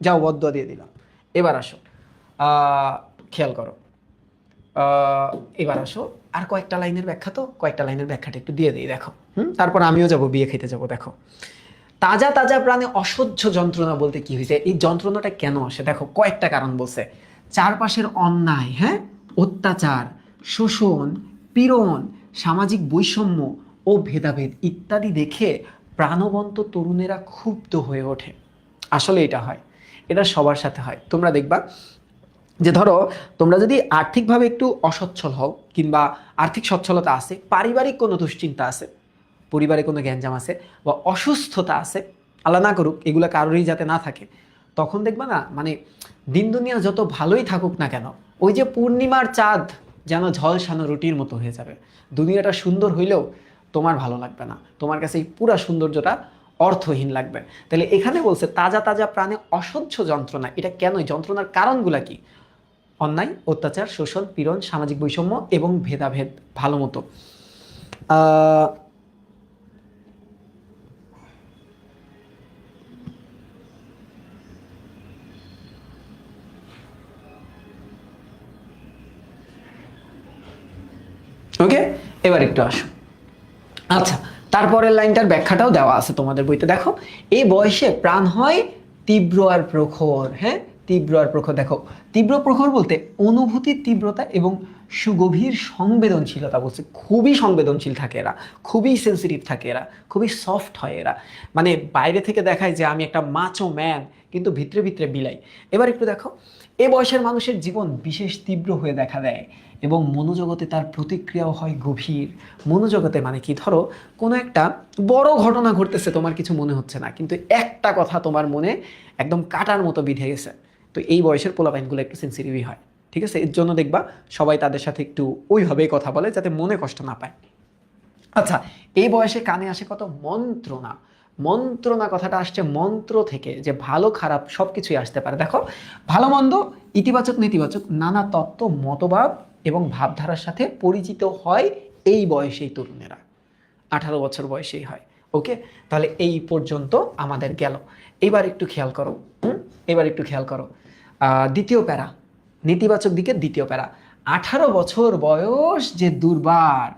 যাও বদদোয়া দিয়ে দিলাম। এবার আসো, খেয়াল করো, এবার আসো আর কয়েকটা লাইনের ব্যাখ্যা, তো কয়েকটা লাইনের ব্যাখ্যাটা একটু দিয়ে দিই দেখো। তারপর আমিও যাব বিয়ে খেতে যাব। দেখো, তাজা তাজা প্রাণে অসহ্য যন্ত্রণা বলতে কি হয়েছে? এই যন্ত্রণাটা কেন আসে? দেখো কয়েকটা কারণ বলছে। চারপাশের অন্যায়, হ্যাঁ, অত্যাচার, শোষণ, পীড়ন, সামাজিক বৈষম্য ও ভেদাভেদ ইত্যাদি দেখে প্রাণবন্ত তরুণেরা ক্ষুব্ধ হয়ে ওঠে। আসলে এটা হয়, এটা সবার সাথে হয়। তোমরা দেখবা যে ধরো তোমরা যদি আর্থিকভাবে একটু অসচ্ছল হও, কিংবা আর্থিক সচ্ছলতা আছে, পারিবারিক কোনো দুশ্চিন্তা আছে, পরিবারে কোনো গ্যাঞ্জাম আছে, বা অসুস্থতা আছে, আল্লাহ না করুক এগুলো কারোরই যাতে না থাকে, তখন দেখবা না মানে দিন দুনিয়া যত ভালোই থাকুক না কেন, ওই যে পূর্ণিমার চাঁদ যেন ঝলসানো রুটির মতো হয়ে যাবে। দুনিয়াটা সুন্দর হইলেও তোমার ভালো লাগবে না, তোমার কাছে এই পুরা সৌন্দর্যটা অর্থহীন লাগবে। তাহলে এখানে বলছে তাজা তাজা প্রাণে অসহ্য যন্ত্রণা। এটা কেন? যন্ত্রণার কারণগুলা কি? অন্যায়, অত্যাচার, শোষণ, পীড়ন, সামাজিক বৈষম্য এবং ভেদাভেদ। ভালো মতো ওকে, এবার একটু আসো। আচ্ছা, তারপরের লাইনটার ব্যাখ্যাটাও দেওয়া আছে তোমাদের বইতে। দেখো, এই বয়সে প্রাণ হয় তীব্র আর প্রখর। হ্যাঁ, তীব্র আর প্রখর। দেখো, তীব্র প্রখর বলতে অনুভূতির তীব্রতা এবং সুগভীর সংবেদনশীলতা বলছে। খুবই সংবেদনশীল থাকে এরা, খুবই সেন্সিটিভ থাকে এরা, খুবই সফট হয় এরা। মানে বাইরে থেকে দেখায় যে আমি একটা মাচো ম্যান, কিন্তু ভিতরে ভিতরে বিলাই। এবার একটু দেখো, এ বয়সের মানুষের জীবন বিশেষ তীব্র হয়ে দেখা দেয় এবং মনোজগতে তার প্রতিক্রিয়াও হয় গভীর। মনোজগতে মানে কি? ধরো কোনো একটা বড় ঘটনা ঘটতেছে, তোমার কিছু মনে হচ্ছে না, কিন্তু একটা কথা তোমার মনে একদম কাটার মতো বিঁধে গেছে। তো এই বয়সের পোলাপাইনগুলো একটু সেন্সিটিভই হয়। ঠিক আছে, এর জন্য দেখবা সবাই তাদের সাথে একটু ওইভাবেই কথা বলে যাতে মনে কষ্ট না পায়। আচ্ছা, এই বয়সে কানে আসে কত মন্ত্রণা। মন্ত্রণা কথাটা আসছে মন্ত্র থেকে, যে ভালো খারাপ সবকিছুই আসতে পারে। দেখো, ভালো মন্দ, ইতিবাচক নেতিবাচক নানা তত্ত্ব, মতবাদ এবং ভাবধারার সাথে পরিচিত হয় এই বয়সেই তরুণেরা, 18 বছর বয়সেই হয়। ওকে, তাহলে এই পর্যন্ত আমাদের গেল। এবার একটু খেয়াল করো, এবার একটু খেয়াল করো দ্বিতীয় প্যারা, নেতিবাচক দিকে দ্বিতীয় প্যারা। 18 বছর বয়স যে দুর্বার,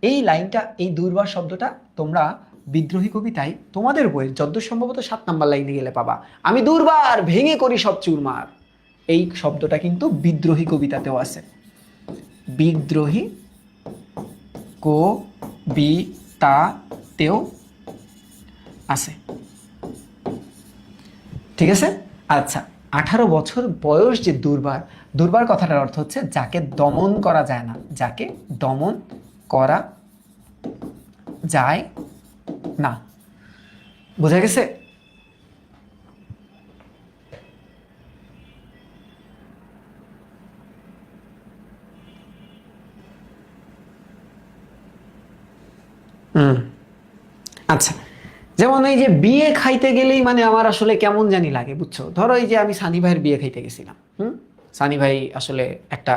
এই লাইনটা, এই দুর্বার শব্দটা তোমরা বিদ্রোহী কবিতায় তোমাদের বইয়ে যদ্দূর সম্ভবত 7 নম্বর লাইনে গেলে পাবা। আমি দুর্বার ভেঙে করি সব চুরমার। এই শব্দটা কিন্তু বিদ্রোহী কবিতাতেও আছে, বিদ্রোহী কবিতাতেও আছে, ঠিক আছে। আচ্ছা, 18 বছর বয়স যে দুর্বার, দুর্বার কথাটার অর্থ হচ্ছে যাকে দমন করা যায় না, যাকে দমন করা যায় না। বোঝা গেছে? আচ্ছা, যেমন এই যে বিয়ে খাইতে গেলেই মানে আমার আসলে কেমন জানি লাগে, বুঝছো? ধরো এই যে আমি সানি ভাইয়ের বিয়ে খাইতে গেছিলাম, সানি ভাই আসলে একটা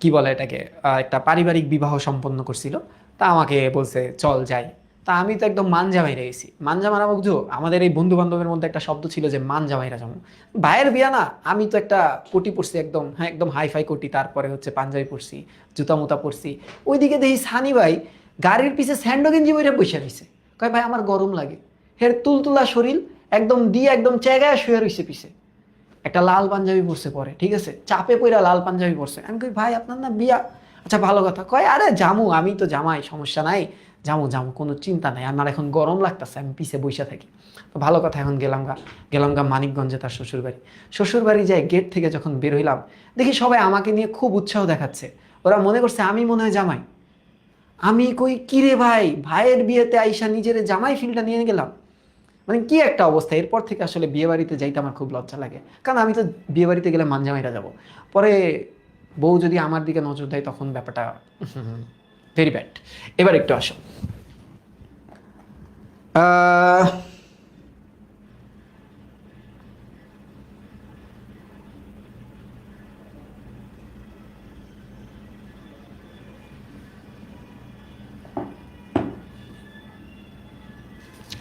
কি বলে এটাকে, একটা পারিবারিক বিবাহ সম্পন্ন করছিল। তা আমাকে বলছে চল যাই। তা আমি তো একদম মানজা বাইরে গেছি। মানজা মারা বুঝছো, আমাদের এই বন্ধু বান্ধবের মধ্যে একটা শব্দ ছিল যে মানজা বাইরা যাবো। ভাইয়ের বিয়া না, আমি তো একটা কোটি পরছি একদম, হ্যাঁ একদম হাইফাই কোটি, তারপরে হচ্ছে পাঞ্জাবি পরছি, জুতা মুতা পরছি। ওইদিকে দেখি সানি ভাই গাড়ির পিছে স্যান্ডো গেঞ্জি বইরা বসে রয়েছে। কয় ভাই আমার গরম লাগে। হের তুলতুলা শরীর একদম দিয়ে একদম চেগায় শুয়ে রয়েছে পিছে, একটা লাল পাঞ্জাবি পরছে পরে, ঠিক আছে, চাপে পইরা লাল পাঞ্জাবি পরছে। আমি কই ভাই আপনার না বিয়া? আচ্ছা ভালো কথা। কয় আরে জামু, আমি তো জামাই, সমস্যা নাই, জামু জামু, কোনো চিন্তা নাই, আমার এখন গরম লাগতেছে, আমি পিছে বইসা থাকি। তো ভালো কথা, এখন গেলাম গা মানিকগঞ্জে তার শ্বশুরবাড়ি। শ্বশুরবাড়ি যাই গেট থেকে যখন বের হইলাম, দেখি সবাই আমাকে নিয়ে খুব উৎসাহ দেখাচ্ছে। ওরা মনে করছে আমি মনে হয় জামাই। আমি কই কিরে ভাই, ভাইয়ের বিয়েতে আইসা নিজের জামাই ফিলটা নিয়ে গেলাম, মানে কি একটা অবস্থা। এরপর থেকে আসলে বিয়ে বাড়িতে যাইতে আমার খুব লজ্জা লাগে, কারণ আমি তো বিয়ে বাড়িতে গেলে মানজামাইরা যাব, পরে বউ যদি আমার দিকে নজর দেয় তখন ব্যাপারটা ভেরি ব্যাড। এবার একটু আসো, আহ,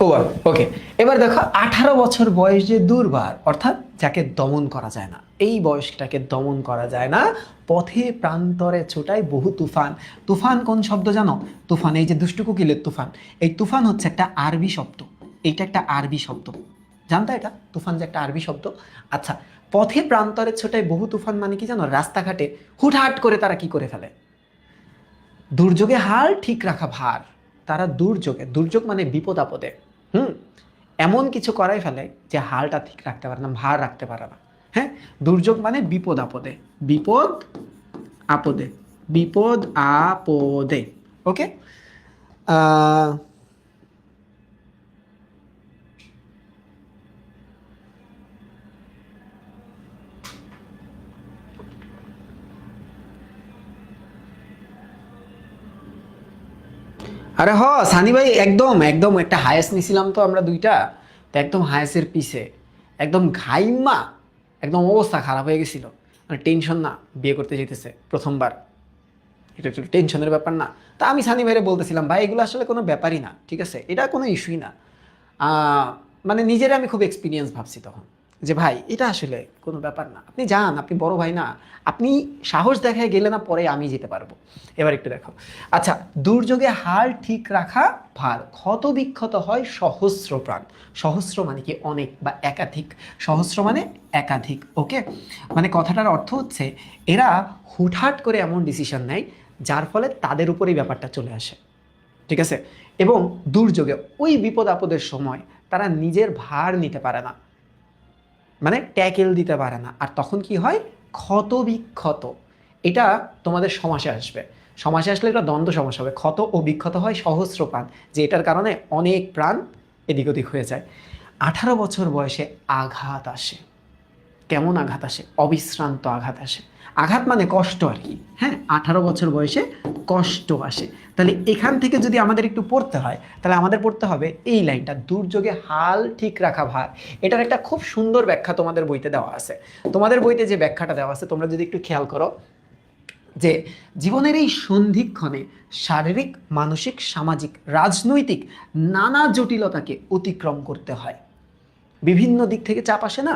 ওভার ওকে। এবার দেখো, 18 বছর বয়স যে দুর্বার, অর্থাৎ যাকে দমন করা যায় না, এই বয়সটাকে দমন করা যায় না। পথে প্রান্তরে ছোটায় বহু তুফান। তুফান কোন শব্দ জানো? তুফান, এই যে দুষ্টু কোকিলের তুফান, এই তুফান হচ্ছে একটা আরবি শব্দ। এইটা একটা আরবি শব্দ, জানতো এটা? তুফান যে একটা আরবি শব্দ। আচ্ছা, পথে প্রান্তরে ছোটায় বহু তুফান মানে কি জানো? রাস্তাঘাটে হুটহাট করে তারা কি করে ফেলে? দুর্যোগে হাল ঠিক রাখা ভার। তারা দুর্যোগে, দুর্যোগ মানে বিপদ আপদে, এমন কিছু করাই ফেলে যে হালটা ঠিক রাখতে পারে না, ভার রাখতে পারে না। হ্যাঁ, দুর্যোগ মানে বিপদ আপদে, বিপদ আপদে, বিপদ আপদে। ওকে, আরে হ সানি ভাই, একদম একদম একটা হায়েস নিছিলাম তো আমরা দুইটা, তো একদম হায়েসের পিছে একদম ঘাইমা, একদম অবস্থা খারাপ হয়ে গেছিল। মানে টেনশন না, বিয়ে করতে যেতেছে প্রথমবার, এটা একটু টেনশনের ব্যাপার না? তা আমি সানি ভাইরে বলতেছিলাম ভাই এগুলো আসলে কোনো ব্যাপারই না, ঠিক আছে, এটা কোনো ইস্যুই না। মানে নিজেরা আমি খুব এক্সপিরিয়েন্স ভাবছি তখন, যে ভাই এটা আসলে কোনো ব্যাপার না, আপনি যান, আপনি বড় ভাই না, আপনি সাহস দেখায় গেলে না, পরে আমি যেতে পারবো। এবার একটু দেখো, আচ্ছা, দুর্যোগে হাল ঠিক রাখা ভার, ক্ষত বিক্ষত হয় সহস্র প্রাণ। সহস্র মানে কি? অনেক বা একাধিক। সহস্র মানে একাধিক। ওকে, মানে কথাটার অর্থ হচ্ছে এরা হুটহাট করে এমন ডিসিশন নেয় যার ফলে তাদের উপরেই ব্যাপারটা চলে আসে, ঠিক আছে। এবং দুর্যোগে, ওই বিপদ আপদের সময় তারা নিজের ভার নিতে পারে না, মানে ট্যাকেল দিতে পারে না, আর তখন কি হয়? ক্ষত বিক্ষত। এটা তোমাদের সমাসে আসবে, সমাসে আসলে এটা দ্বন্দ্ব সমাস হবে। ক্ষত ও বিক্ষত হয় সহস্র প্রাণ, যে এটার কারণে অনেক প্রাণ এদিক ওদিক হয়ে যায়। 18 বছর বয়সে আঘাত আসে, কেমন আঘাত আসে? অবিশ্রান্ত আঘাত আসে। আঘাত মানে কষ্ট আর কি, হ্যাঁ, 18 বছর বয়সে কষ্ট আসে। তাহলে এখান থেকে যদি আমাদের একটু পড়তে হয়, তাহলে আমাদের পড়তে হবে এই লাইনটা, দুর্যোগে হাল ঠিক রাখা ভার। এটার একটা খুব সুন্দর ব্যাখ্যা তোমাদের বইতে দেওয়া আছে। তোমাদের বইতে যে ব্যাখ্যাটা দেওয়া আছে তোমরা যদি একটু খেয়াল করো, যে জীবনের এই সন্ধিক্ষণে শারীরিক, মানসিক, সামাজিক, রাজনৈতিক নানা জটিলতাকে অতিক্রম করতে হয়। বিভিন্ন দিক থেকে চাপ আসে না?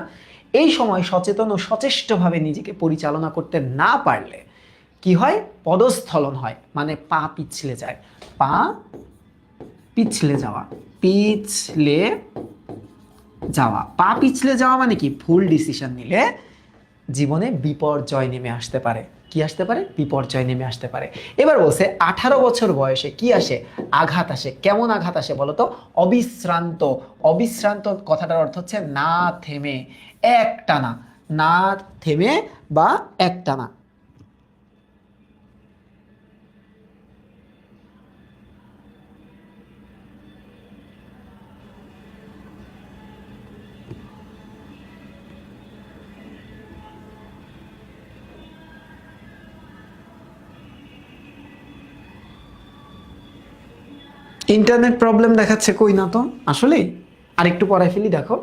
এই সময় সচেতন ও সচেষ্টভাবে নিজেকে পরিচালনা করতে না পারলে কি হয়? পদস্খলন হয়, মানে পা পিছলে যায়। পা পিছলে যাওয়া, পিছলে যাওয়া, পা পিছলে যাওয়া মানে কি? ভুল ডিসিশন নিলে জীবনে বিপর্যয় নেমে আসতে পারে। কি আসতে পারে? বিপর্যয় নেমে আসতে পারে। এবার বলছে 18 বছর বয়সে কি আসে? আঘাত আসে। কেমন আঘাত আসে বলো তো? অবিশ্রান্ত। অবিশ্রান্ত কথাটার অর্থ হচ্ছে না থেমে, একটানা, না থেমে বা একটানা। ইন্টারনেট প্রবলেম দেখাচ্ছে, কই না তো আসলে। আর একটু পরে ফেলি, দেখো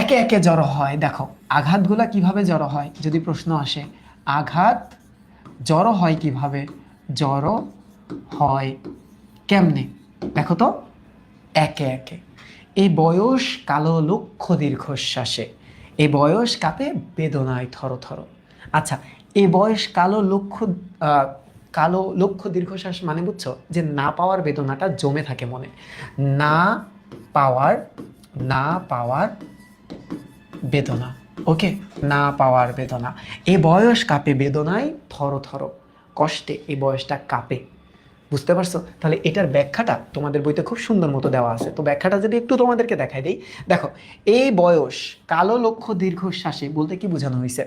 একে একে জড়ো হয়। দেখো আঘাতগুলা কিভাবে জড়ো হয় যদি প্রশ্ন আসে, আঘাত জড়ো হয় কিভাবে? জড়ো হয় কেমনে? দেখো তো, একে একে। এই বয়স কালো লক্ষ্য দীর্ঘশ্বাসে, এই বয়স কাঁপে বেদনায় থর থর। আচ্ছা, এই বয়স কালো লক্ষ্য কালো লক্ষ্য দীর্ঘশ্বাস মানে বুঝছো? যে না পাওয়ার বেদনাটা জমে থাকে মনে। না পাওয়ার, না পাওয়ার বেদনা। ওকে, না পাওয়ার বেদনা। এই বয়স কাঁপে বেদনায় থর থর, কষ্টে এই বয়সটা কাঁপে। বুঝতে পারছো? তাহলে এটার ব্যাখ্যাটা তোমাদের বইতে খুব সুন্দর মতো দেওয়া আছে। তো ব্যাখ্যাটা যদি একটু তোমাদেরকে দেখাই দিই, দেখো এই বয়স কালো লক্ষ্য দীর্ঘশ্বাসে বলতে কি বোঝানো হয়েছে?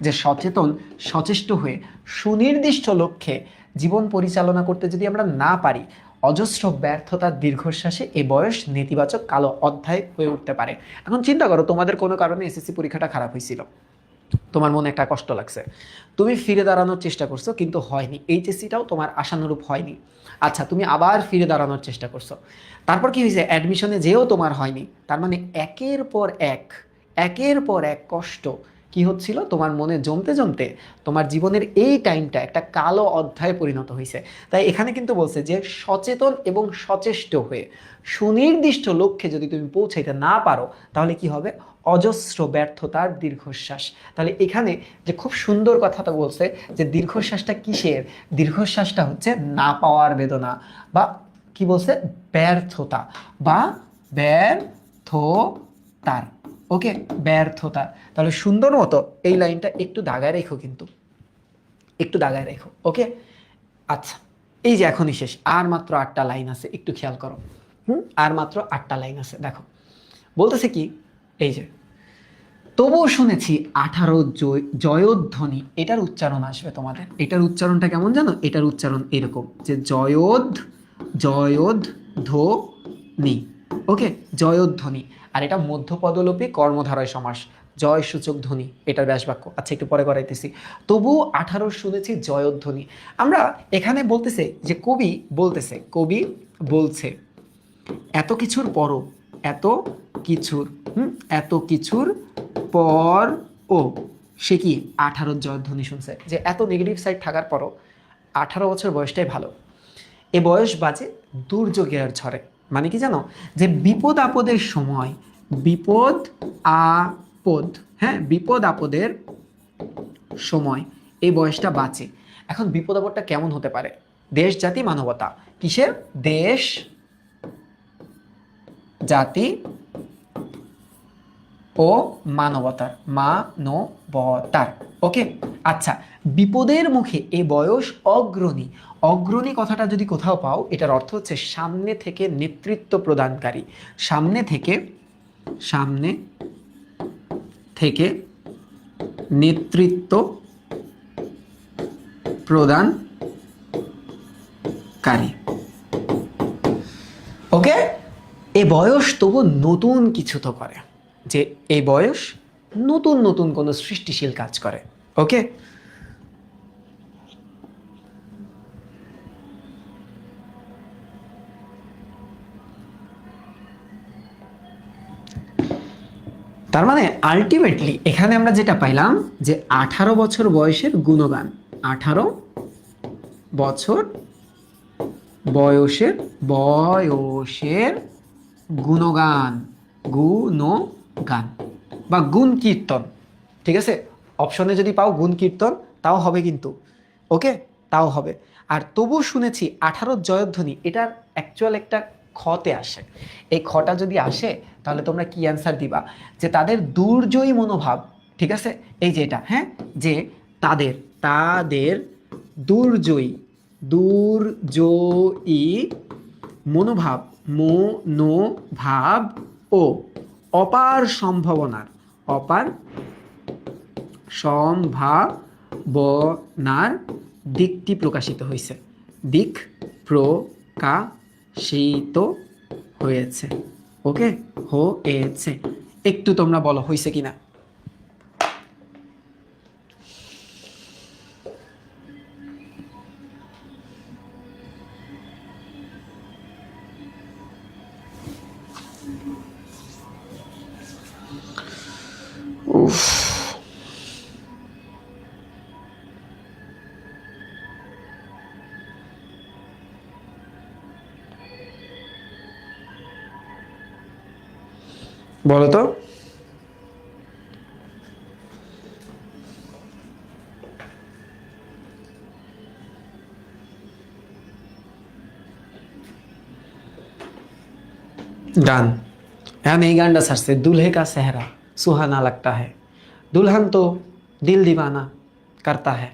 যে সচেতন, সচেষ্ট হয়ে সুনির্দিষ্ট লক্ষ্যে জীবন পরিচালনা করতে যদি আমরা না পারি, অজস্র ব্যর্থতার দীর্ঘশ্বাসে এই বয়স নেতিবাচক কালো অধ্যায় হয়ে উঠতে পারে। এখন চিন্তা করো, তোমাদের কোনো কারণে এসএসসি পরীক্ষাটা খারাপ হয়েছিল, তোমার মনে একটা কষ্ট লাগছে, তুমি ফিরে দাঁড়ানোর চেষ্টা করছো কিন্তু হয়নি, এইচএসসিটাও তোমার আশানুরূপ হয়নি। আচ্ছা, তুমি আবার ফিরে দাঁড়ানোর চেষ্টা করছো, তারপর কি হয়েছে? অ্যাডমিশনে যেও তোমার হয়নি। তার মানে একের পর এক, একের পর এক কষ্ট কি হচ্ছিল তোমার মনে জমতে জমতে তোমার জীবনের এই টাইমটা একটা কালো অধ্যায়ে পরিণত হয়েছে। তাই এখানে কিন্তু বলছে যে সচেতন এবং সচেষ্ট হয়ে সুনির্দিষ্ট লক্ষ্যে যদি তুমি পৌঁছাইতে না পারো, তাহলে কি হবে? অজস্র ব্যর্থতার দীর্ঘশ্বাস। তাহলে এখানে যে খুব সুন্দর কথাটা বলছে যে দীর্ঘশ্বাসটা কিসের? দীর্ঘশ্বাসটা হচ্ছে না পাওয়ার বেদনা, বা কি বলছে? ব্যর্থতা বা ব্যর্থতার। ওকে, ব্যর্থতা। তাহলে সুন্দর মতো এই লাইনটা একটু দাগায় রেখো, কিন্তু একটু দাগায় রেখো। ওকে, আচ্ছা, এই যে এখনই শেষ, আর মাত্র 8টা লাইন আছে, একটু খেয়াল করো। আর মাত্র 8টা লাইন আছে। দেখো বলতেছে কি, এই যে তবুও শুনেছি 18 জয়োধ্বনি, এটার উচ্চারণ আসবে তোমাদের। এটার উচ্চারণটা কেমন জানো? এটার উচ্চারণ এরকম যে জয়োধ্বনি। ওকে, জয়োধ্বনি। আর এটা মধ্যপদলোপী কর্মধারয় সমাস, জয় সূচক ধ্বনি, এটার ব্যাসবাক্য। আচ্ছা, একটু পরে করাইতেছি। তবুও 18 শুনেছি জয়োধ্বনি। আমরা এখানে বলতেছে যে কবি বলতেছে, কবি বলছে এত কিছুর পরও, এত কিছুর এত কিছুর পর ও সে কি 18 জয়ধ্বনি শুনছে। যে এত নেগেটিভ সাইড থাকার পরও 18 বছর বয়সটাই ভালো। এ বয়স বাজে দুর্যোগে আর ঝড়ে। মানে কি জানো? যে বিপদ আপদের সময়, বিপদ আপদ, হ্যাঁ, বিপদ আপদের সময় এই বয়সটা বাঁচে। এখন বিপদ আপদটা কেমন হতে পারে? দেশ, জাতি, মানবতা। কিসের? দেশ, জাতি ও মানবতার, মানবতার। ওকে, আচ্ছা, বিপদের মুখে এ বয়স অগ্রণী। অগ্রণী কথাটা যদি কোথাও পাও, এটার অর্থ হচ্ছে সামনে থেকে নেতৃত্ব প্রদানকারী। সামনে থেকে নেতৃত্ব প্রদানকারী। ওকে, এ বয়স তবু নতুন কিছু তো করে, যে এই বয়স নতুন নতুন কোনো সৃষ্টিশীল কাজ করে। ওকে, তার মানে আলটিমেটলি এখানে আমরা যেটা পাইলাম যে 18 বছর বয়সের গুণগান, 18 বছর বয়সের গুণগান, গুণগান বা গুণ কীর্তন। ঠিক আছে, অপশনে যদি পাও গুণ কীর্তন তাও হবে কিন্তু, ওকে, তাও হবে। আর তবু শুনেছি 18 জয়ধ্বনি, এটার অ্যাকচুয়াল একটা খতে আসে। এই খটা যদি আসে তাহলে তোমরা কি অ্যান্সার দিবা, যে তাদের দুর্জয়ী মনোভাব, ঠিক আছে, এই যে এটা, হ্যাঁ, যে তাদের তাদের দুর্জয়ী মনোভাব ও অপার সম্ভাবনার দিকটি প্রকাশিত হয়েছে, দিক প্রকাশিত হয়েছে। ওকে, হয়েছে। একটু তোমরা বলো হয়েছে কিনা। উফ, বলো তো। গান, এখন এই গানটা ছাড়ছে, দুल्हे का सेहरा सुहाना लगता है, दुल्हन तो दिल दीवाना करता है।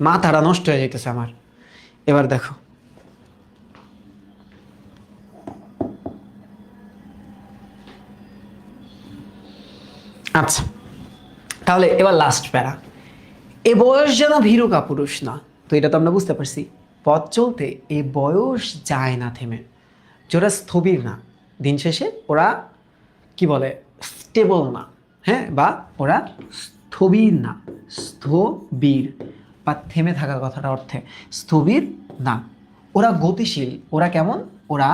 মাথাটা নষ্ট হয়ে যাইতেছে আমার। এবার দেখো, আচ্ছা তাহলে এবার লাস্ট প্যারা, এ বয়স যেন ভীরু কাপুরুষ না। তো এটা তো আমরা বুঝতে পারছি, পথ চলতে এই বয়স যায় না থেমে, যেটা স্থবির না, দিন শেষে ওরা কি বলে, স্টেবল না, হ্যাঁ, বা ওরা স্থবির না, স্থবির বা থেমে থাকার কথাটা অর্থে স্থবির না, ওরা গতিশীল। ওরা কেমন, ওরা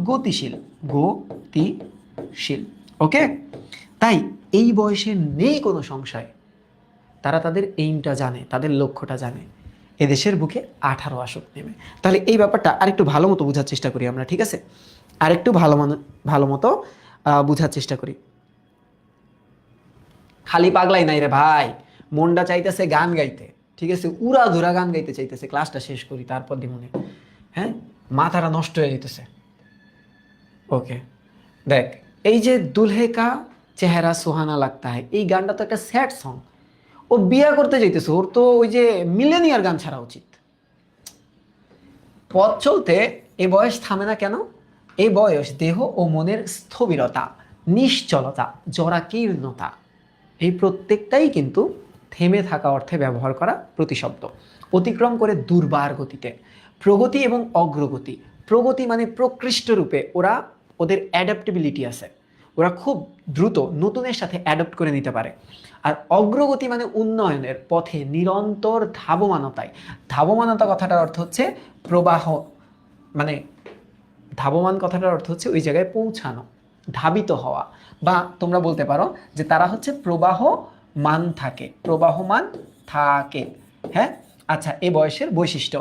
গতিশীল, গতিশীল। ওকে, তাই এই বয়সে নেই কোনো সংশয়, তারা তাদের এইমটা জানে, তাদের লক্ষ্যটা জানে, এদেশের বুকে 18 আসক নেমে। তাহলে এই ব্যাপারটা আরেকটু ভালো মতো বোঝার চেষ্টা করি আমরা, ঠিক আছে, আরেকটু ভালো মতো বোঝার চেষ্টা করি। খালি পাগলাই নাই রে ভাই, মনটা চাইতেছে গান গাইতে, ঠিক আছে, উড়া ধুরা গান গাইতে চাইতেছে, ক্লাসটা শেষ করি তারপর দিমনে, হ্যাঁ, মাথাটা নষ্ট হয়ে যেতেছে। ওকে, দেখ, এই যে দুলহে কা চেহারা সুহানা লাগতা হয়, এই গানটা তো একটা স্যাড সং। ও বিয়ে করতে যাইতেছে, ওর তো ওই যে মিলেনিয়ার গান ছাড়া উচিত। পথ চলতে এই বয়স থামে না কেন, এই বয়স দেহ ও মনের স্থবিরতা, নিশ্চলতা, জরাকীর্ণতা, এই প্রত্যেকটাই কিন্তু থেমে থাকা অর্থে ব্যবহার করা প্রতিশব্দ। অতিক্রম করে দুর্বার গতিতে, প্রগতি এবং অগ্রগতি। প্রগতি মানে প্রকৃষ্ট রূপে ওদের অ্যাডাপ্টেবিলিটি আছে, ওরা খুব দ্রুত নতুনের সাথে অ্যাডপ্ট করে নিতে পারে। আর অগ্রগতি মানে উন্নয়নের পথে নিরন্তর ধাবমানতায়। ধাবমানতা কথাটার অর্থ হচ্ছে প্রবাহ, মানে ধাবমান কথাটার অর্থ হচ্ছে ওই জায়গায় পৌঁছানো, ধাবিত হওয়া, বা তোমরা বলতে পারো যে তারা হচ্ছে প্রবাহমান থাকে। হ্যাঁ, আচ্ছা, এ বয়সের বৈশিষ্ট্য,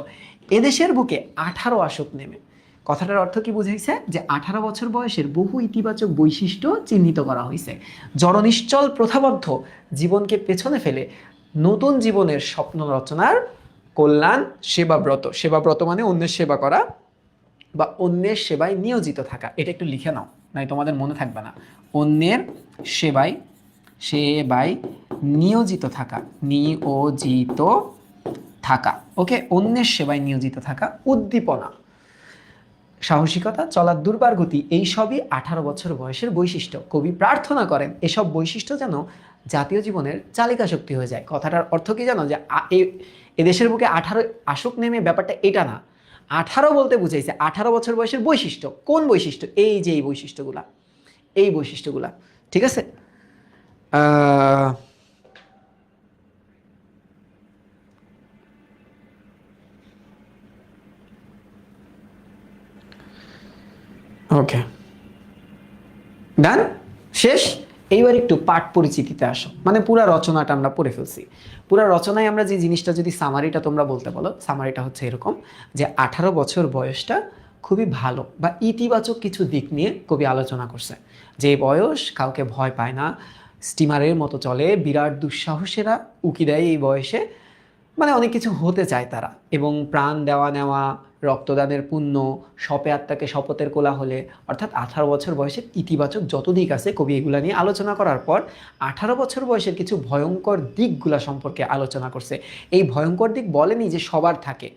এদেশের বুকে 18 আসক নেমে, কথাটার অর্থ কি বুঝাইছে, যে 18 বছর বয়সের বহু ইতিবাচক বৈশিষ্ট্য চিহ্নিত করা হয়েছে। জড়নিশ্চল প্রথাবদ্ধ জীবনকে পেছনে ফেলে নতুন জীবনের স্বপ্ন রচনার কল্যাণ সেবাব্রত। সেবাব্রত মানে অন্যের সেবা করা বা অন্যের সেবায় নিয়োজিত থাকা। এটা একটু লিখে নাও, নাই তোমাদের মনে থাকবে না। অন্যের সেবায় নিয়োজিত থাকা, ওকে, অন্যের সেবায় নিয়োজিত থাকা, উদ্দীপনা, সাহসিকতা, চলার দুর্বার গতি, এই সবই 18 বছর বয়সের বৈশিষ্ট্য। কবি প্রার্থনা করেন এসব বৈশিষ্ট্য যেন জাতীয় জীবনের চালিকা শক্তি হয়ে যায়। কথাটার অর্থ কি জানো, যে এদেশের বুকে 18 আসক নেমে, ব্যাপারটা এটা না। 18 বলতে বুঝাইছে 18 বছর বয়সের বৈশিষ্ট্য। কোন বৈশিষ্ট্য? এই যে এই বৈশিষ্ট্যগুলা, ঠিক আছে। ওকে, ডান, শেষ। এইবার একটু পাঠ পরিচিতিতে আসো, মানে পুরা রচনাটা আমরা পড়ে ফেলছি। পুরা রচনায় আমরা যে জিনিসটা, যদি সামারিটা তোমরা বলতে বলো, সামারিটা হচ্ছে এরকম যে 18 বছর বয়সটা খুবই ভালো বা ইতিবাচক কিছু দিক নিয়ে কবি আলোচনা করছে। যে বয়স কাউকে ভয় পায় না, স্টিমারের মতো চলে, বিরাট দুঃসাহসেরা উকি দেয় এই বয়সে, মানে অনেক কিছু হতে চায় তারা, এবং প্রাণ দেওয়া নেওয়া, রক্তদানের পুণ্য, শপে আত্মাকে শপথের কোলাহলে, অর্থাৎ 18 বছর বয়সের ইতিবাচক যত দিক আছে কবি এগুলা নিয়ে আলোচনা করার পর 18 বছর বয়সের কিছু ভয়ঙ্কর দিকগুলা সম্পর্কে আলোচনা করছে। এই ভয়ঙ্কর দিক বলেনি যে সবার থাকে,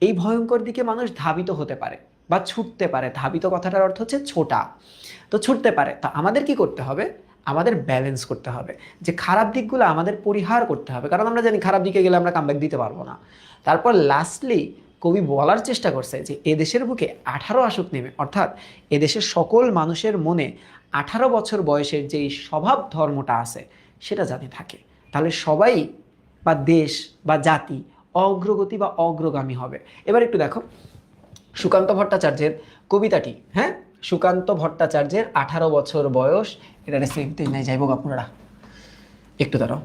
এই ভয়ঙ্কর দিকে মানুষ ধাবিত হতে পারে বা ছুটতে পারে। ধাবিত কথাটার অর্থ হচ্ছে ছোটা, তো ছুটতে পারে। তা আমাদের কি করতে হবে? আমাদের ব্যালেন্স করতে হবে, যে খারাপ দিকগুলো আমাদের পরিহার করতে হবে, কারণ আমরা জানি খারাপ দিকে গেলে আমরা কামব্যাক দিতে পারবো না। তারপর লাস্টলি কবি বলার চেষ্টা করছে যে এদেশের বুকে 18 আসুক নেমে, অর্থাৎ এদেশের সকল মানুষের মনে 18 বছর বয়সের যেই স্বভাব ধর্মটা আছে সেটা জানি থাকে, তাহলে সবাই বা দেশ বা জাতি অগ্রগতি বা অগ্রগামী হবে। এবার একটু দেখো সুকান্ত ভট্টাচার্যের কবিতাটি, হ্যাঁ, সুকান্ত ভট্টাচার্যের 18 বছর বয়স, এটা সেম তো নাই যাইব আপনারা, একটু দাঁড়াও,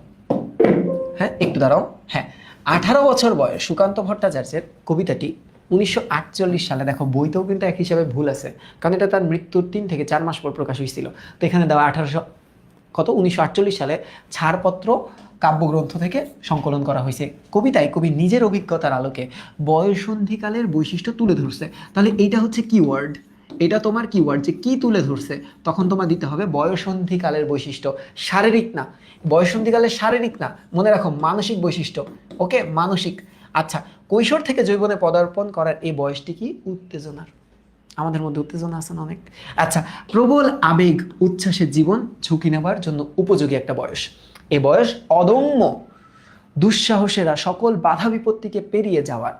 হ্যাঁ একটু দাঁড়াও, হ্যাঁ 18 বছর বয়স সুকান্ত ভট্টাচার্যের কবিতাটি 1948 সালে, দেখো বইতেও কিন্তু এক হিসাবে ভুল আছে, কারণ এটা তার মৃত্যুর 3 থেকে 4 মাস পর প্রকাশ হয়েছিল। তো এখানে দেওয়া 1948 সালে ছাড়পত্র কাব্যগ্রন্থ থেকে সংকলন করা হয়েছে। কবিতায় কবি নিজের অভিজ্ঞতার আলোকে বয়সন্ধিকালের বৈশিষ্ট্য তুলে ধরছে। তাহলে এইটা হচ্ছে কিওয়ার্ড, এটা তোমার কিওয়ার্ড, যে কি তুলে ধরছে, তখন তোমার দিতে হবে বয়সন্ধিকালের বৈশিষ্ট্য, শারীরিক না, বয়সন্ধিকালের শারীরিক না, মনে রাখো মানসিক বৈশিষ্ট্য। ওকে, মানসিক। আচ্ছা, কৈশোর থেকে যৌবনে পদার্পণ করার এই বয়সটি কি? উত্তেজনার। আমাদের মধ্যে উত্তেজনা আছে না অনেক। আচ্ছা, প্রবল আবেগ উচ্ছ্বাসের জীবন ঝুঁকি নেবার জন্য উপযোগী একটা বয়স। এ বয়স অদম্য দুঃসাহসেরা সকল বাধা বিপত্তিকে পেরিয়ে যাওয়ার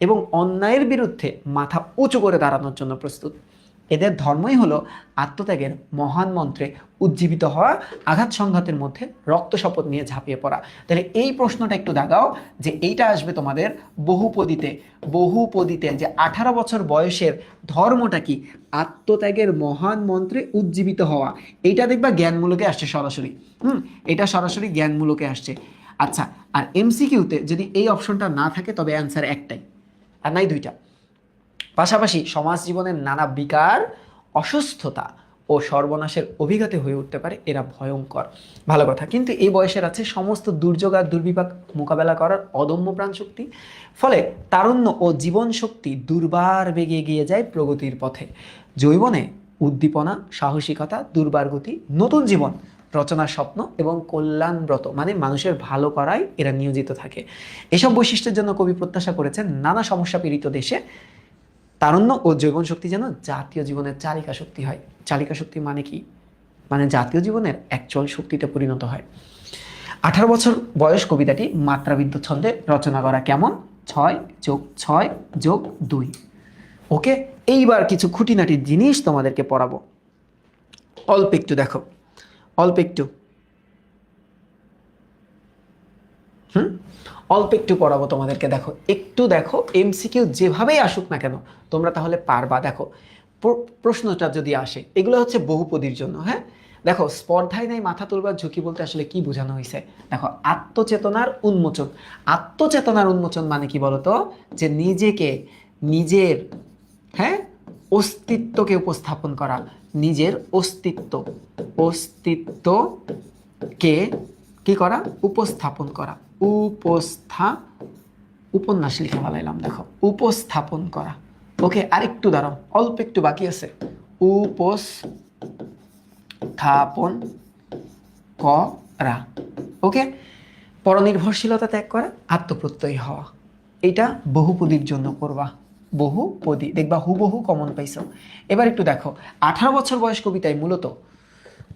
এবং অন্যায়ের বিরুদ্ধে মাথা উঁচু করে দাঁড়ানোর জন্য প্রস্তুত। এদের ধর্মই হলো আত্মত্যাগের মহান মন্ত্রে উজ্জীবিত হওয়া, আঘাত সংঘাতের মধ্যে রক্ত শপথ নিয়ে ঝাঁপিয়ে পড়া। তাহলে এই প্রশ্নটা একটু দাগাও, যে এইটা আসবে তোমাদের বহুপদীতে। বহুপদীতে যে 18 বছর বয়সের ধর্মটা কি? আত্মত্যাগের মহান মন্ত্রে উজ্জীবিত হওয়া। এইটা দেখবা জ্ঞানমূলকে আসছে সরাসরি, এটা সরাসরি জ্ঞানমূলকে আসছে। আচ্ছা, আর এমসিকিউতে যদি এই অপশনটা না থাকে তবে অ্যান্সার একটাই, আর নাই দুইটা। পাশাপাশি সমাজ জীবনের নানা বিকার, অসুস্থতা ও সর্বনাশের অভিঘাতে হয়ে উঠতে পারে এরা ভয়ঙ্কর। ভালো কথা, কিন্তু এই বয়সের আছে সমস্ত দুর্যোগ আর দুর্বিপাক মোকাবেলা করার অদম্য প্রাণশক্তি। ফলে তারুণ্য ও জীবন শক্তি দুর্বার বেগে এগিয়ে যায় প্রগতির পথে। যৌবনে উদ্দীপনা, সাহসিকতা, দুর্বার গতি, নতুন জীবন রচনার স্বপ্ন এবং কল্যাণব্রত, মানে মানুষের ভালো করাই এরা নিয়োজিত থাকে। এসব বৈশিষ্ট্যের জন্য কবি প্রত্যাশা করেছেন নানা সমস্যা পীড়িত দেশে তারুণ্য ও যৌবন শক্তি যেন জাতীয় জীবনের চালিকা শক্তি হয়। চালিকা শক্তি মানে কি? মানে জাতীয় জীবনের অ্যাকচুয়াল শক্তিতে পরিণত হয়। 18 বছর বয়স কবিতাটি মাত্রাবিদ্ধ ছন্দে রচনা করা। কেমন? 6+6+2। ওকে, এইবার কিছু খুঁটিনাটি জিনিস তোমাদেরকে পড়াবো, অল্প একটু দেখো, অল্প একটু অল্প একটু পড়াবো তোমাদেরকে। দেখো একটু দেখো, এমসিকিউ যেভাবেই আসুক না কেন তোমরা তাহলে পারবা। দেখো প্রশ্নটা যদি আসে, এগুলো হচ্ছে বহুপদীর জন্য। হ্যাঁ, দেখো স্পর্ধায় নাই মাথা তুলবার ঝুঁকি বলতে আসলে কি বোঝানো হয়েছে? দেখো আত্মচেতনার উন্মোচন। আত্মচেতনার উন্মোচন মানে কি বলতো? যে নিজেকে, নিজের, হ্যাঁ, অস্তিত্বকে উপস্থাপন করা, নিজের অস্তিত্বকে কি করা? উপস্থাপন করা। উপন্যাস লিখে ফেলাইলাম, দেখো উপস্থাপন করা। ওকে, আরেকটু দাঁড়াও, অল্প একটু বাকি আছে। উপস্থাপন করা। ওকে, পরনির্ভরশীলতা ত্যাগ করা, আত্মপ্রত্যয়ী হওয়া। এটা বহুপদীর জন্য করবা, বহুপদী, দেখবা হুবহু কমন পাইছো। এবার একটু দেখো 18 বছর বয়স কবিতায়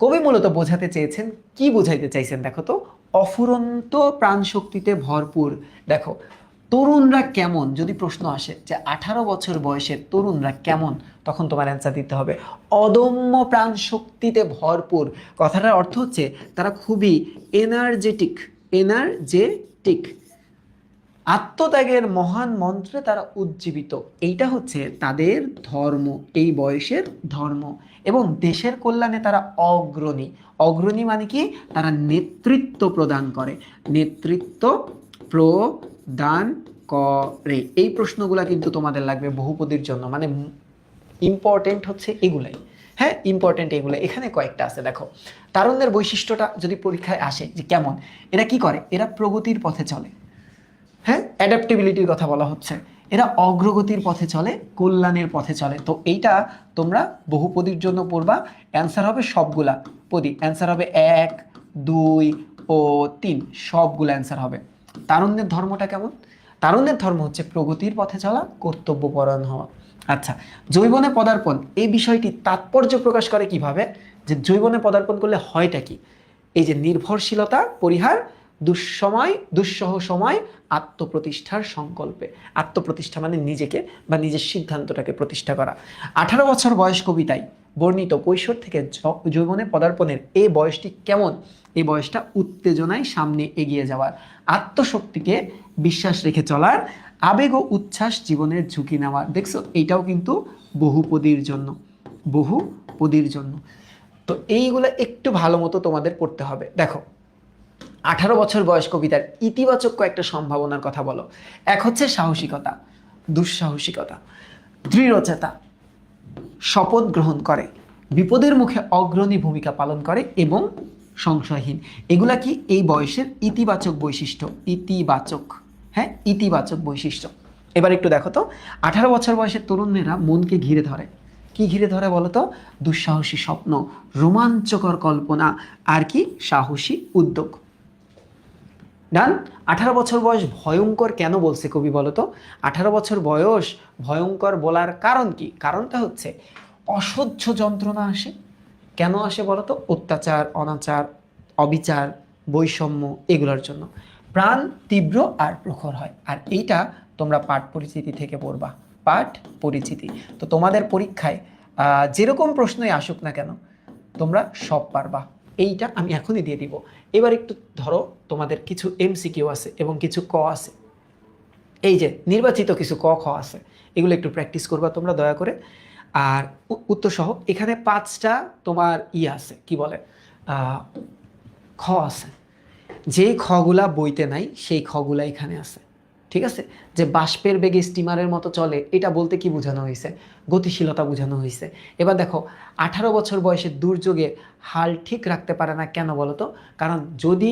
কবি মূলত বোঝাতে চেয়েছেন, কি বোঝাইতে চাইছেন দেখো তো? অফুরন্ত প্রাণশক্তিতে ভরপুর। দেখো তরুণরা কেমন, যদি প্রশ্ন আসে যে 18 বছর বয়সের তরুণরা কেমন, তখন তোমার অ্যান্সার দিতে হবে অদম্য প্রাণ শক্তিতে ভরপুর। কথাটার অর্থ হচ্ছে তারা খুবই এনার্জেটিক, এনার্জেটিক, আত্মত্যাগের মহান মন্ত্রে তারা উজ্জীবিত। এইটা হচ্ছে তাদের ধর্ম, এই বয়সের ধর্ম। এবং দেশের কল্যাণে তারা অগ্রণী। অগ্রণী মানে কি? তারা নেতৃত্ব প্রদান করে, নেতৃত্ব প্রদান করে। এই প্রশ্নগুলা কিন্তু তোমাদের লাগবে বহুপদীর জন্য, মানে ইম্পর্টেন্ট হচ্ছে এগুলাই। হ্যাঁ, ইম্পর্টেন্ট এগুলো। এখানে কয়েকটা আছে, দেখো। তারুণ্যের বৈশিষ্ট্যটা যদি পরীক্ষায় আসে যে কেমন, এরা কি করে? এরা প্রগতির পথে চলে। হ্যাঁ, অ্যাডাপ্টেবিলিটির কথা বলা হচ্ছে। এরা অগ্রগতির পথে চলে, কল্যাণের পথে চলে। তো এইটা তোমরা বহুপদীর জন্য পড়বা। অ্যান্সার হবে সবগুলা পদী, অ্যান্সার হবে 1, 2 ও 3, সবগুলো অ্যান্সার হবে। তারুণ্যের ধর্মটা কেমন? তারুণ্যের ধর্ম হচ্ছে প্রগতির পথে চলা, কর্তব্যপরায়ণ হওয়া। আচ্ছা, জৈবনে পদার্পণ, এই বিষয়টি তাৎপর্য প্রকাশ করে কিভাবে? যে জৈবনে পদার্পণ করলে হয়টা কি? এই যে নির্ভরশীলতা পরিহার, দুঃসহ সময় আত্মপ্রতিষ্ঠার সংকল্পে। আত্মপ্রতিষ্ঠা মানে নিজেকে বা নিজের সিদ্ধান্তটাকে প্রতিষ্ঠা করা। 18 বছর বয়স কবিতায় বর্ণিত কৈশোর থেকে যৌবনে পদার্পণের এই বয়সটি কেমন? এই বয়সটা উত্তেজনায় সামনে এগিয়ে যাওয়ার, আত্মশক্তিকে বিশ্বাস রেখে চলার, আবেগ ও উচ্ছ্বাস জীবনের ঝুঁকি নেওয়ার। দেখছো, এইটাও কিন্তু বহুপদীর জন্য, বহুপদীর জন্য। তো এইগুলো একটু ভালো মতো তোমাদের পড়তে হবে। দেখো, 18 বছর বয়স কবিতার ইতিবাচক কয়েকটা সম্ভাবনার কথা বলো। এক হচ্ছে সাহসিকতা, দুঃসাহসিকতা, দৃঢ়চেতা, শপথ গ্রহণ করে, বিপদের মুখে অগ্রণী ভূমিকা পালন করে এবং সংশয়হীন। এগুলা কি এই বয়সের ইতিবাচক বৈশিষ্ট্য। ইতিবাচক, হ্যাঁ, ইতিবাচক বৈশিষ্ট্য। এবার একটু দেখো তো, 18 বছর বয়সের তরুণেরা মনকে ঘিরে ধরে। কি ঘিরে ধরে বলো তো? দুঃসাহসী স্বপ্ন, রোমাঞ্চকর কল্পনা, আর কি? সাহসী উদ্যোগ। ডান। 18 বছর বয়স ভয়ঙ্কর কেন বলছে কবি বলো তো? 18 বছর বয়স ভয়ঙ্কর বলার কারণ কি? কারণটা হচ্ছে অসহ্য যন্ত্রণা আসে। কেন আসে বলো তো? অত্যাচার, অনাচার, অবিচার, বৈষম্য, এগুলোর জন্য প্রাণ তীব্র আর প্রখর হয়। আর এইটা তোমরা পাঠ পরিচিতি থেকে পড়বা, পাঠ পরিচিতি। তো তোমাদের পরীক্ষায় যেরকম প্রশ্নই আসুক না কেন, তোমরা সব পারবা। এইটা আমি এখনই দিয়ে দিব। এবার একটু ধরো, তোমাদের কিছু এমসিকিউ আছে এবং কিছু ক আছে। এই যে নির্বাচিত কিছু ক খ আছে, এগুলো একটু প্র্যাকটিস করবা তোমরা দয়া করে। আর উত্তর সহ এখানে 5টা তোমার আছে, কি বলে, খ আছে। যেই খগুলা বইতে নাই সেই খগুলা এখানে আছে। ঠিক আছে? যে বাষ্পের বেগে স্টিমারের মতো চলে, এটা বলতে কি বোঝানো হয়েছে? গতিশীলতা বোঝানো হয়েছে। এবার দেখো, 18 বছর বয়সের দুর্যোগে হাল ঠিক রাখতে পারে না কেন বলো তো? কারণ যদি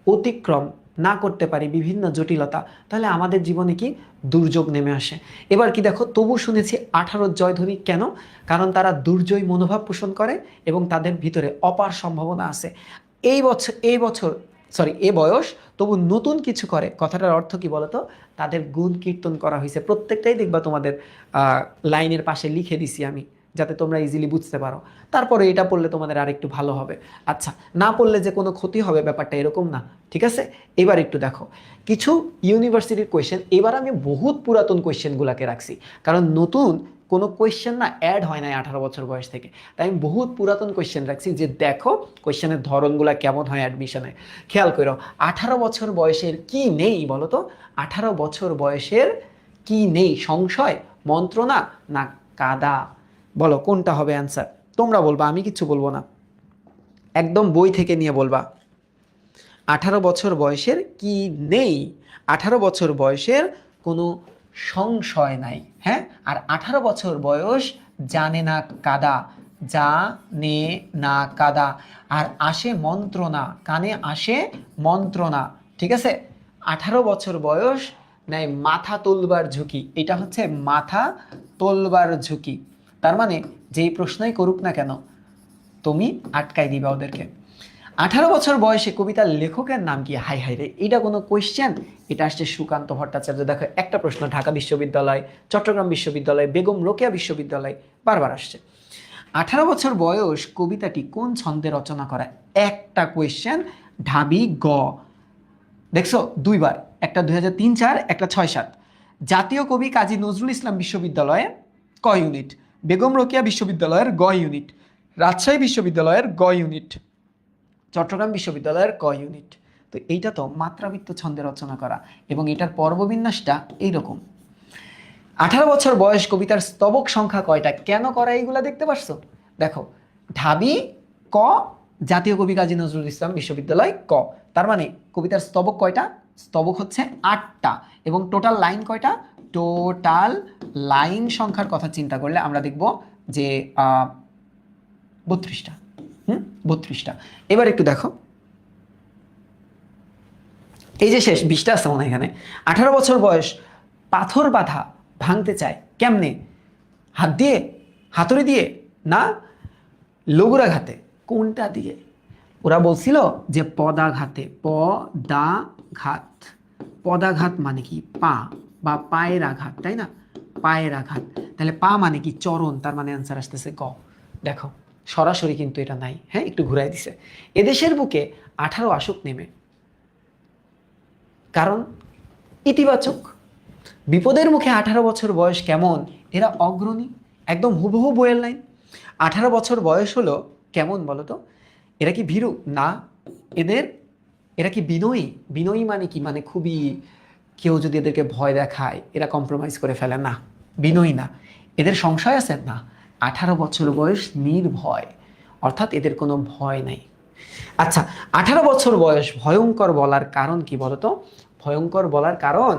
অতিক্রম না করতে পারি বিভিন্ন জটিলতা, তাহলে আমাদের জীবনে কি দুর্যোগ নেমে আসে। এবার কি দেখো, তবু শুনেছি 18 জয়ধ্বনি কেন? কারণ তারা দুর্জয় মনোভাব পোষণ করে এবং তাদের ভিতরে অপার সম্ভাবনা আছে। এ বয়স তবু নতুন কিছু করে। কথাটার অর্থ কি বলতো? তাদের গুণ কীর্তন করা হয়েছে। প্রত্যেকটাই দেখবা তোমাদের লাইনের পাশে লিখে দিছি আমি, যাতে তোমরা ইজিলি বুঝতে পারো। তারপরে এটা পড়লে তোমাদের আর একটু ভালো হবে। আচ্ছা, না পড়লে যে কোনো ক্ষতি হবে ব্যাপারটা এরকম না। ঠিক আছে? এবার একটু দেখো কিছু ইউনিভার্সিটির কোয়েশ্চেন। এবার আমি বহুত পুরাতন কোয়েশ্চেনগুলোকে রাখছি, কারণ নতুন কোনো কোয়েশ্চেন না অ্যাড হয় নাই 18 বছর বয়স থেকে। তাই আমি বহুত পুরাতন কোয়েশ্চেন রাখছি, যে দেখো কোয়েশ্চেনের ধরনগুলো কেমন হয় অ্যাডমিশনে। খেয়াল করো, 18 বছর বয়সের কি নেই বলো তো? 18 বছর বয়সের কি নেই? সংশয়, মন্ত্রণা, না কাদা? বলো কোনটা হবে অ্যান্সার? তোমরা বলবা, আমি কিচ্ছু বলবো না, একদম বই থেকে নিয়ে বলবা। 18 বছর বয়সের কি নেই? 18 বছর বয়সের কোনো সংশয় নাই। হ্যাঁ, আর 18 বছর বয়স জানে না কাদা, জানে না কাদা। আর আসে মন্ত্রণা, কানে আসে মন্ত্রণা। ঠিক আছে? 18 বছর বয়স নেয় মাথা তোলবার ঝুঁকি। এটা হচ্ছে মাথা তোলবার ঝুঁকি। তার মানে যেই প্রশ্নই করুক না কেন, তুমি আটকাই দিবা ওদেরকে। 18 বছর বয়সে কবিতার লেখকের নাম কি? হাই হাই রে, এটা কোনো কোয়েশ্চেন? এটা আসছে সুকান্ত ভট্টাচার্য। দেখো একটা প্রশ্ন, ঢাকা বিশ্ববিদ্যালয়, চট্টগ্রাম বিশ্ববিদ্যালয়, বেগম রোকেয়া বিশ্ববিদ্যালয়, বারবার আসছে। 18 বছর বয়স কবিতাটি কোন ছন্দে রচনা করা? একটা কোয়েশ্চেন, ঢাবি গ। দেখছো, দুইবার, একটা 2003-04, একটা 6-7। জাতীয় কবি কাজী নজরুল ইসলাম বিশ্ববিদ্যালয়ে ক ইউনিট, বেগম রোকেয়া বিশ্ববিদ্যালয়ের গ ইউনিট, রাজশাহী বিশ্ববিদ্যালয়ের গ ইউনিট, চট্টগ্রাম বিশ্ববিদ্যালয়ের ক ইউনিট। তো এইটা তো মাত্রাবৃত্ত ছন্দে রচনা করা, এবং এটার পর্ববিন্যাসটা এইরকম। 18 বছর বয়স কবিতার স্তবক সংখ্যা কয়টা, কেন করা, এইগুলা দেখতে পারছো? দেখো, ঢাবি ক, জাতীয় কবি কাজী নজরুল ইসলাম বিশ্ববিদ্যালয় ক, তার মানে কবিতার স্তবক কয়টা? স্তবক হচ্ছে 8টা, এবং টোটাল লাইন কয়টা? টোটাল লাইন সংখ্যার কথা চিন্তা করলে আমরা দেখব যে 32টা। 32টা। এবার একটু দেখো, এই যে শেষ 20টা আছে মনে হয় এখানে। 18 বছর বয়স, পাথর বাঁধা ভাঙতে চায় কেমনে? হাত দিয়ে, হাতুড়ি দিয়ে, না লঘুরাঘাতে, কোনটা দিয়ে? ওরা বলছিল যে পদাঘাতে, পদাঘাত। পদাঘাত মানে কি? পা বা পায়ের আঘাত, তাই না? পায়ের আঘাত। তাহলে পা মানে কি? চরণ, তার মানে অ্যান্সার আসতেছে ক। দেখো সরাসরি কিন্তু এটা নাই, হ্যাঁ, একটু ঘুরাই দিছে। এদেশের বুকে 18 আসুক নেমে, কারণ ইতিবাচক। বিপদের মুখে 18 বছর বয়স কেমন? এরা অগ্রণী, একদম হুবহু বইয়ের লাইন। 18 বছর বয়স হলো কেমন বলো তো? এরা কি ভীরু? না। এরা কি বিনয়ী? বিনয়ী মানে কি? মানে খুবই, কেউ যদি এদেরকে ভয় দেখায় এরা কম্প্রোমাইজ করে ফেলে? না, বিনয়ী না। এদের সংশয় আছে? না। 18 বছর বয়স নির্ভয়, অর্থাৎ এদের কোনো ভয় নাই। আচ্ছা, 18 বছর বয়স ভয়ঙ্কর বলার কারণ কি বলতো? ভয়ঙ্কর বলার কারণ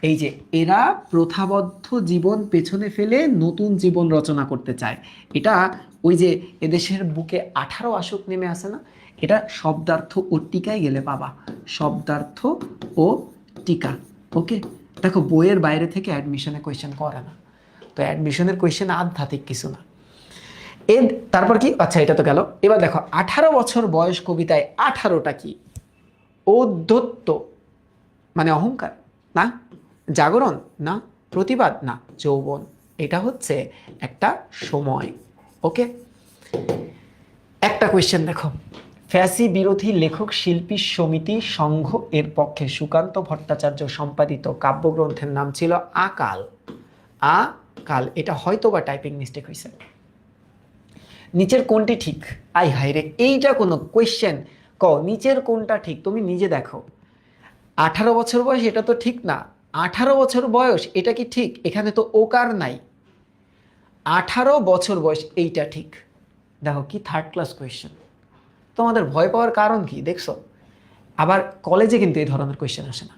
এই যে এরা প্রথাবদ্ধ জীবন পেছনে ফেলে নতুন জীবন রচনা করতে চায়। এটা ওই যে এদেশের বুকে 18 আসুক নেমে আসে না, এটা শব্দার্থ ও টিকায় গেলে পাবা। শব্দার্থ ও টিকা। ওকে, দেখো বইয়ের বাইরে থেকে অ্যাডমিশনে কোয়েশ্চেন করে না, তো অ্যাডমিশনের কোয়েশ্চেন আধ্যাত্মিক কিছু না। তারপর কি? আচ্ছা, এটা তো গেল। এবার দেখো 18 বছর বয়স কবিতায় 18টা কি? ঔদ্ধত্য মানে অহংকার, না। জাগরণ, না। প্রতিবাদ, না। যৌবন, এটা হচ্ছে একটা সময়। ওকে, একটা কোয়েশ্চেন দেখো, ফ্যাসি বিরোধী লেখক শিল্পী সমিতি সংঘ এর পক্ষে সুকান্ত ভট্টাচার্য সম্পাদিত কাব্যগ্রন্থের নাম ছিল আকাল। আকাল, এটা হয়তো বা টাইপিং মিস্টেক হয়েছে। নিচের কোনটি ঠিক? আই হাই রে, এইটা কোনো কোয়েশ্চেন? ক, নিচের কোনটা ঠিক? তুমি নিজে দেখো। 18 বছর বয়স, এটা তো ঠিক না। 18 বছর বয়স, এটা কি ঠিক? এখানে তো ওকার নাই। 18 বছর বয়স, এইটা ঠিক। দেখো কি থার্ড ক্লাস কোয়েশ্চেন। তোমাদের ভয় পাওয়ার কারণ কি দেখছো? আবার কলেজে কিন্তু এই ধরনের কোয়েশ্চেন আসে না।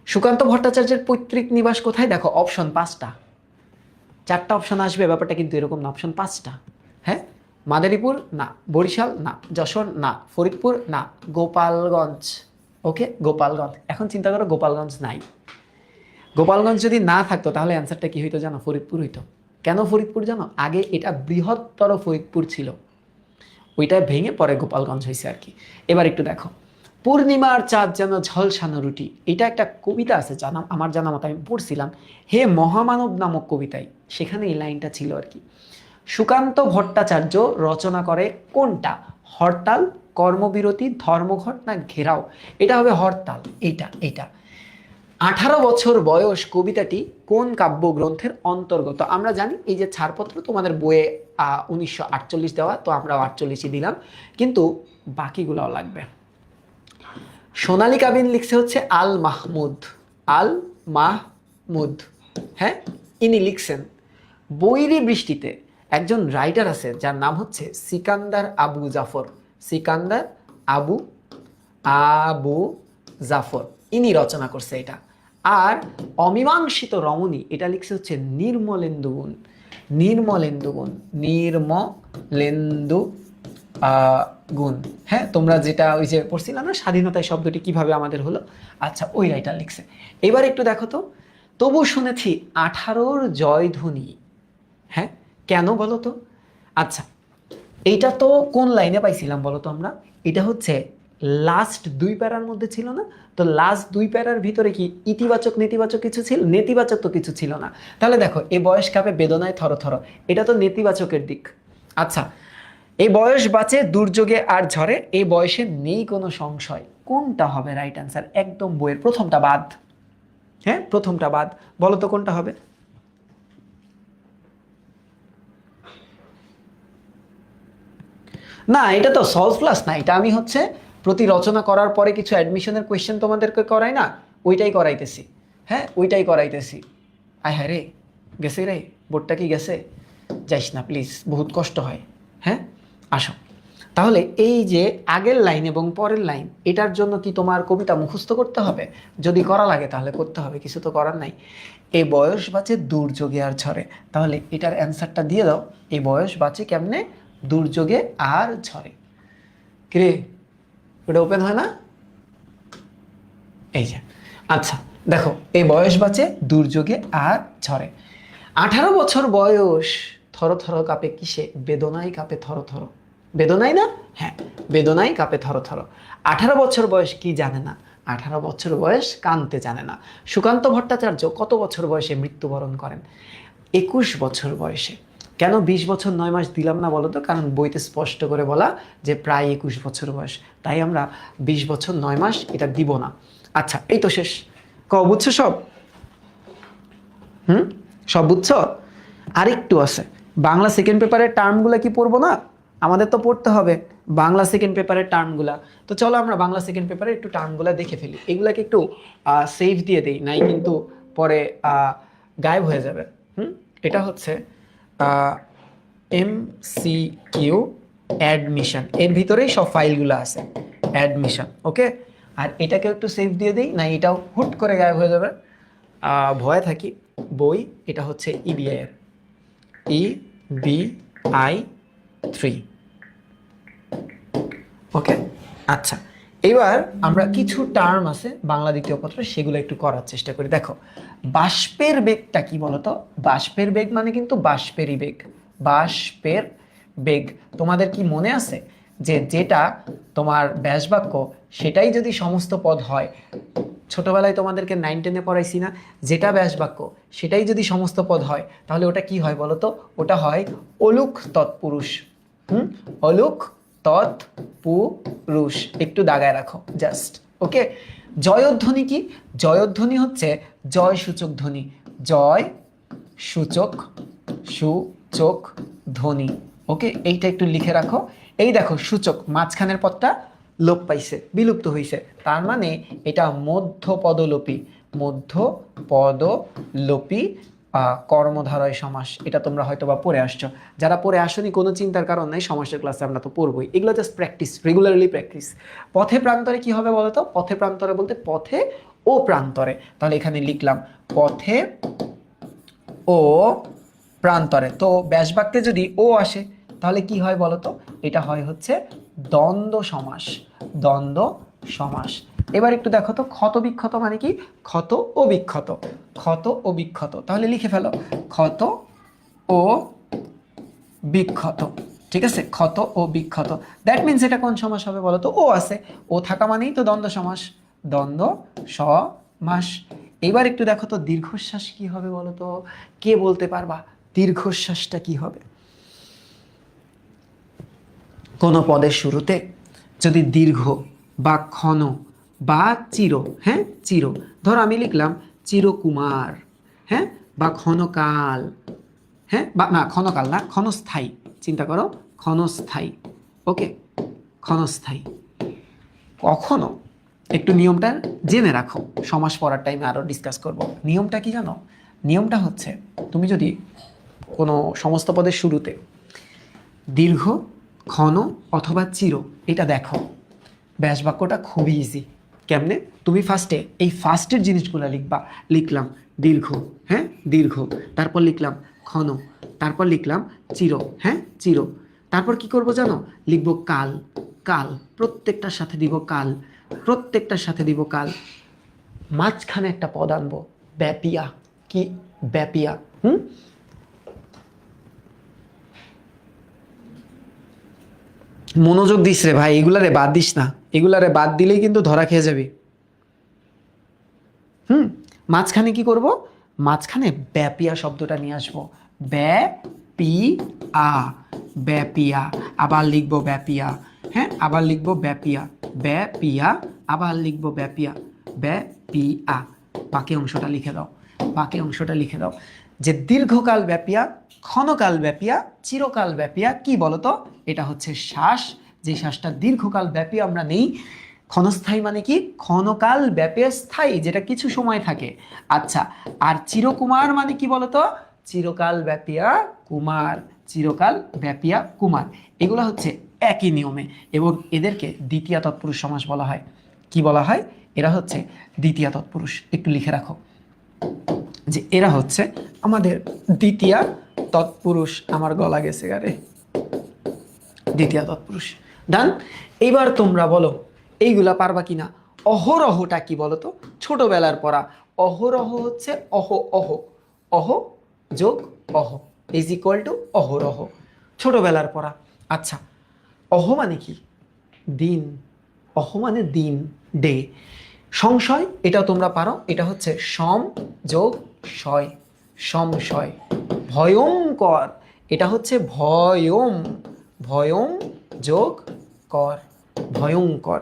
সুকান্ত ভট্টাচার্যের পৈতৃক নিবাস কোথায়? দেখো অপশন 5টা, 4টা অপশন আসবে, ব্যাপারটা কিন্তু এরকম না। অপশন 5টা, হ্যাঁ। মাদারীপুর না, বরিশাল না, যশোর না, ফরিদপুর না, গোপালগঞ্জ। ওকে, গোপালগঞ্জ। এখন চিন্তা করো গোপালগঞ্জ নাই। গোপালগঞ্জ যদি না থাকতো তাহলে অ্যান্সারটা কি হইতো জানো? ফরিদপুর হইতো। কেন ফরিদপুর জানো? আগে এটা বৃহত্তর ফরিদপুর ছিল, ওইটা ভেঙে পরে গোপালগঞ্জ হয়েছে আর কি। এবার একটু দেখো, পূর্ণিমার চাঁদ যেন ঝলসানো রুটি, এটা একটা কবিতা আছে, আমার জানা মতো আমি পড়ছিলাম, হে মহামানব নামক কবিতায়, সেখানে এই লাইনটা ছিল আর কি। সুকান্ত ভট্টাচার্য রচনা করে কোনটা? হরতাল, কর্মবিরতি, ধর্মঘট, না ঘেরাও? এটা হবে হরতাল। এইটা 18 বছর বয়স কবিতাটি কোন কাব্যগ্রন্থের অন্তর্গত? আমরা জানি এই যে ছাড়পত্র তোমাদের বইয়ে 1948 দেওয়া, তো আমরা 48ই দিলাম, কিন্তু বাকিগুলাও লাগবে। সোনালী কাবিন লিখছে হচ্ছে আল মাহমুদ। আল মাহমুদ, হ্যাঁ, ইনি লিখছেন। বৈরী বৃষ্টিতে একজন রাইটার আছে যার নাম হচ্ছে সিকান্দার আবু জাফর। সিকান্দার আবু জাফর, ইনি রচনা করছে এটা। আর অমীমাংসিত রমণী, এটা লিখছে হচ্ছে নির্মলেন্দুগুণ। নির্মলেন্দু গুণ, হ্যাঁ, তোমরা যেটা ওই যে পড়ছিলাম না স্বাধীনতায় শব্দটি কিভাবে আমাদের হলো, আচ্ছা ওই রাইটার লিখছে। এবার একটু দেখো তো, তবু শুনেছি 18-র জয়ধ্বনি, হ্যাঁ, কেন বলো তো? আচ্ছা, এইটা তো কোন লাইনে পাইছিলাম বলো তো আমরা? এটা হচ্ছে লাস্ট 2 প্যারার মধ্যে ছিল না? তো লাস্ট 2 প্যারার ভিতরে কি ইতিবাচক নেতিবাচক কিছু ছিল? নেতিবাচক তো কিছু ছিল না। তাহলে দেখো, এ বয়স কাপে বেদনায় থরথর, এটা তো নেতিবাচকের দিক। আচ্ছা, এই বয়স বাঁচে দুর্যোগে আর ঝড়ে, এই বয়সে নেই কোনো সংশয়। কোনটা হবে রাইট অ্যান্সার? একদম বইয়ের প্রথমটা বাদ। হ্যাঁ, প্রথমটা বাদ। বলো তো কোনটা হবে? না, এটা তো সলভ ক্লাস না, এটা আমি হচ্ছে প্রতি রচনা করার পরে কিছু অ্যাডমিশনের কোয়েশ্চেন তোমাদেরকে করাই না, ওইটাই করাইতেছি। হ্যাঁ, ওইটাই করাইতেছি। আয় হ্যাঁ রে, গেছে রে, বোর্ডটা কি গেছে? যাইস না প্লিজ, বহুত কষ্ট হয়। হ্যাঁ, আসো। তাহলে এই যে আগের লাইন এবং পরের লাইন, এটার জন্য কি তোমার কবিতা মুখস্থ করতে হবে? যদি করা লাগে তাহলে করতে হবে, কিছু তো করার নাই। এই বয়স বাঁচে দুর্যোগে আর ঝড়ে, তাহলে এটার অ্যান্সারটা দিয়ে দাও। এই বয়স বাঁচে কেমনে? দুর্যোগে আর ঝড়ে। কিরে, ওটা ওপেন হয় না? এই যে, আচ্ছা দেখো, এই বয়স বাঁচে দুর্যোগে আর ঝড়ে। 18 বছর বয়স, থরো থরো কাঁপে কিসে? বেদনায় কাঁপে থরো থরো। বেদনায় না? হ্যাঁ, বেদনায় কাঁপে থরো থরো। 18 বছর বয়স কি জানে না? 18 বছর বয়স কাঁদতে জানে না। সুকান্ত ভট্টাচার্য কত বছর বয়সে মৃত্যুবরণ করেন? 21 বছর বয়সে। কেন 20 বছর 9 মাস দিলাম না বলো তো? কারণ বইতে স্পষ্ট করে বলা যে প্রায় 21 বছর বয়স, তাই আমরা 20 বছর 9 মাস এটা দিব না। আচ্ছা, এই তো শেষ। বুঝছো সব? সব বুঝছো? আরেকটু আছে, বাংলা সেকেন্ড পেপারের টার্মগুলো কি পড়বো না? আমাদের তো পড়তে হবে বাংলা সেকেন্ড পেপারের টার্মগুলা। তো চলো আমরা বাংলা সেকেন্ড পেপারে একটু টার্মগুলা দেখে ফেলি। এগুলাকে একটু সেভ দিয়ে দেই, নাই কিন্তু পরে গায়েব হয়ে যাবে। এটা হচ্ছে MCQ অ্যাডমিশন, এর ভিতরেই সব ফাইলগুলো আছে, অ্যাডমিশন। ওকে, আর এটাকে একটু সেভ দিয়ে দিই, না এটাও হুট করে গায়েব হয়ে যাবে, ভয়ে থাকি। বই, এটা হচ্ছে EBI এর, EBI 3। ওকে, আচ্ছা এবার আমরা কিছু টার্ম আছে বাংলা দ্বিতীয় পত্র, সেগুলো একটু করার চেষ্টা করি। দেখো, বাষ্পের বেগটা কি বলতো? বাষ্পের বেগ মানে কিন্তু বাষ্পেরই বেগ, বাষ্পের বেগ। তোমাদের কি মনে আছে যে যেটা তোমার ব্যাসবাক্য সেটাই যদি সমস্ত পদ হয়, ছোটবেলায় তোমাদেরকে 9 10-এ পড়াইছি না, যেটা ব্যাসবাক্য সেটাই যদি সমস্ত পদ হয় তাহলে ওটা কি হয় বলতো? ওটা হয় অলুক তৎপুরুষ। অলুক তৎপুরুষ, একটু দাগায় রাখো জাস্ট। ওকে, জয়ধ্বনি কি? জয়ধ্বনি হচ্ছে জয় সূচক ধ্বনি, জয় সূচক সূচক ধ্বনি। ওকে, এইটা একটু লিখে রাখো। এই দেখো, সূচক মাঝখানের পদটা লোপ পাইছে, বিলুপ্ত হয়েছে, তার মানে এটা মধ্যপদলোপী, মধ্যপদলোপী কর্মধারয় সমাস। এটা তোমরা হয়তো বা পড়ে আসছো, যারা পড়ে আসনি কোনো চিন্তার কারণ নাই, সমাসের ক্লাসে আমরা তো পড়বই, এগুলো জাস্ট প্র্যাকটিস, রেগুলারলি প্র্যাকটিস। পথে প্রান্তরে কি হবে বলো তো? পথে প্রান্তরে বলতে পথে ও প্রান্তরে, তাহলে এখানে লিখলাম পথে ও প্রান্তরে। তো ব্যাসবাক্যে যদি ও আসে তাহলে কি হয় বলো তো? এটা হয় হচ্ছে দ্বন্দ্ব সমাস, দ্বন্দ্ব সমাস। এবার একটু দেখো তো, ক্ষত বিক্ষত মানে কি? ক্ষত ও বিক্ষত, ক্ষত ও বিক্ষত, তাহলে লিখে ফেলো ক্ষত ও বিক্ষত। ঠিক আছে, ক্ষত ও বিক্ষত, দ্যাট মিনস এটা কোন সমাস হবে বলো তো? ও আছে, ও থাকা মানেই তো দ্বন্দ্ব সমাস, দ্বন্দ্ব সমাস। এবার একটু দেখো তো, দীর্ঘশ্বাস কি হবে বলো তো? কে বলতে পারবা দীর্ঘশ্বাসটা কি হবে? কোনো পদের শুরুতে যদি দীর্ঘ বা ক্ষণ বা চির, হ্যাঁ চির, ধরো আমি লিখলাম চিরকুমার, হ্যাঁ, বা ক্ষণকাল, হ্যাঁ, বা না ক্ষণকাল না, ক্ষণস্থায়ী, চিন্তা করো, ক্ষণস্থায়ী। ওকে, ক্ষণস্থায়ী। কখনো একটু নিয়মটা জেনে রাখো, সমাস পড়ার টাইমে আরও ডিসকাস করব। নিয়মটা কি জানো? নিয়মটা হচ্ছে, তুমি যদি কোনো সমস্ত পদের শুরুতে দীর্ঘ, ক্ষণ অথবা চির এটা দেখো, ব্যাসবাক্যটা খুবই ইজি। কেমনে? তুমি ফার্স্টে এই ফার্স্টের জিনিসগুলো লিখবা। লিখলাম দীর্ঘ, হ্যাঁ দীর্ঘ, তারপর লিখলাম ক্ষণ, তারপর লিখলাম চির, হ্যাঁ চির, তারপর কি করব জানো? লিখবো কাল, কাল, প্রত্যেকটার সাথে দিব কাল, প্রত্যেকটার সাথে দিব কাল। মাঝখানে একটা পদ আনবো, ব্যাপিয়া। কি? ব্যাপিয়া। মনোযোগ দিস রে ভাই, এগুলারে বাদ দিস না, এগুলারে বাদ দিলেই কিন্তু ধরা খেয়ে যাবি। মাঝখানে কি করব? মাঝখানে ব্যাপিয়া শব্দটা নিয়ে আসবো, ব্যাপিয়া, ব্যাপিয়া, আবার লিখবো ব্যাপিয়া, হ্যাঁ আবার লিখবো ব্যাপিয়া, ব্যাপিয়া, আবার লিখবো ব্যাপিয়া, ব্যাপিয়া। বাকি অংশটা লিখে দাও, বাকি অংশটা লিখে দাও। যে দীর্ঘকাল ব্যাপিয়া, ক্ষণকাল ব্যাপিয়া, চিরকাল ব্যাপিয়া কি বলতো? এটা হচ্ছে শ্বাস, যে শ্বাসটা দীর্ঘকাল ব্যাপী আমরা নেই। ক্ষণস্থায়ী মানে কি? ক্ষণকাল ব্যাপী স্থায়ী, যেটা কিছু সময় থাকে। আচ্ছা, আর চিরকুমার মানে কি বলতো? চিরকাল ব্যাপিয়া কুমার, চিরকাল ব্যাপিয়া কুমার। এগুলো হচ্ছে একই নিয়মে এবং এদেরকে দ্বিতীয় তৎপুরুষ সমাস বলা হয়। কি বলা হয়? এরা হচ্ছে দ্বিতীয় তৎপুরুষ। একটু লিখে রাখো যে এরা হচ্ছে আমাদের দ্বিতীয় তৎপুরুষ। আমার গলা গেছে গারে, দ্বিতীয় তৎপুরুষ। ডান। এইবার তোমরা বলো এইগুলা পারবা কিনা। অহরহটা কি বলো তো? ছোটবেলার পড়া। অহরহ হচ্ছে অহ অহ, অহ যোগ অহ ইজ ইকুয়াল টু অহরহ, ছোটবেলার পড়া। আচ্ছা, অহ মানে কি? দিন। অহ মানে দিন, ডে। সংশয়, এটাও তোমরা পারো, এটা হচ্ছে সম যোগ শয়, সংশয়। ভয়ঙ্কর, এটা হচ্ছে ভয়ম, ভয়ম যোগ কর, ভয়ঙ্কর।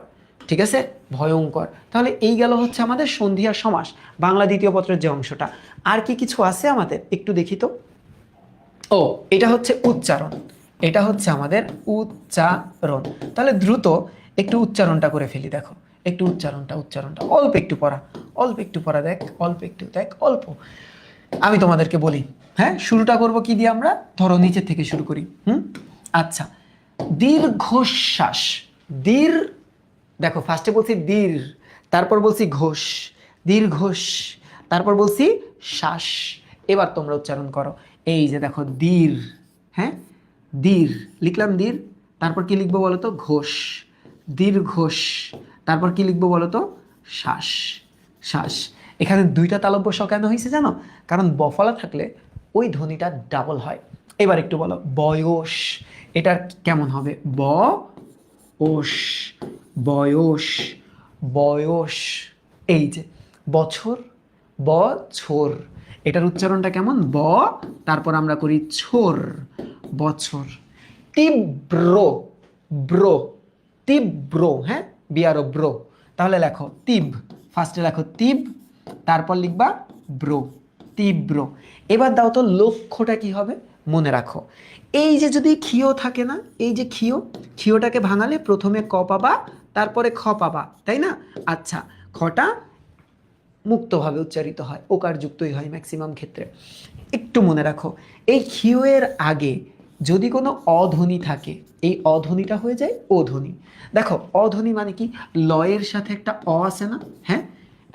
ঠিক আছে, ভয়ঙ্কর। তাহলে এই গেল হচ্ছে আমাদের সন্ধি আর সমাস, বাংলা দ্বিতীয় পত্রের যে অংশটা। আর কি কিছু আছে আমাদের? একটু দেখি তো। ও, এটা হচ্ছে উচ্চারণ, এটা হচ্ছে আমাদের উচ্চারণ। তাহলে দ্রুত একটু উচ্চারণটা করে ফেলি। দেখো একটু উচ্চারণটা, উচ্চারণটা অল্প একটু পড়া, অল্প একটু পড়া, দেখ অল্প একটু, দেখ অল্প। আমি তোমাদেরকে বলি, হ্যাঁ শুরুটা করব কি দিয়ে? আমরা ধরো নিচের থেকে শুরু করি। আচ্ছা, দীর্ঘশ্বাস, দীর, দেখো ফার্স্টে বলছি দীর, তারপর বলছি ঘোষ, দীর্ঘোষ, তারপর বলছি শ্বাস। এবার তোমরা উচ্চারণ করো। এই যে দেখো দীর, হ্যাঁ দীর লিখলাম, দীর, তারপর কি লিখবো বলো তো? ঘোষ, দীর্ঘোষ, তারপর কি লিখবো বলো তো? শ্বাস, শ্বাস। এখানে দুইটা তালব্য স কেন হয়েছে জানো? কারণ বফলা থাকলে ওই ধ্বনিটা ডাবল হয়। এবার একটু বলো বয়স, এটা কেমন হবে? ব ওষ, বয়স, বয়স। এই যে বছর, বছর, এটার উচ্চারণটা কেমন? ব, তারপর আমরা করি ছোর, বছর। তীব্র, ব্রো, তীব্র, হ্যাঁ বিয়ারো ব্রো। তাহলে লেখো তিব, ফার্স্টে লেখো তিব, তারপর লিখবা ব্রো, তীব্র। এবার দাও তো লক্ষ্যটা কি হবে? মনে রাখো, এই যে যদি ক্ষীয় থাকে না, এই যে ক্ষীয়, ক্ষীয়টাকে ভাঙালে প্রথমে ক পাবা, তারপরে খ পাবা, তাই না? আচ্ছা, খটা মুক্তভাবে উচ্চারিত হয়, ওকারযুক্তই হয় ম্যাক্সিমাম ক্ষেত্রে। একটু মনে রাখো, এই ক্ষীয়ের আগে যদি কোনো অধ্বনি থাকে, এই অধ্বনিটা হয়ে যায় ওধ্বনি। দেখো অধ্বনি মানে কি? লয়ের সাথে একটা অ আছে না? হ্যাঁ,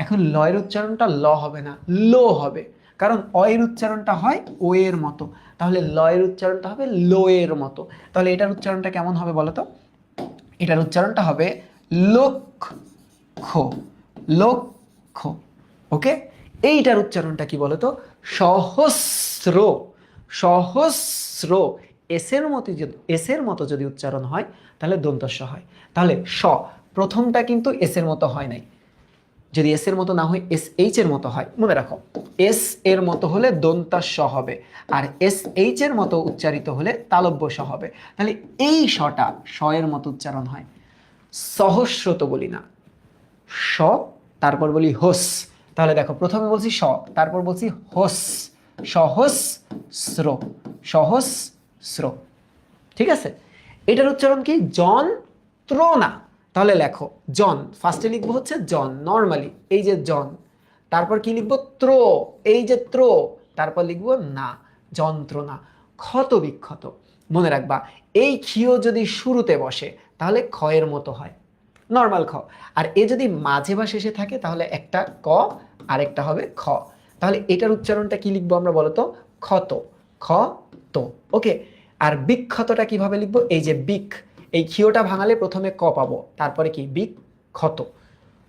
এখন লয়ের উচ্চারণটা ল হবে না, লো হবে, কারণ অ এর উচ্চারণটা হয় ও এর মতো। তাহলে লয়ের উচ্চারণটা হবে লো এর মতো। তাহলে এটার উচ্চারণটা কেমন হবে বলো তো? এটার উচ্চারণটা হবে লক্ষ, লক্ষ। ওকে, এইটার উচ্চারণটা কি বলতো? সহস্র, সহস্র। এসের মতো যদি, এসের মতো যদি উচ্চারণ হয় তাহলে দন্তস্ব হয়। তাহলে স প্রথমটা কিন্তু এসের মতো হয় নাই, যদি এস এর মতো না হয় এস এইচ এর মতো হয়। মনে রাখো, এস এর মতো হলে দন্তাস্ব হবে, আর এস এইচ এর মতো উচ্চারিত হলে তালব্য স হবে। তাহলে এই শটা স এর মতো উচ্চারণ হয়। সহস্র তো বলি না, স তারপর বলি হোস। তাহলে দেখো প্রথমে বলছি স, তারপর বলছি হোস, সহস্র, সহস্র। ঠিক আছে, এটার উচ্চারণ কি? যন্ত্রণা। তাহলে লেখো জন, ফার্স্টে লিখবো হচ্ছে জন নর্মালি, এই যে জন, তারপর কি লিখবো? ত্র, এই যে ত্র, তারপর লিখবো না, যন্ত্রণা। ক্ষত বিক্ষত, মনে রাখবা এই ক্ষীয় যদি শুরুতে বসে তাহলে ক্ষয়ের মতো হয়, নর্মাল খ। আর এ যদি মাঝে বা শেষে থাকে তাহলে একটা ক আর একটা হবে খ। তাহলে এটার উচ্চারণটা কি লিখবো আমরা বলো তো? ক্ষত, খ তো। ওকে, আর বিক্ষতটা কিভাবে লিখবো? এই যে বিক, এই ক্ষীয়টা ভাঙালে প্রথমে ক পাবো, তারপরে কি? বিক ক্ষত,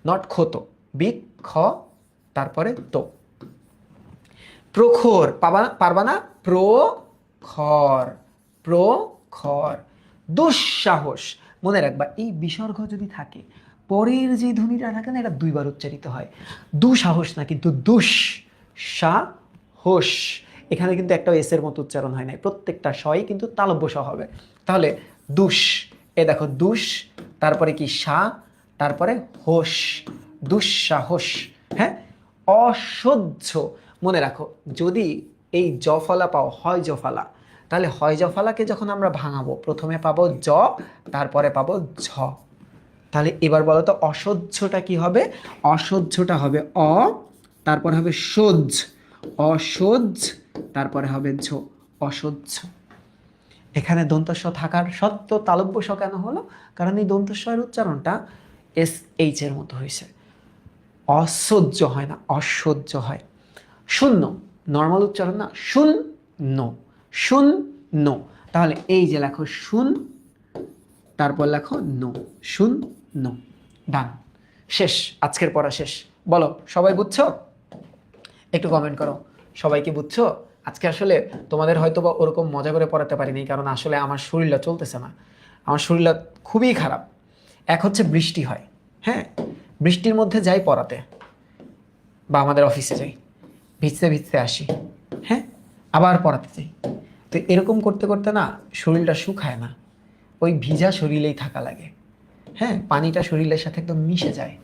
নট ক্ষত, বিক খ, তারপরে তো। প্রখর পারবা না? প্রখর, প্রখর। দুঃসাহস, মনে রাখবা এই বিসর্গ যদি থাকে, পরের যে ধ্বনিটা থাকে না, এটা দুইবার উচ্চারিত হয়। দুঃসাহস না কিন্তু দুঃসাহস। এখানে কিন্তু একটা এস এর মতো উচ্চারণ হয় নাই, প্রত্যেকটা শই কিন্তু তালব্য স হবে। তাহলে দুষ, এ দেখো দুষ, তারপরে কি সা, তারপরে হোস, দুঃসাহস। হ্যাঁ, অসহ্য, মনে রাখো যদি এই জফলা পাও, হয় জফলা, তাহলে হয় জফলাকে যখন আমরা ভাঙাবো প্রথমে পাবো জ, তারপরে পাবো ঝ। তাহলে এবার বলো তো অসহ্যটা কি হবে? অসহ্যটা হবে অ, তারপরে হবে সহ্য, অসহ্য, তারপরে হবে ঝ, অসহ্য। এখানে দন্তস্ব থাকার সত্ত্বেও তালব্য স কেন হলো? কারণ এই দন্তস্বয়ের উচ্চারণটা এস এইচ এর মতো হয়েছে। অসহ্য হয় না, অসহ্য হয়। শূন্য নর্মাল উচ্চারণ না, শূন্য, শূন্য। তাহলে এই যে লেখো শুন, তারপর লেখো নো, শূন্য। ডান, শেষ, আজকের পড়া শেষ। বলো সবাই বুঝছো? একটু কমেন্ট করো, সবাই কি বুঝছো? আজকে আসলে তোমাদের হয়তো বা ওরকম মজা করে পড়াতে পারিনি, কারণ আসলে আমার শরীরটা চলতেছে না, আমার শরীরটা খুবই খারাপ। এক হচ্ছে বৃষ্টি হয়, হ্যাঁ, বৃষ্টির মধ্যে যাই পড়াতে বা আমাদের অফিসে যাই, ভিজতে ভিজতে আসি, হ্যাঁ, আবার পড়াতে যাই। তো এরকম করতে করতে না শরীরটা শুকায় না, ওই ভিজা শরীরেই থাকা লাগে, হ্যাঁ, পানিটা শরীরের সাথে একদম মিশে যায়।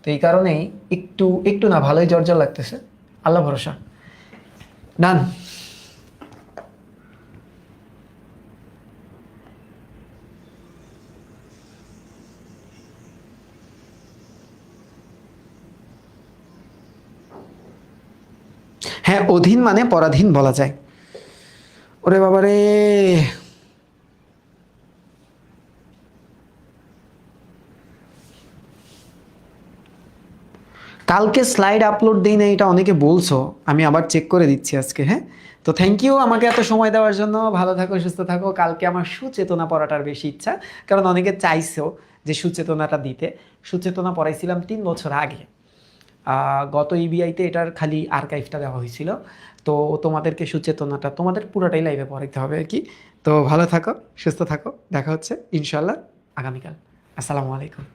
তো এই কারণেই একটু একটু না ভালোই জ্বর জ্বর লাগতেছে, আল্লাহ ভরসা। ডান। হ্যাঁ, অধীন মানে পরাধীন বলা যায়। ওরে বাবারে, কালকে স্লাইড আপলোড দিই না, এটা অনেকে বলছো, আমি আবার চেক করে দিচ্ছি আজকে। হ্যাঁ, তো থ্যাংক ইউ আমাকে এত সময় দেওয়ার জন্য। ভালো থাকো, সুস্থ থাকো। কালকে আমার সুচেতনা পড়াটার বেশি ইচ্ছা, কারণ অনেকে চাইছেও যে সুচেতনাটা দিতে। সুচেতনা পড়াইছিলাম 3 বছর আগে, গত ইবিআইতে এটার খালি আর্কাইভটা দেওয়া হয়েছিল। তো তোমাদেরকে সুচেতনাটা তোমাদের পুরোটাই লাইভে পড়াইতে হবে আর কি। তো ভালো থাকো, সুস্থ থাকো, দেখা হচ্ছে ইনশাল্লাহ আগামীকাল। আসসালামু আলাইকুম।